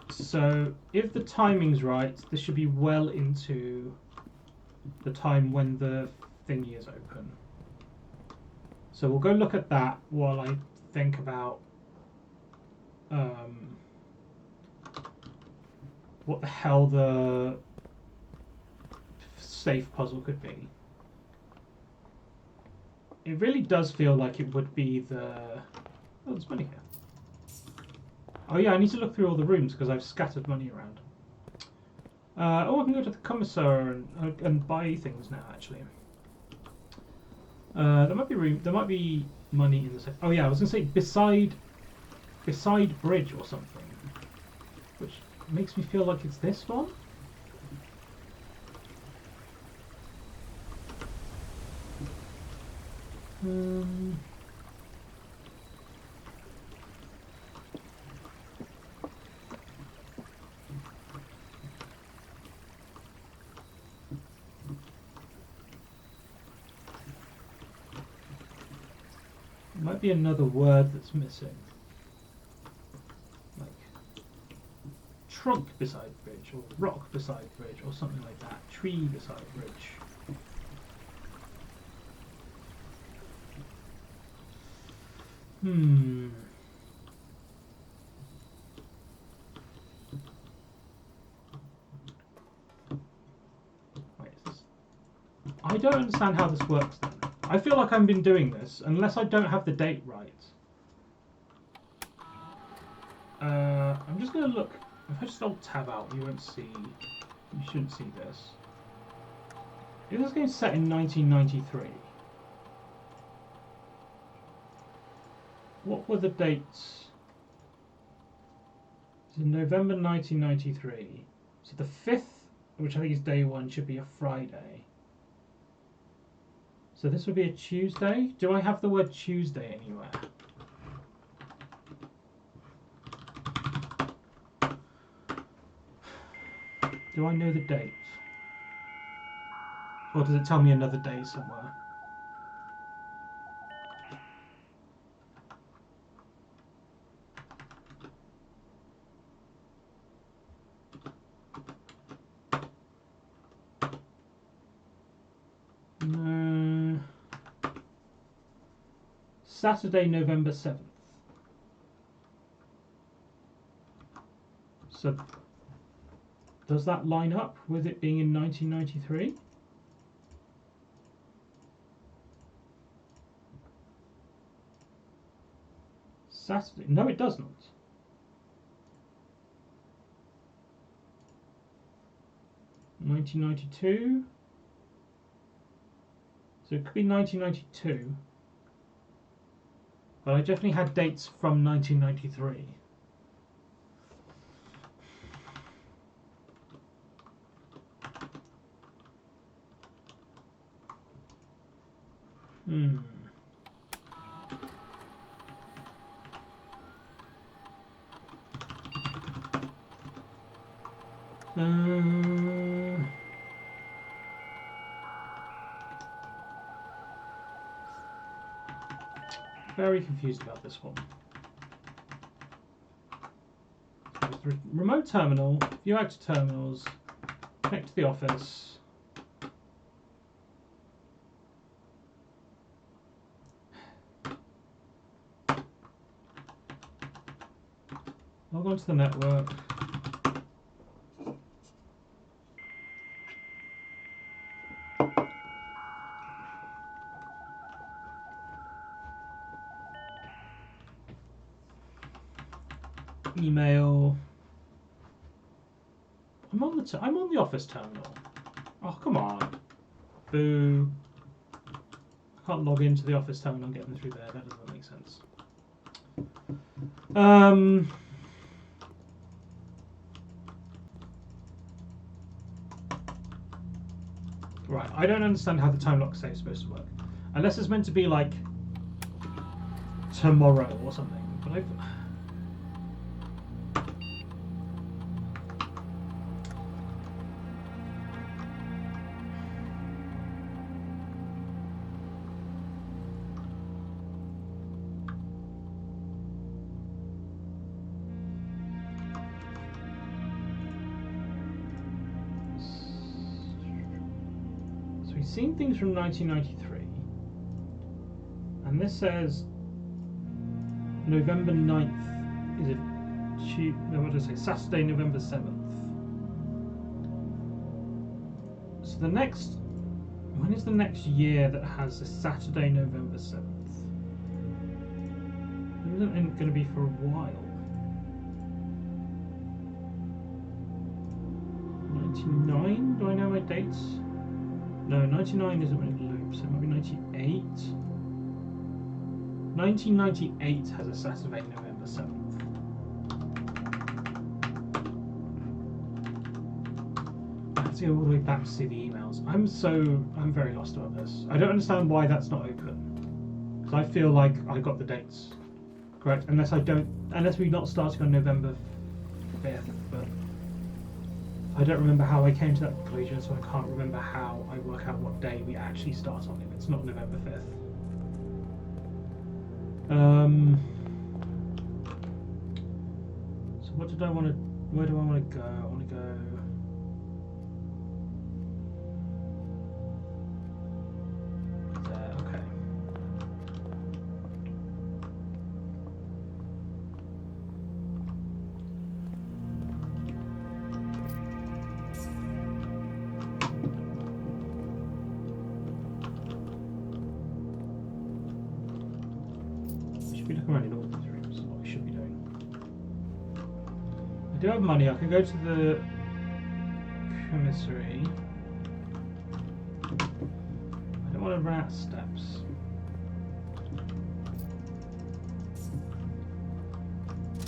Speaker 1: So if the timing's right, this should be well into the time when the thingy is open. So we'll go look at that while I think about what the hell the safe puzzle could be. It really does feel like it would be the... Oh, there's money here. Oh yeah, I need to look through all the rooms because I've scattered money around. Oh, I can go to the commissar and buy things now, actually. There might be money in the safe. Oh yeah, I was gonna say beside bridge or something, which makes me feel like it's this one. Might be another word that's missing. Like trunk beside bridge, or rock beside bridge, or something like that. Tree beside bridge. Wait, is this... I don't understand how this works then. I feel like I've been doing this, unless I don't have the date right. I'm just going to look. If I just alt tab out, you won't see. You shouldn't see this. If this game's set in 1993, what were the dates? So November 1993. So the 5th, which I think is day 1, should be a Friday. So
Speaker 2: So this would be a Tuesday. Do I have the word Tuesday anywhere? Do I know the date? Or does it tell me another day somewhere? No. Saturday, November 7th. So does that line up with it being in 1993? Saturday? No, it does not. (1992). So it could be 1992. But I definitely had dates from 1993. Hmm. Very confused about this one. Remote terminal, view out to terminals, connect to the office. Log on to the network. Email. I'm on the office terminal. Oh, come on. Boo. I can't log into the office terminal and get them through there. That doesn't make sense. Right, I don't understand how the time lock save is supposed to work. Unless it's meant to be like tomorrow or something. But I've... seen things from 1993, and this says November 9th is no, what did I say? Saturday, November 7th. So the next, when is the next year that has a Saturday, November 7th? It isn't going to be for a while. 99? Do I know my dates? No, 99 isn't when it loops, it might be 98. 1998 has a Saturday, November 7th. I have to go all the way back to see the emails. I'm very lost about this. I don't understand why that's not open. Because I feel like I got the dates correct, unless we're not starting on November 5th, but I don't remember how I came to that conclusion, so I can't remember how I work out what day we actually start on if it's not November 5th. So where do I want to go? I want to go... there, okay. Be looking around in all these rooms, is what I should be doing. I do have money, I can go to the commissary. I don't want to run out of steps.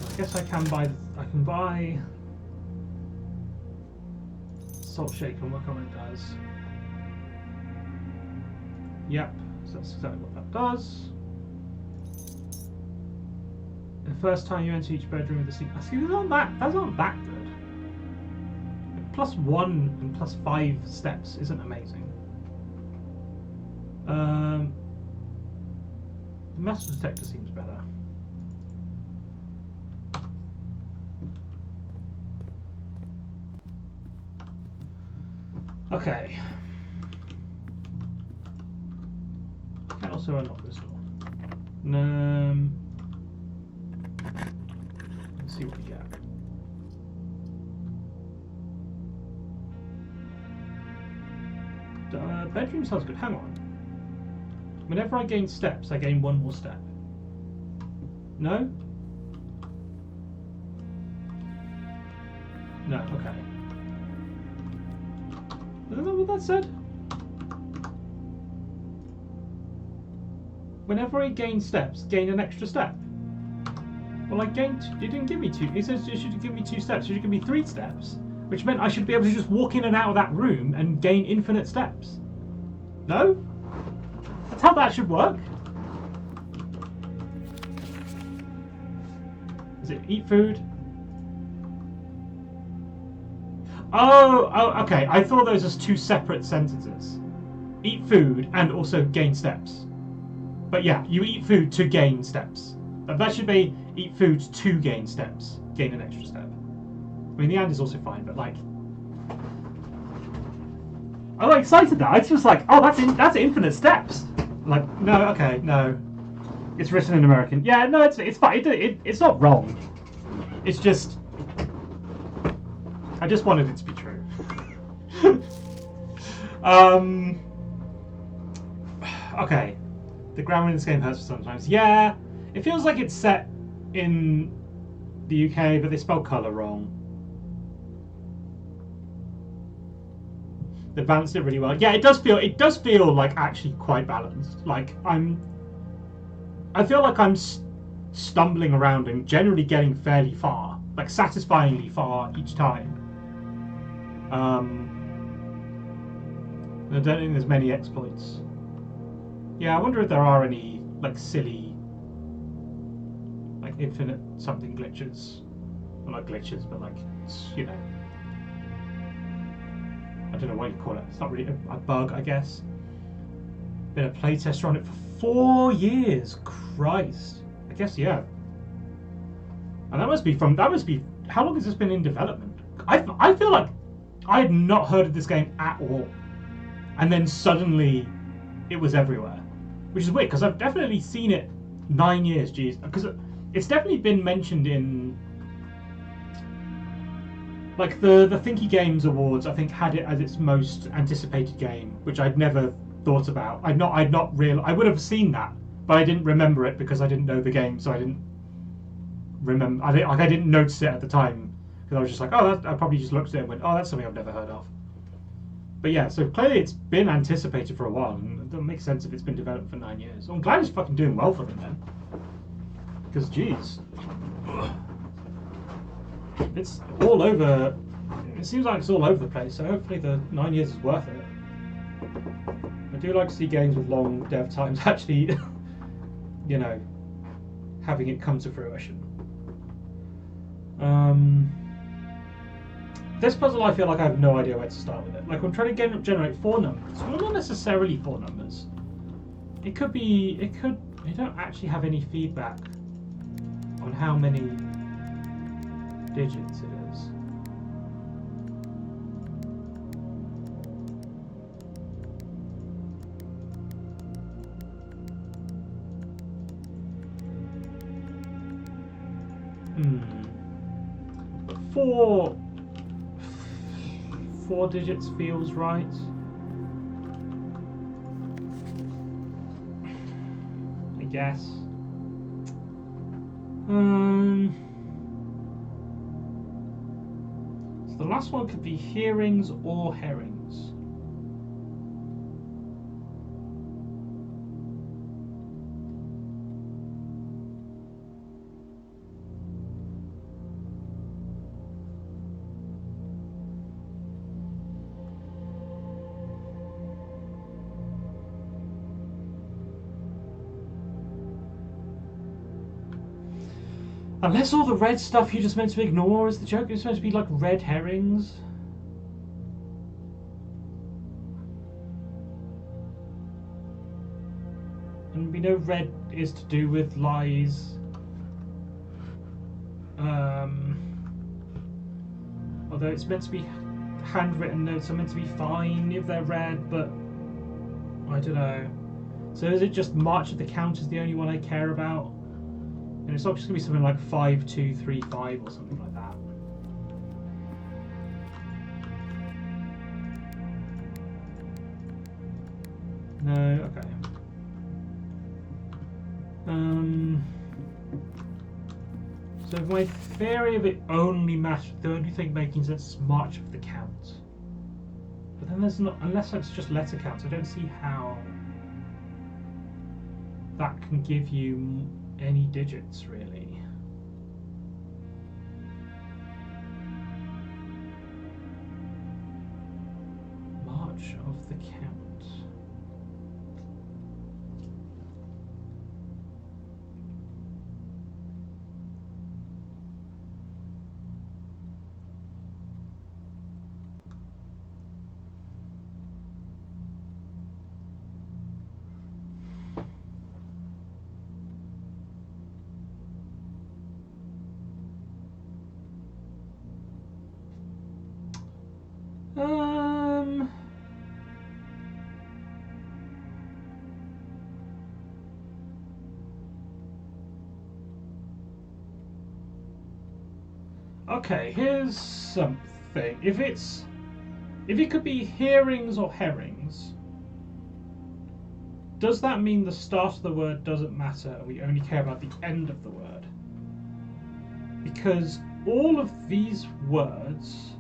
Speaker 2: I guess I can buy salt shaker and work on what it does. Yep. So that's exactly what that does. The first time you enter each bedroom with a secret. See, that's not that good. +1 and +5 steps isn't amazing. The metal detector seems better. Okay. Can also unlock this door. Let's see what we get. Bedroom sounds good. Hang on. Whenever I gain steps, I gain 1 more step. No? No, okay. Isn't that what that said? Whenever I gain steps, gain an extra step. Well, I gained. It didn't give me 2. It says it should give me 2 steps. It should give me 3 steps, which meant I should be able to just walk in and out of that room and gain infinite steps. No? That's how that should work. Is it eat food? Oh, okay. I thought those as 2 separate sentences. Eat food and also gain steps. But yeah, you eat food to gain steps. That should be eat food to gain steps. Gain an extra step. I mean, the and is also fine, but like... I'm like excited now. It's just like, oh, that's infinite steps. Like, no, okay, no. It's written in American. Yeah, no, it's fine. It's not wrong. It's just... I just wanted it to be true. Okay. The grammar in this game hurts sometimes. Yeah, it feels like it's set in the UK, but they spell colour wrong. They balanced it really well. Yeah, it does feel like actually quite balanced. Like I feel like I'm stumbling around and generally getting fairly far, like satisfyingly far each time. I don't think there's many exploits. Yeah, I wonder if there are any like silly, like infinite something glitches. Well, not glitches, but like, you know, I don't know what you call it. It's not really a bug, I guess. Been a playtester on it for 4 years. Christ. I guess, yeah. And that must be how long has this been in development? I feel like I had not heard of this game at all, and then suddenly it was everywhere, which is weird because I've definitely seen it 9 years. Geez, because it's definitely been mentioned in like the Thinky Games Awards. I think had it as its most anticipated game, which I'd never thought about. I would have seen that, but I didn't remember it because I didn't know the game, so I didn't remember. I didn't notice it at the time because I was just like, oh, I probably just looked at it and went, oh, that's something I've never heard of. But yeah, so clearly it's been anticipated for a while, and it doesn't make sense if it's been developed for 9 years. I'm glad it's fucking doing well for them then, because geez, it's all over. It seems like it's all over the place. So hopefully the 9 years is worth it. I do like to see games with long dev times actually, you know, having it come to fruition. This puzzle, I feel like I have no idea where to start with it. Like, I'm trying to generate 4 numbers. Well, not necessarily 4 numbers. It could be. I don't actually have any feedback on how many digits it is. But 4 digits feels right. I guess. So the last one could be hearings or herrings.
Speaker 1: Unless all the red stuff you're just meant to ignore is the joke. It's meant to be like red herrings. And we know red is to do with lies. Although it's meant to be handwritten notes are meant to be fine if they're red, but I don't know. So is it just March of the Count is the only one I care about? And it's not just going to be something like 5235 or something like that. No, okay. So my theory of it only matched, the only thing making sense is March of the Count. But then there's not, unless it's just letter counts, I don't see how that can give you any digits really. March of the Count. Okay, here's something. If it could be hearings or herrings, does that mean the start of the word doesn't matter and we only care about the end of the word? Because all of these words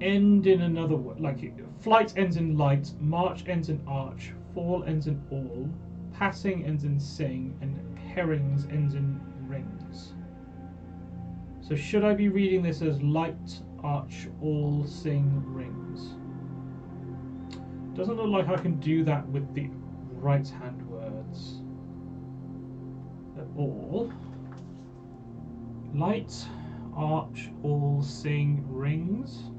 Speaker 1: end in another word. Like flight ends in light, march ends in arch, fall ends in all, passing ends in sing, and herrings ends in rings. So should I be reading this as light, arch, all, sing, rings? Doesn't look like I can do that with the right hand words at all. Light, arch, all, sing, rings.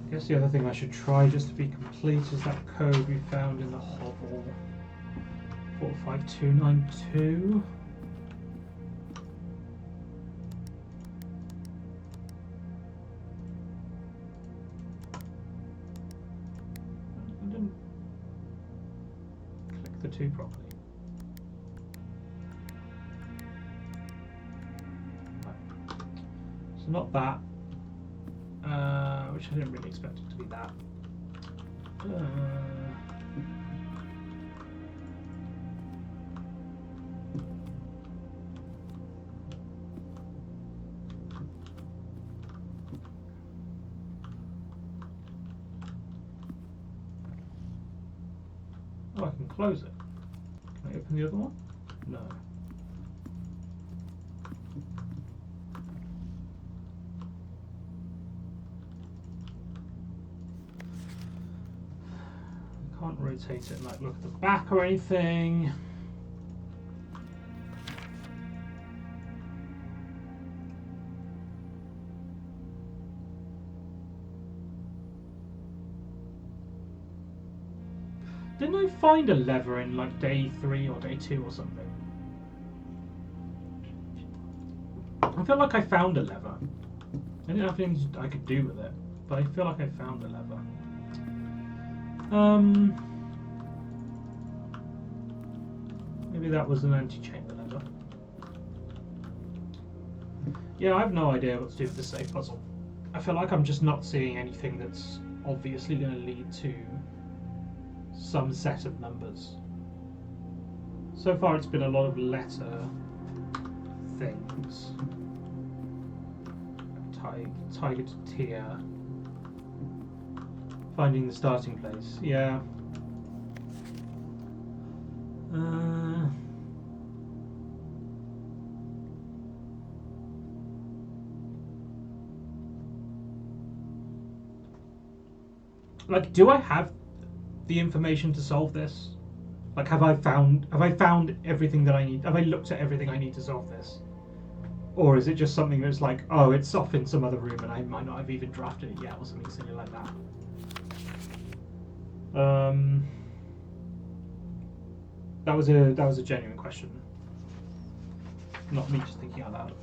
Speaker 1: I guess the other thing I should try just to be complete is that code we found in the hovel. 45292. I didn't click the 2 properly. Right. So not that. Which I didn't really expect it to be that. Oh, I can close it. Can I open the other one? No. Can't rotate it and like look at the back or anything. Didn't I find a lever in like day 3 or day 2 or something? I feel like I found a lever. I didn't have anything I could do with it.
Speaker 2: but I feel like I found a lever. Maybe that was an anti-chamber lever. Yeah, I have no idea what to do with this safe puzzle. I feel like I'm just not seeing anything that's obviously going to lead to some set of numbers. So far it's been a lot of letter things. Tiger to Tier. Finding the starting place. Yeah. Like, do I have the information to solve this? Like, have I found everything that I need? Have I looked at everything I need to solve this? Or is it just something that's like, oh, it's off in some other room and I might not have even drafted it yet, or something silly like that? That was a genuine question, not me just thinking out loud.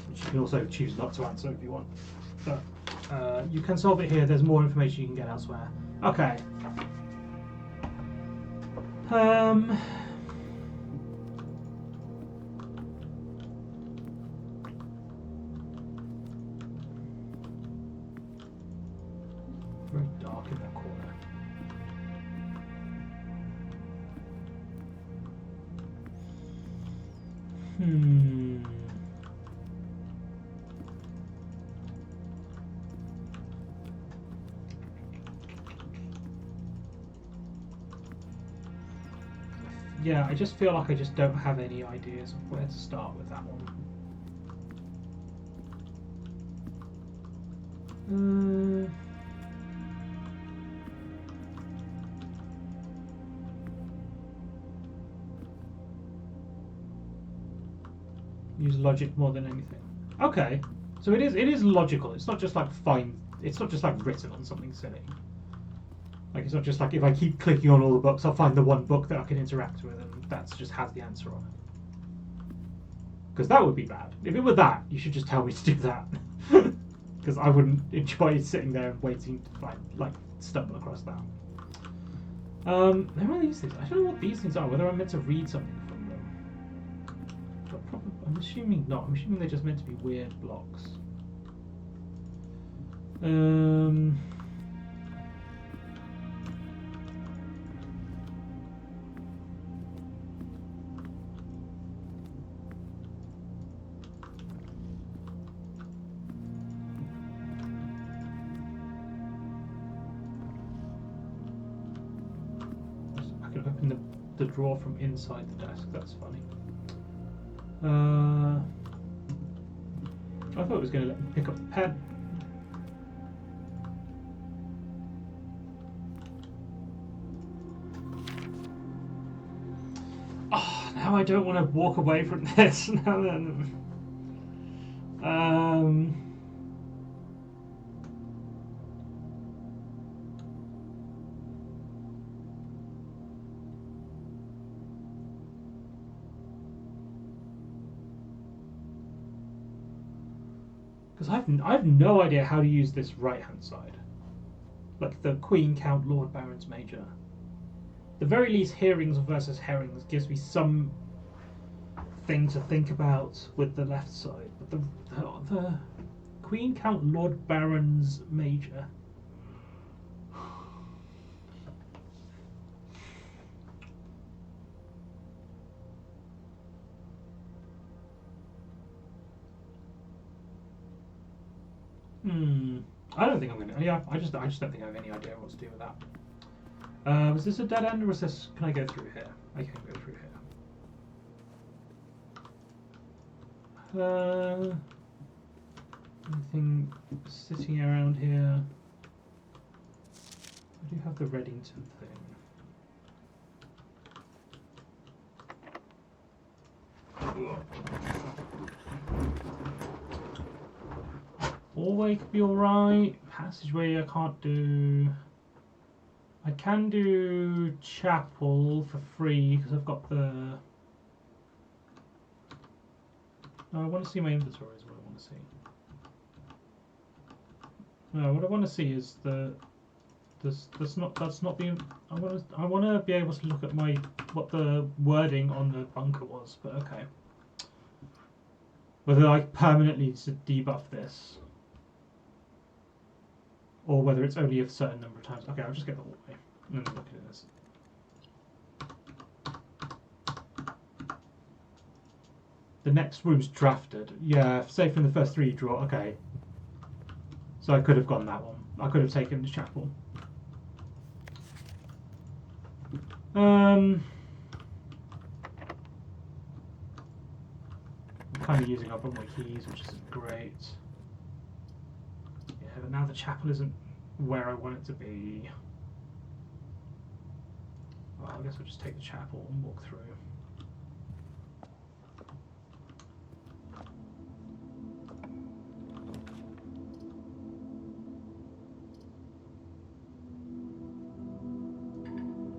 Speaker 2: Which you can also choose not to answer if you want, but you can solve it here. There's more information you can get elsewhere. Okay. Very dark in that corner. Yeah, I just feel like I just don't have any ideas of where to start with that one. Use logic more than anything. Okay, so it is logical. It's not just like It's not just like written on something silly. Like, it's not just like if I keep clicking on all the books, I'll find the one book that I can interact with, and that just has the answer on it. Because that would be bad. If it were that, you should just tell me to do that. Because I wouldn't enjoy sitting there and waiting to stumble across that. There are these things. I don't know what these things are. Whether I'm meant to read something from them. But probably, I'm assuming not. I'm assuming they're just meant to be weird blocks. I can open the drawer from inside the desk. That's funny. I thought it was going to let me pick up the pen. Oh, now I don't want to walk away from this. Now then. Because I have no idea how to use this right-hand side. Like the Queen, Count, Lord, Barons, Major. The very least, hearings versus herrings gives me some thing to think about with the left side. But the Queen, Count, Lord, Barons, Major. I don't think I'm gonna. Yeah, I just don't think I have any idea what to do with that. Was this a dead end, or was this? Can I go through here? I can go through here. Anything sitting around here? I do have the Reddington thing. Hallway could be alright. Passageway I can't do. I can do chapel for free because I've got the. No, I want to see my inventory is what I want want to see. No, what I want to see is that's not the. I want to be able to look at what the wording on the bunker was. But okay. Whether I permanently to debuff this, or whether it's only a certain number of times. Okay, I'll just get the hallway and then look at this. The next room's drafted. Yeah, say from the first 3 you draw. Okay. So I could have gone that one. I could have taken the chapel. I'm kind of using up all my keys, which isn't great. Yeah, but now the chapel isn't where I want it to be. Well, I guess we'll just take the chapel and walk through.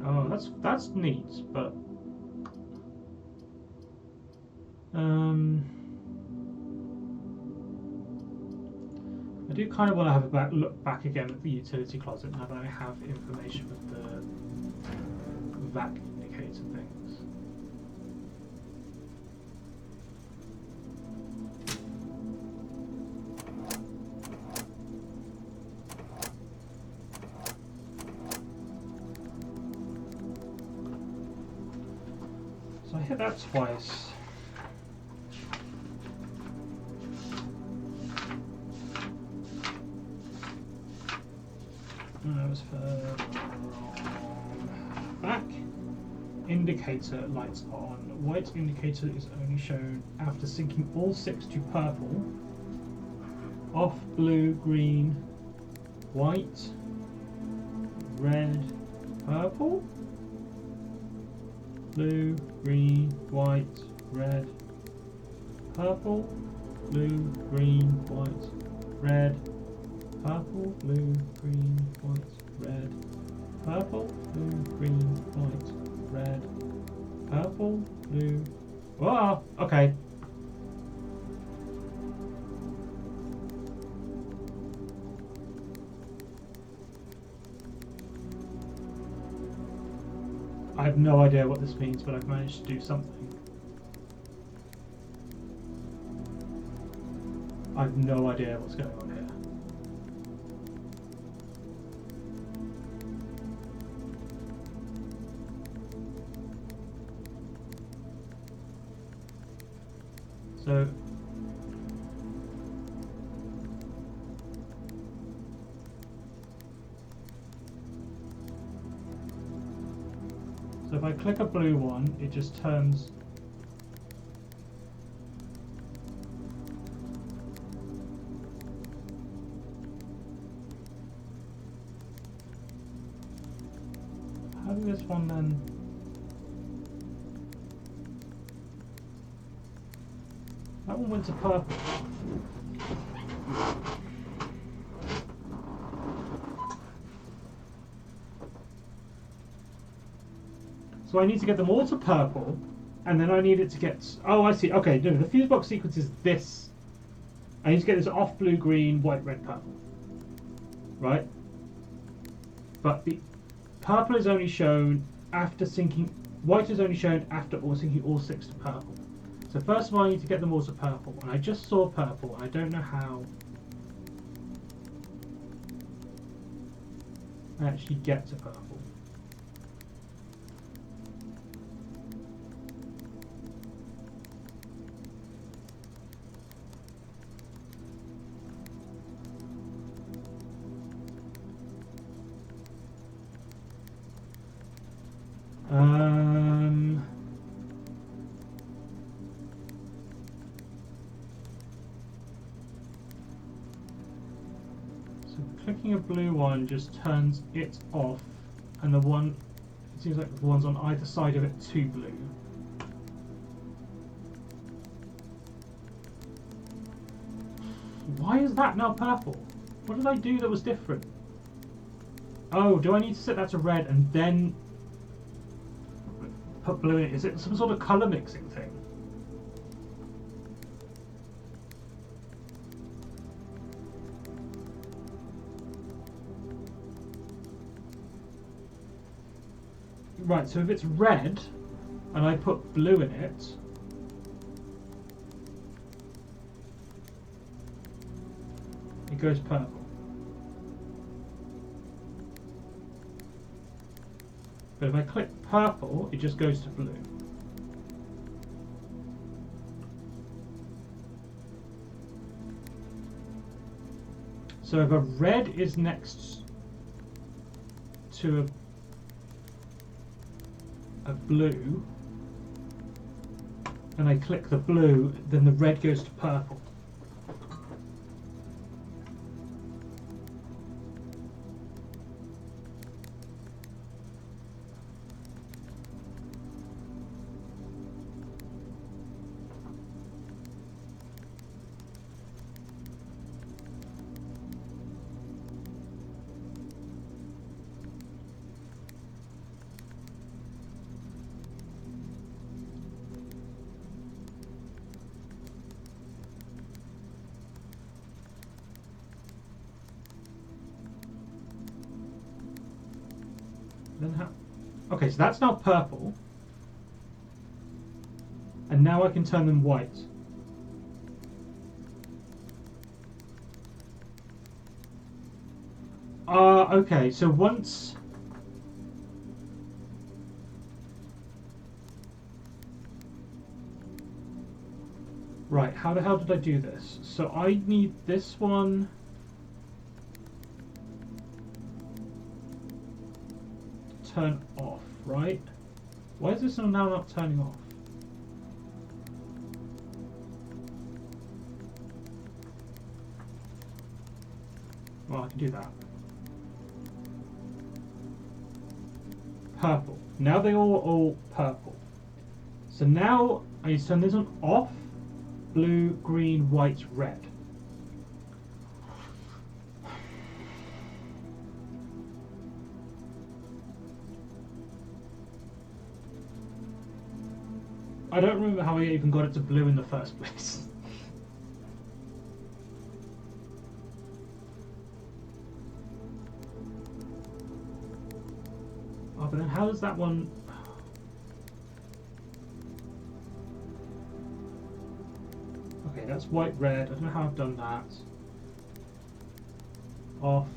Speaker 2: Oh, that's neat, but I do kind of want to have a look back again at the utility closet now that I have information with the vac indicator things. So I hit that twice. That was for back. Indicator lights on. White indicator is only shown after syncing all 6 to purple. Off blue, green, white, red, purple. Blue, green, white, red, purple, blue, green, white, red, purple, blue, green, white, red, purple, blue, green, white, red, purple, blue. Oh, okay. I have no idea what this means, but I've managed to do something. I have no idea what's going on here. So if I click a blue one, it just turns. How does this one then? That one went to purple. So I need to get them all to purple, and then I need it to get. Oh, I see. Okay, no, the fuse box sequence is this. I need to get this off blue, green, white, red, purple. Right? But the purple is only shown after syncing. White is only shown after syncing all 6 to purple. So first of all, I need to get them all to purple, and I just saw purple, and I don't know how I actually get to purple. So clicking a blue one just turns it off, and the one, it seems like the ones on either side of it to blue. Why is that now purple? What did I do that was different? Oh, do I need to set that to red and then put blue in it? Is it some sort of colour mixing thing? Right, so if it's red and I put blue in it, it goes purple. But if I click purple, it just goes to blue. So if a red is next to a blue, and I click the blue, then the red goes to purple. Then how? Okay, so that's now purple, and now I can turn them white. Okay, so once right, how the hell did I do this? So I need this one to turn off, right? Why is this one now not turning off? Well, I can do that. Purple. Now they all purple. So now I need to turn this one off. Blue, green, white, red. I don't remember how I even got it to blue in the first place. Oh, but then how does that one... Okay, that's white, red. I don't know how I've done that. Off.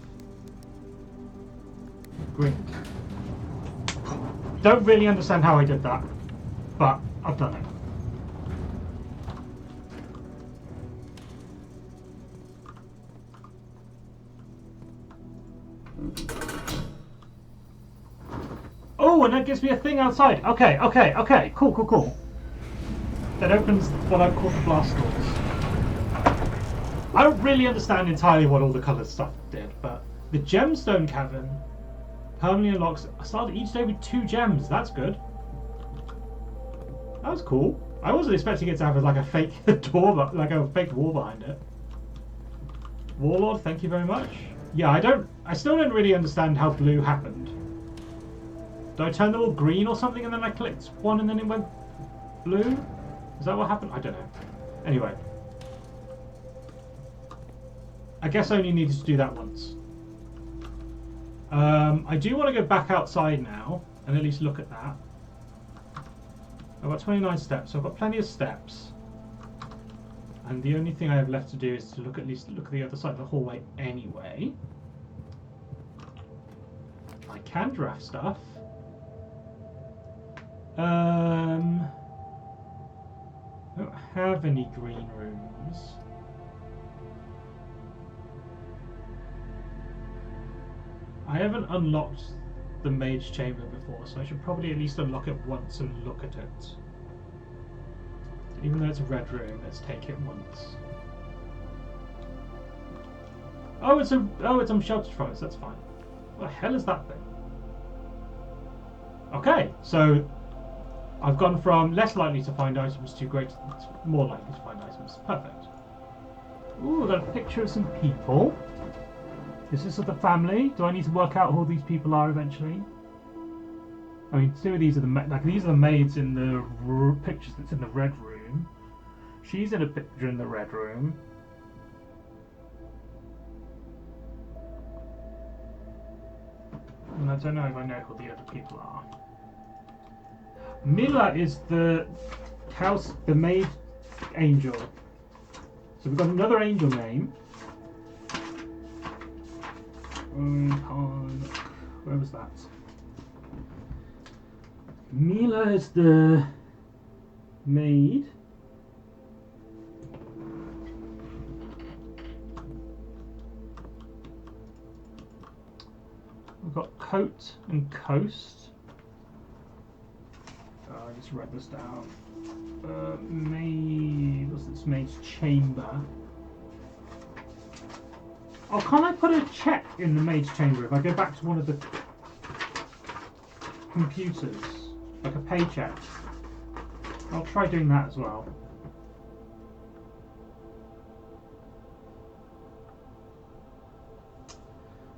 Speaker 2: Green. Don't really understand how I did that, but I've done it. Oh, and that gives me a thing outside. Okay, cool. That opens what I call the blast doors. I don't really understand entirely what all the colored stuff did, but the gemstone cavern permanently unlocks. I started each day with 2 gems. That's good. That was cool. I wasn't expecting it to have like a fake door, like a fake wall behind it. Warlord, thank you very much. Yeah, I still don't really understand how blue happened. Did I turn them all green or something and then I clicked one and then it went blue? Is that what happened? I don't know. Anyway. I guess I only needed to do that once. I do want to go back outside now and at least look at that. I've got 29 steps, so I've got plenty of steps. And the only thing I have left to do is to at least look at the other side of the hallway anyway. I can draft stuff. I don't have any green rooms. I haven't unlocked the mage chamber before, so I should probably at least unlock it once and look at it. Even though it's a red room, let's take it once. Oh, it's unsheltered from us. That's fine. What the hell is that thing? Okay, so I've gone from less likely to find items to more likely to find items. Perfect. Ooh, got a picture of some people. Is this of the family? Do I need to work out who these people are eventually? I mean, 2 of these are these are the maids in the pictures that's in the red room. She's in a picture in the red room. And I don't know if I know who the other people are.
Speaker 1: Mila is the maid angel. So we've got another angel name. Where was that? Mila is the maid. We've got coat and coast. I just write this down. Maid. What's this? Maid's chamber. Oh, can't I put a check in the maid's chamber if I go back to one of the computers? Like a paycheck. I'll try doing that as well.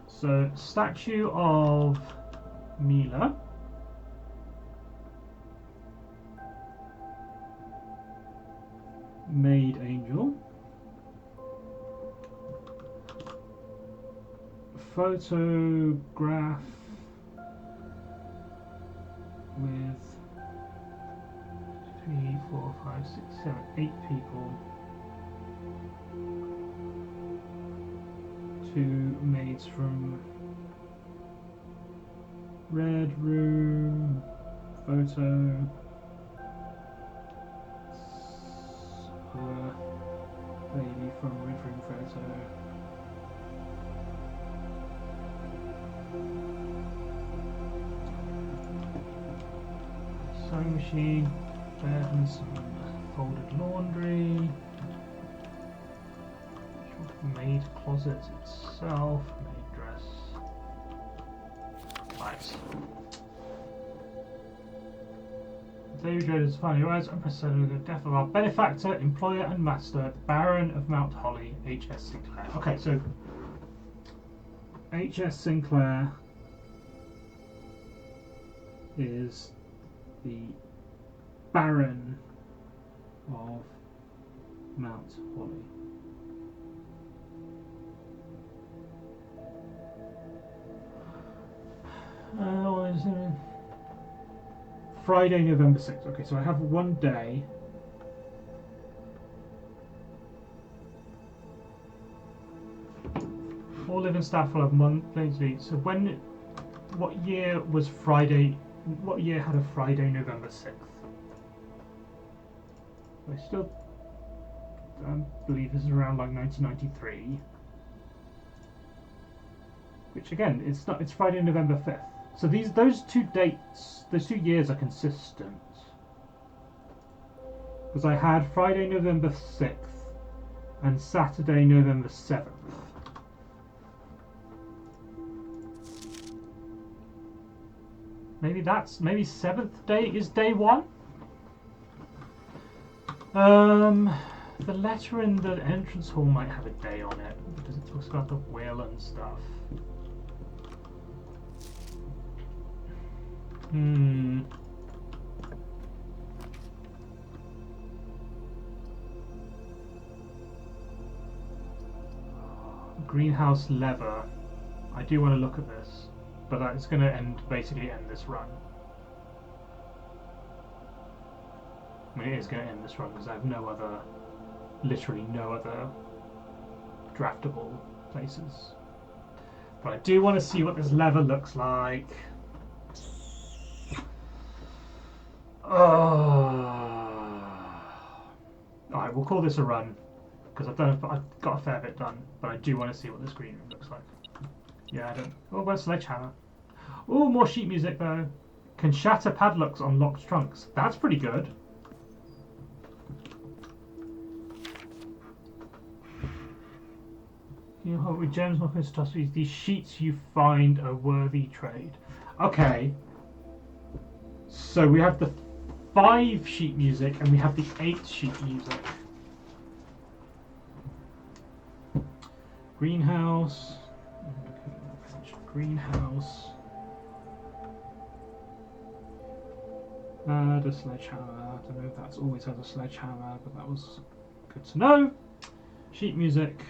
Speaker 1: So, statue of Mila. Maid angel. Photograph with 3, 4, 5, 6, 7, 8 people. 2 maids from Red Room. Photo. Lady from Red Room photo. Sewing machine, bed and some folded laundry. Maid closet itself, maid dress. Right. David Jones finally arrives unprecedented the death of our benefactor, employer and master, the Baron of Mount Holly, H.S. Sinclair. Okay, so H.S. Sinclair is the Baron of Mount Holly. Friday, November 6th. Okay, so I have one day. All living staff will have monthly. So what year was Friday? What year had a Friday, November 6th? I still believe this is around like 1993. Which again, it's not. It's Friday, November 5th. So those two dates, those 2 years are consistent. Because I had Friday, November 6th and Saturday, November 7th. Maybe 7th day is day 1? The letter in the entrance hall might have a day on it because it talks about the will and stuff. Greenhouse lever. I do want to look at this, but it's going to basically end this run. I mean, it is going to end this run because I have literally no other draftable places. But I do want to see what this lever looks like. Alright, we'll call this a run because I've got a fair bit done, but I do want to see what this green room looks like. Yeah, I don't. Oh, where's Sledgehammer? Oh, more sheet music though. Can shatter padlocks on locked trunks. That's pretty good. You know, with gems, muffins, tossies, these sheets you find a worthy trade. Okay. So we have the 5 sheet music and we have the 8 sheet music. Greenhouse. Greenhouse. Add a sledgehammer. I don't know if that's always has a sledgehammer, but that was good to know. Sheet music.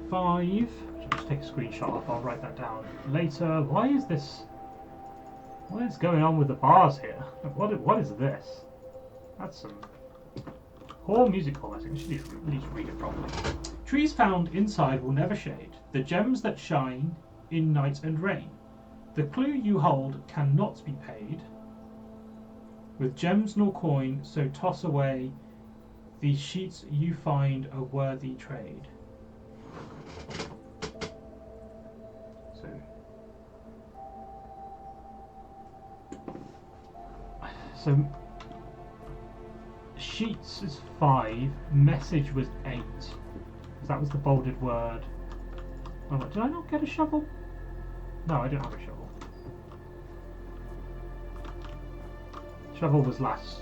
Speaker 1: 5. I'll just take a screenshot of. I'll write that down later. Why is this What is going on with the bars here? What is this? That's some poor music formatting. I should at least read it properly.
Speaker 2: Trees found inside will never shade, the gems that shine in night and rain. The clue you hold cannot be paid with gems nor coin, so toss away the sheets you find a worthy trade.
Speaker 1: So sheets is 5, message was 8. That was the bolded word. Oh, did I not get a shovel? No, I don't have a shovel. Shovel was last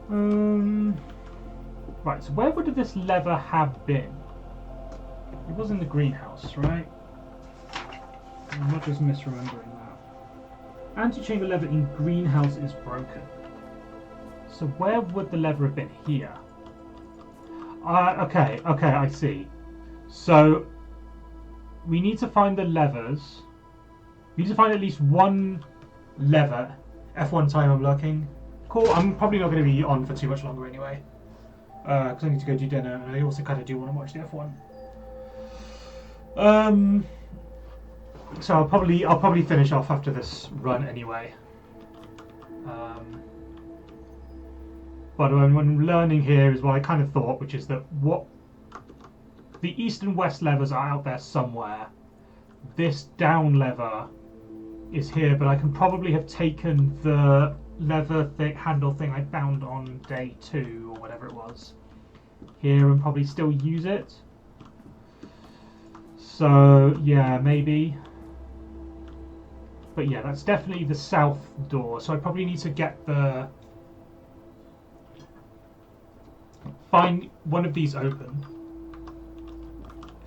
Speaker 1: run. Right, so where would this lever have been? It was in the greenhouse, right? I'm not just misremembering that. Antechamber lever in greenhouse is broken. So where would the lever have been? Here. Okay, I see. So we need to find the levers. We need to find at least one lever. F1 time I'm looking. Cool, I'm probably not going to be on for too much longer anyway. Because I need to go do dinner, and I also kind of do want to watch the F1. So I'll probably finish off after this run anyway. But what I'm learning here is what I kind of thought, which is that what the east and west levers are out there somewhere. This down lever is here, but I can probably have taken the lever handle thing I found on day 2 or whatever it was here and probably still use it. So yeah, maybe. But yeah, that's definitely the south door. So I probably need to get find one of these open.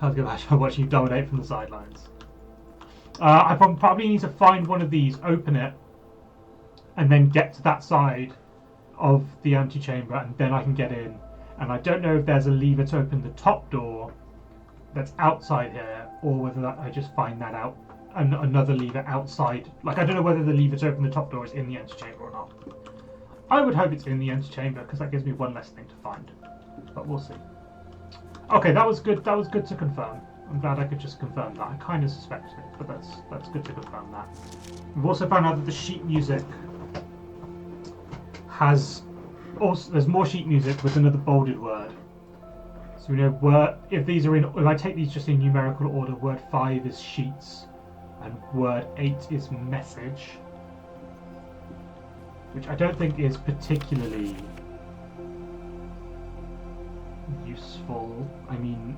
Speaker 1: Can't go back to watching you dominate from the sidelines. I probably need to find one of these, open it, and then get to that side of the antechamber, and then I can get in. And I don't know if there's a lever to open the top door that's outside here, or whether I just find that out. Another lever outside. Like, I don't know whether the lever to open the top door is in the antechamber or not. I would hope it's in the antechamber because that gives me one less thing to find. But we'll see. Okay, that was good. That was good to confirm. I'm glad I could just confirm that. I kind of suspected it, but that's good to confirm that. We've also found out that the sheet music has also there's more sheet music with another bolded word. So we know if these are in. If I take these just in numerical order, word 5 is sheets. And word 8 is message, which I don't think is particularly useful. I mean,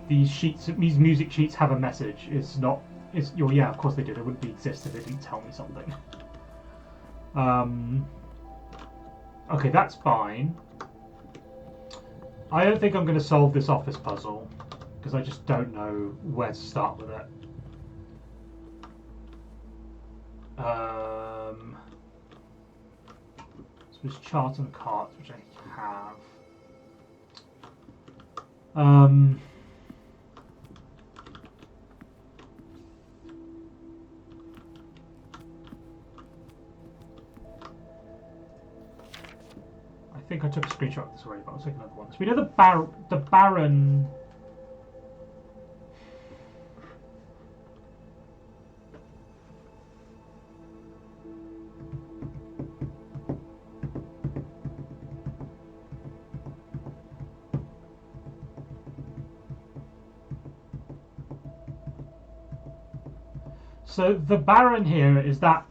Speaker 1: these music sheets have a message. Yeah, of course they do. They wouldn't exist if they didn't tell me something. Okay, that's fine. I don't think I'm going to solve this office puzzle, because I just don't know where to start with it. So there's chart and cart, which I have. I think I took a screenshot of this already, but I'll take another one. So we know the Baron. So the Baron here is that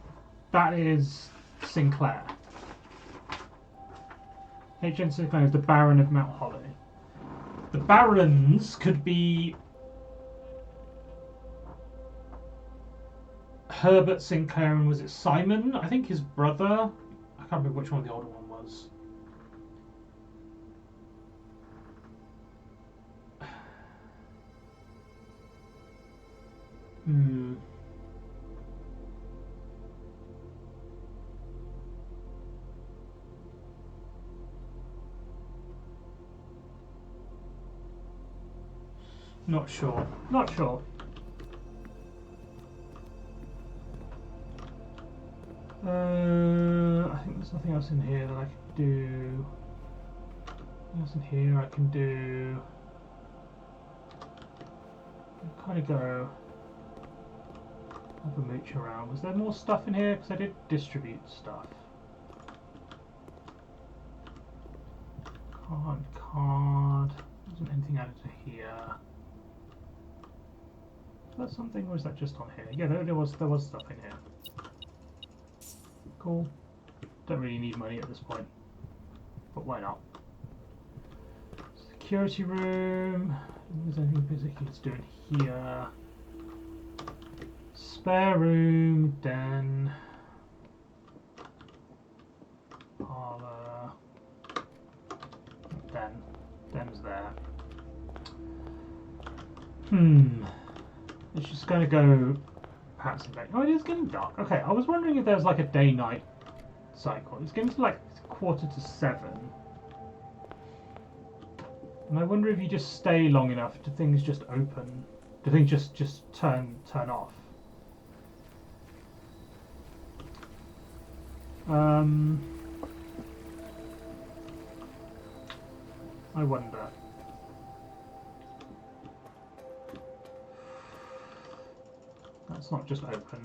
Speaker 1: is Sinclair. H.N. Sinclair is the Baron of Mount Holly. The Barons could be Herbert Sinclair and was it Simon? I think his brother. I can't remember which one the older one was. Not sure. Not sure. I think there's nothing else in here that I could do. Nothing else in here I can do. I'll kind of go have a mooch around. Was there more stuff in here? Because I did distribute stuff. Card. Wasn't anything added to here. Is that something, or is that just on here? Yeah, there was stuff in here. Cool. Don't really need money at this point, but why not? Security room. Is there anything particular to do in here? Spare room, den, parlour, den. Den's there. It's just going to go perhaps a day. Oh, it is getting dark. Okay, I was wondering if there was like a day-night cycle. It's getting to like 6:45. And I wonder if you just stay long enough, do things just open? Do things just turn off? I wonder. That's not just open.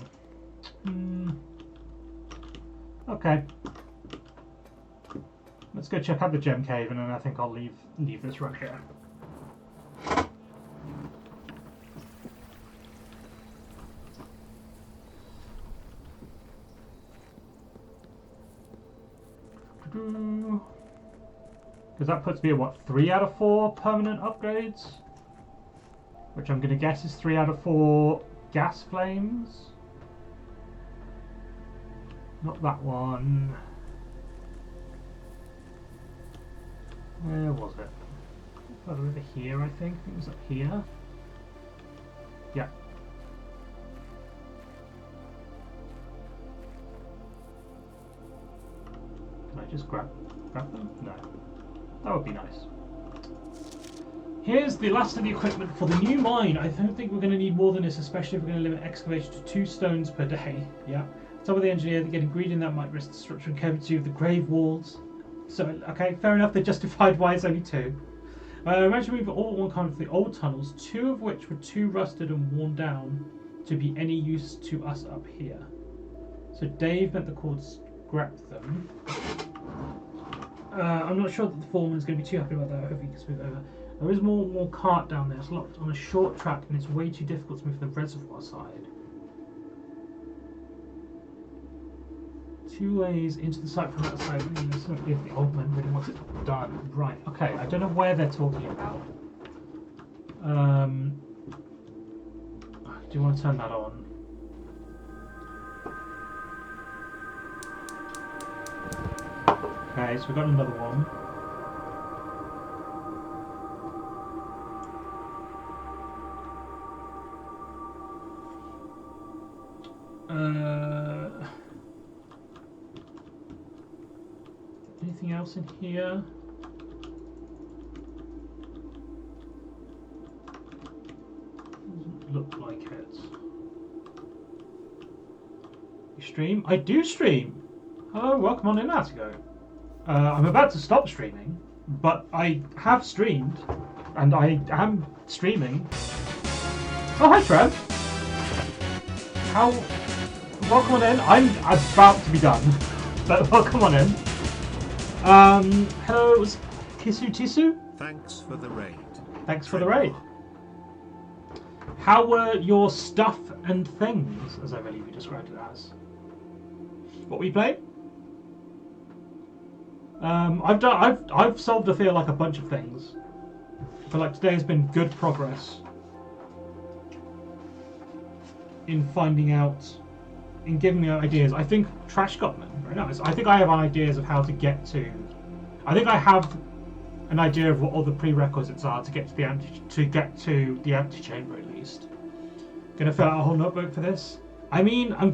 Speaker 1: Okay. Let's go check out the gem cave, and then I think I'll leave this right here. Because that puts me at what, 3 out of 4 permanent upgrades? Which I'm going to guess is 3 out of 4 gas flames. Not that one. Where was it? Further over here, I think. It was up here. Yeah. Can I just grab them? No. That would be nice. Here's the last of the equipment for the new mine. I don't think we're going to need more than this, especially if we're going to limit excavation to 2 stones per day. Yeah. Some of the engineer, they're getting greedy, and that might risk the structural integrity of the grave walls. So, okay, fair enough, they justified why it's only 2. Imagine we've all one kind of the old tunnels, 2 of which were too rusted and worn down to be any use to us up here. So Dave meant the call to scrap them. I'm not sure that the foreman is going to be too happy about that. I hope he can smooth it over. There is more cart down there. It's locked on a short track, and it's way too difficult to move from the reservoir side. 2 ways into the site from that side. If the old man really wants it done. Right, okay, I don't know where they're talking about. Do you want to turn that on? Okay, so we've got another one. Anything else in here? Doesn't look like it. You stream? I do stream! Hello, welcome on in, Attigo. I'm about to stop streaming, but I have streamed, and I am streaming. Oh, hi Trev! Welcome on in. I'm about to be done, but welcome on in. Hello, Kisu Tisu?
Speaker 3: Thanks for the raid.
Speaker 1: Thanks for the raid. How were your stuff and things, as I believe you described it as? What were you playing? I've solved, I feel like, a bunch of things. I feel like today has been good progress in finding out, in giving me ideas. I think Trash Gottman, very nice. I think I have ideas of how to get to. I think I have an idea of what all the prerequisites are to get to the antechamber at least. Gonna fill out a whole notebook for this. I mean, I'm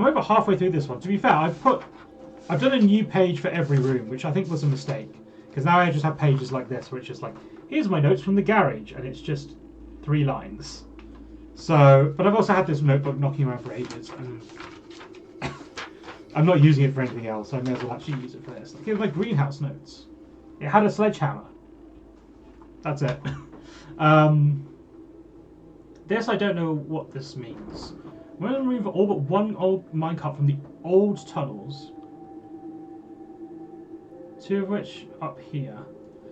Speaker 1: over halfway through this one. To be fair, I've done a new page for every room, which I think was a mistake. Because now I just have pages like this, where it's just like
Speaker 2: here's my notes from the garage, and it's just 3 lines. So, but I've also had this notebook knocking around for ages, and I'm not using it for anything else, so I may as well actually use it for this. Like, here's my greenhouse notes. It had a sledgehammer. That's it. This, I don't know what this means. We're going to remove all but one old minecart from the old tunnels. 2 of which up here.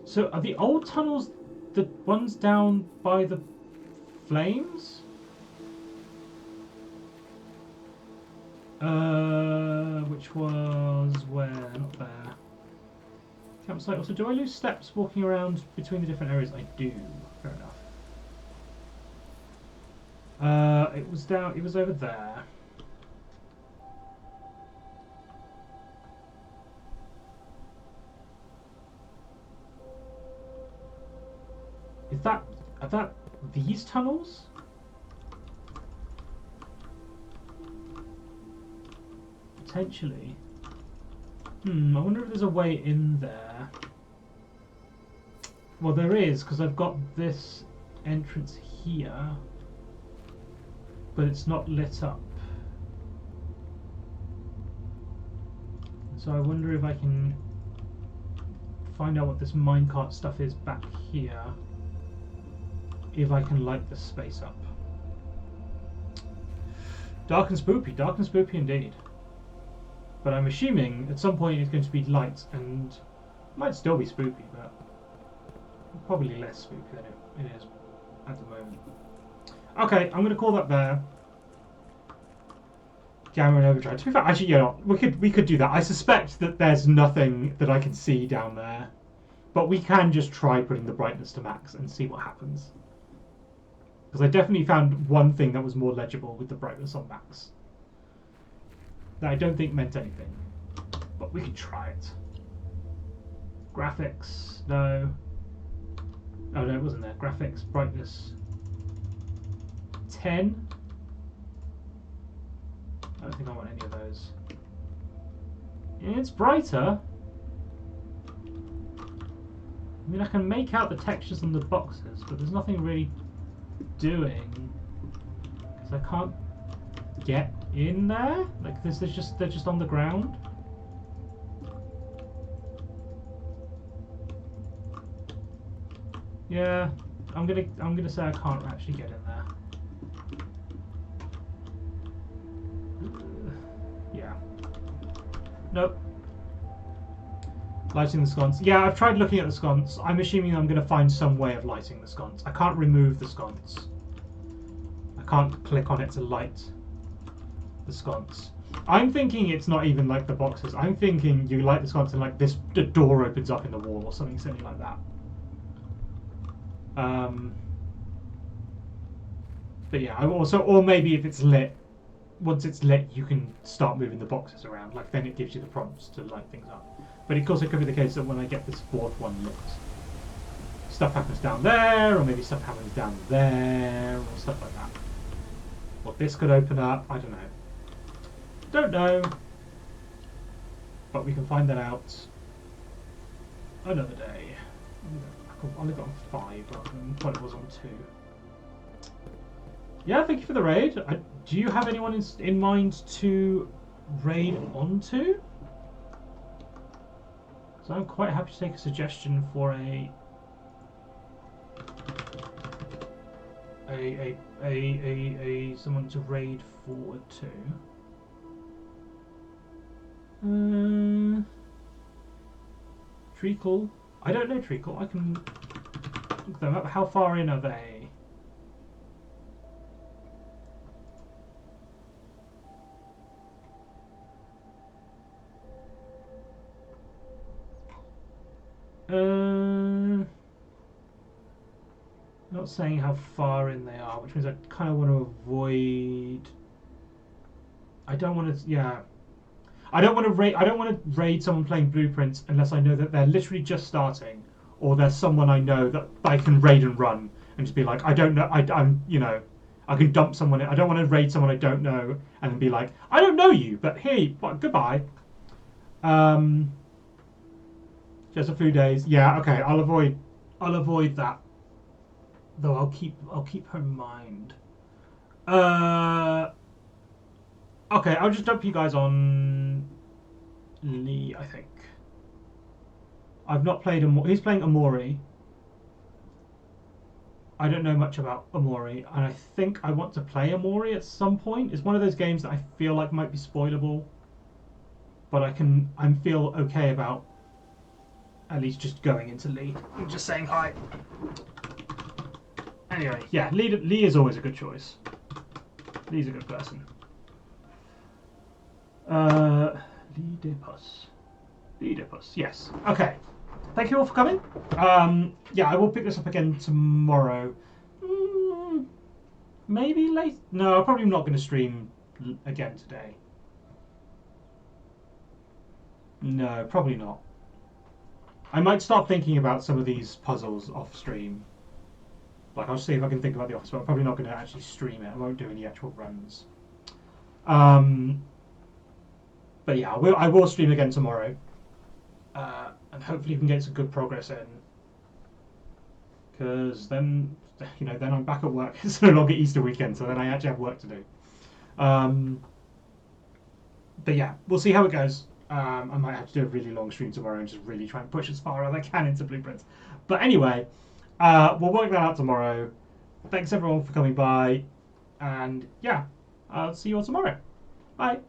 Speaker 2: So are the old tunnels the ones down by the flames? Which was where? Not there. Campsite. Also, do I lose steps walking around between the different areas? I do. Fair enough. It was down. It was over there. Are that these tunnels? Potentially. I wonder if there's a way in there. Well, there is, because I've got this entrance here, but it's not lit up. So I wonder if I can find out what this minecart stuff is back here, if I can light this space up. Dark and spooky indeed. But I'm assuming at some point it's going to be light, and it might still be spooky, but probably less spooky than it is at the moment. Okay, I'm going to call that there. Gamma and overdrive. To be fair, actually, yeah, we could do that. I suspect that there's nothing that I can see down there, but we can just try putting the brightness to max and see what happens. Because I definitely found one thing that was more legible with the brightness on max. That I don't think meant anything, but we could try it. Graphics, no. Oh no, it wasn't there. Graphics, brightness, 10. I don't think I want any of those. It's brighter. I mean, I can make out the textures on the boxes, but there's nothing really doing, because I can't get in there. Like this, they're just on the ground. Yeah, I'm gonna say I can't actually get in there. Yeah. Nope. Lighting the sconce. Yeah, I've tried looking at the sconce. I'm assuming I'm going to find some way of lighting the sconce. I can't remove the sconce. I can't click on it to light the sconce. I'm thinking it's not even like the boxes. I'm thinking you light the sconce and like this, the door opens up in the wall or something silly like that. But yeah, I also, or maybe if it's lit, once it's lit, you can start moving the boxes around. Like then it gives you the prompts to light things up. But of course, it could be the case that when I get this fourth one lit, stuff happens down there, or maybe stuff happens down there, or stuff like that. Or this could open up. I don't know. Don't know. But we can find that out another day. I'll leave it on 5 rather than what it was on 2. Yeah, thank you for the raid. Do you have anyone in mind to raid onto? So I'm quite happy to take a suggestion for someone to raid forward to. Treacle. I don't know Treacle. I can look them up. How far in are they? Not saying how far in they are, which means I kind of want to avoid. I don't want to. Yeah, I don't want to raid. I don't want to raid someone playing Blueprints unless I know that they're literally just starting, or there's someone I know that I can raid and run and just be like, I don't know. I'm you know, I can dump someone. I don't want to raid someone I don't know and then be like, I don't know you, but hey, goodbye. Just a few days. Yeah, okay. I'll avoid
Speaker 1: I'll avoid that. Though I'll keep her in mind. Okay, I'll just dump you guys on Lee, I think. I've not played Amori. He's playing Amori. I don't know much about Amori, and I think I want to play Amori at some point. It's one of those games that I feel like might be spoilable, but I feel okay about at least just going into Lee and just saying hi. Anyway, yeah, Lee is always a good choice. Lee's a good person. Oedipus, yes. Okay. Thank you all for coming. Yeah, I will pick this up again tomorrow. Maybe late. No, I'm probably not going to stream again today. No, probably not. I might start thinking about some of these puzzles off stream. Like, I'll see if I can think about the office, but I'm probably not going to actually stream it. I won't do any actual runs. But yeah, I will stream again tomorrow. And hopefully we can get some good progress in. Because then, then I'm back at work. It's no longer Easter weekend, so then I actually have work to do. But yeah, we'll see how it goes. I might have to do a really long stream tomorrow and just really try and push as far as I can into Blueprints. But anyway, we'll work that out tomorrow. Thanks everyone for coming by. And yeah, I'll see you all tomorrow. Bye.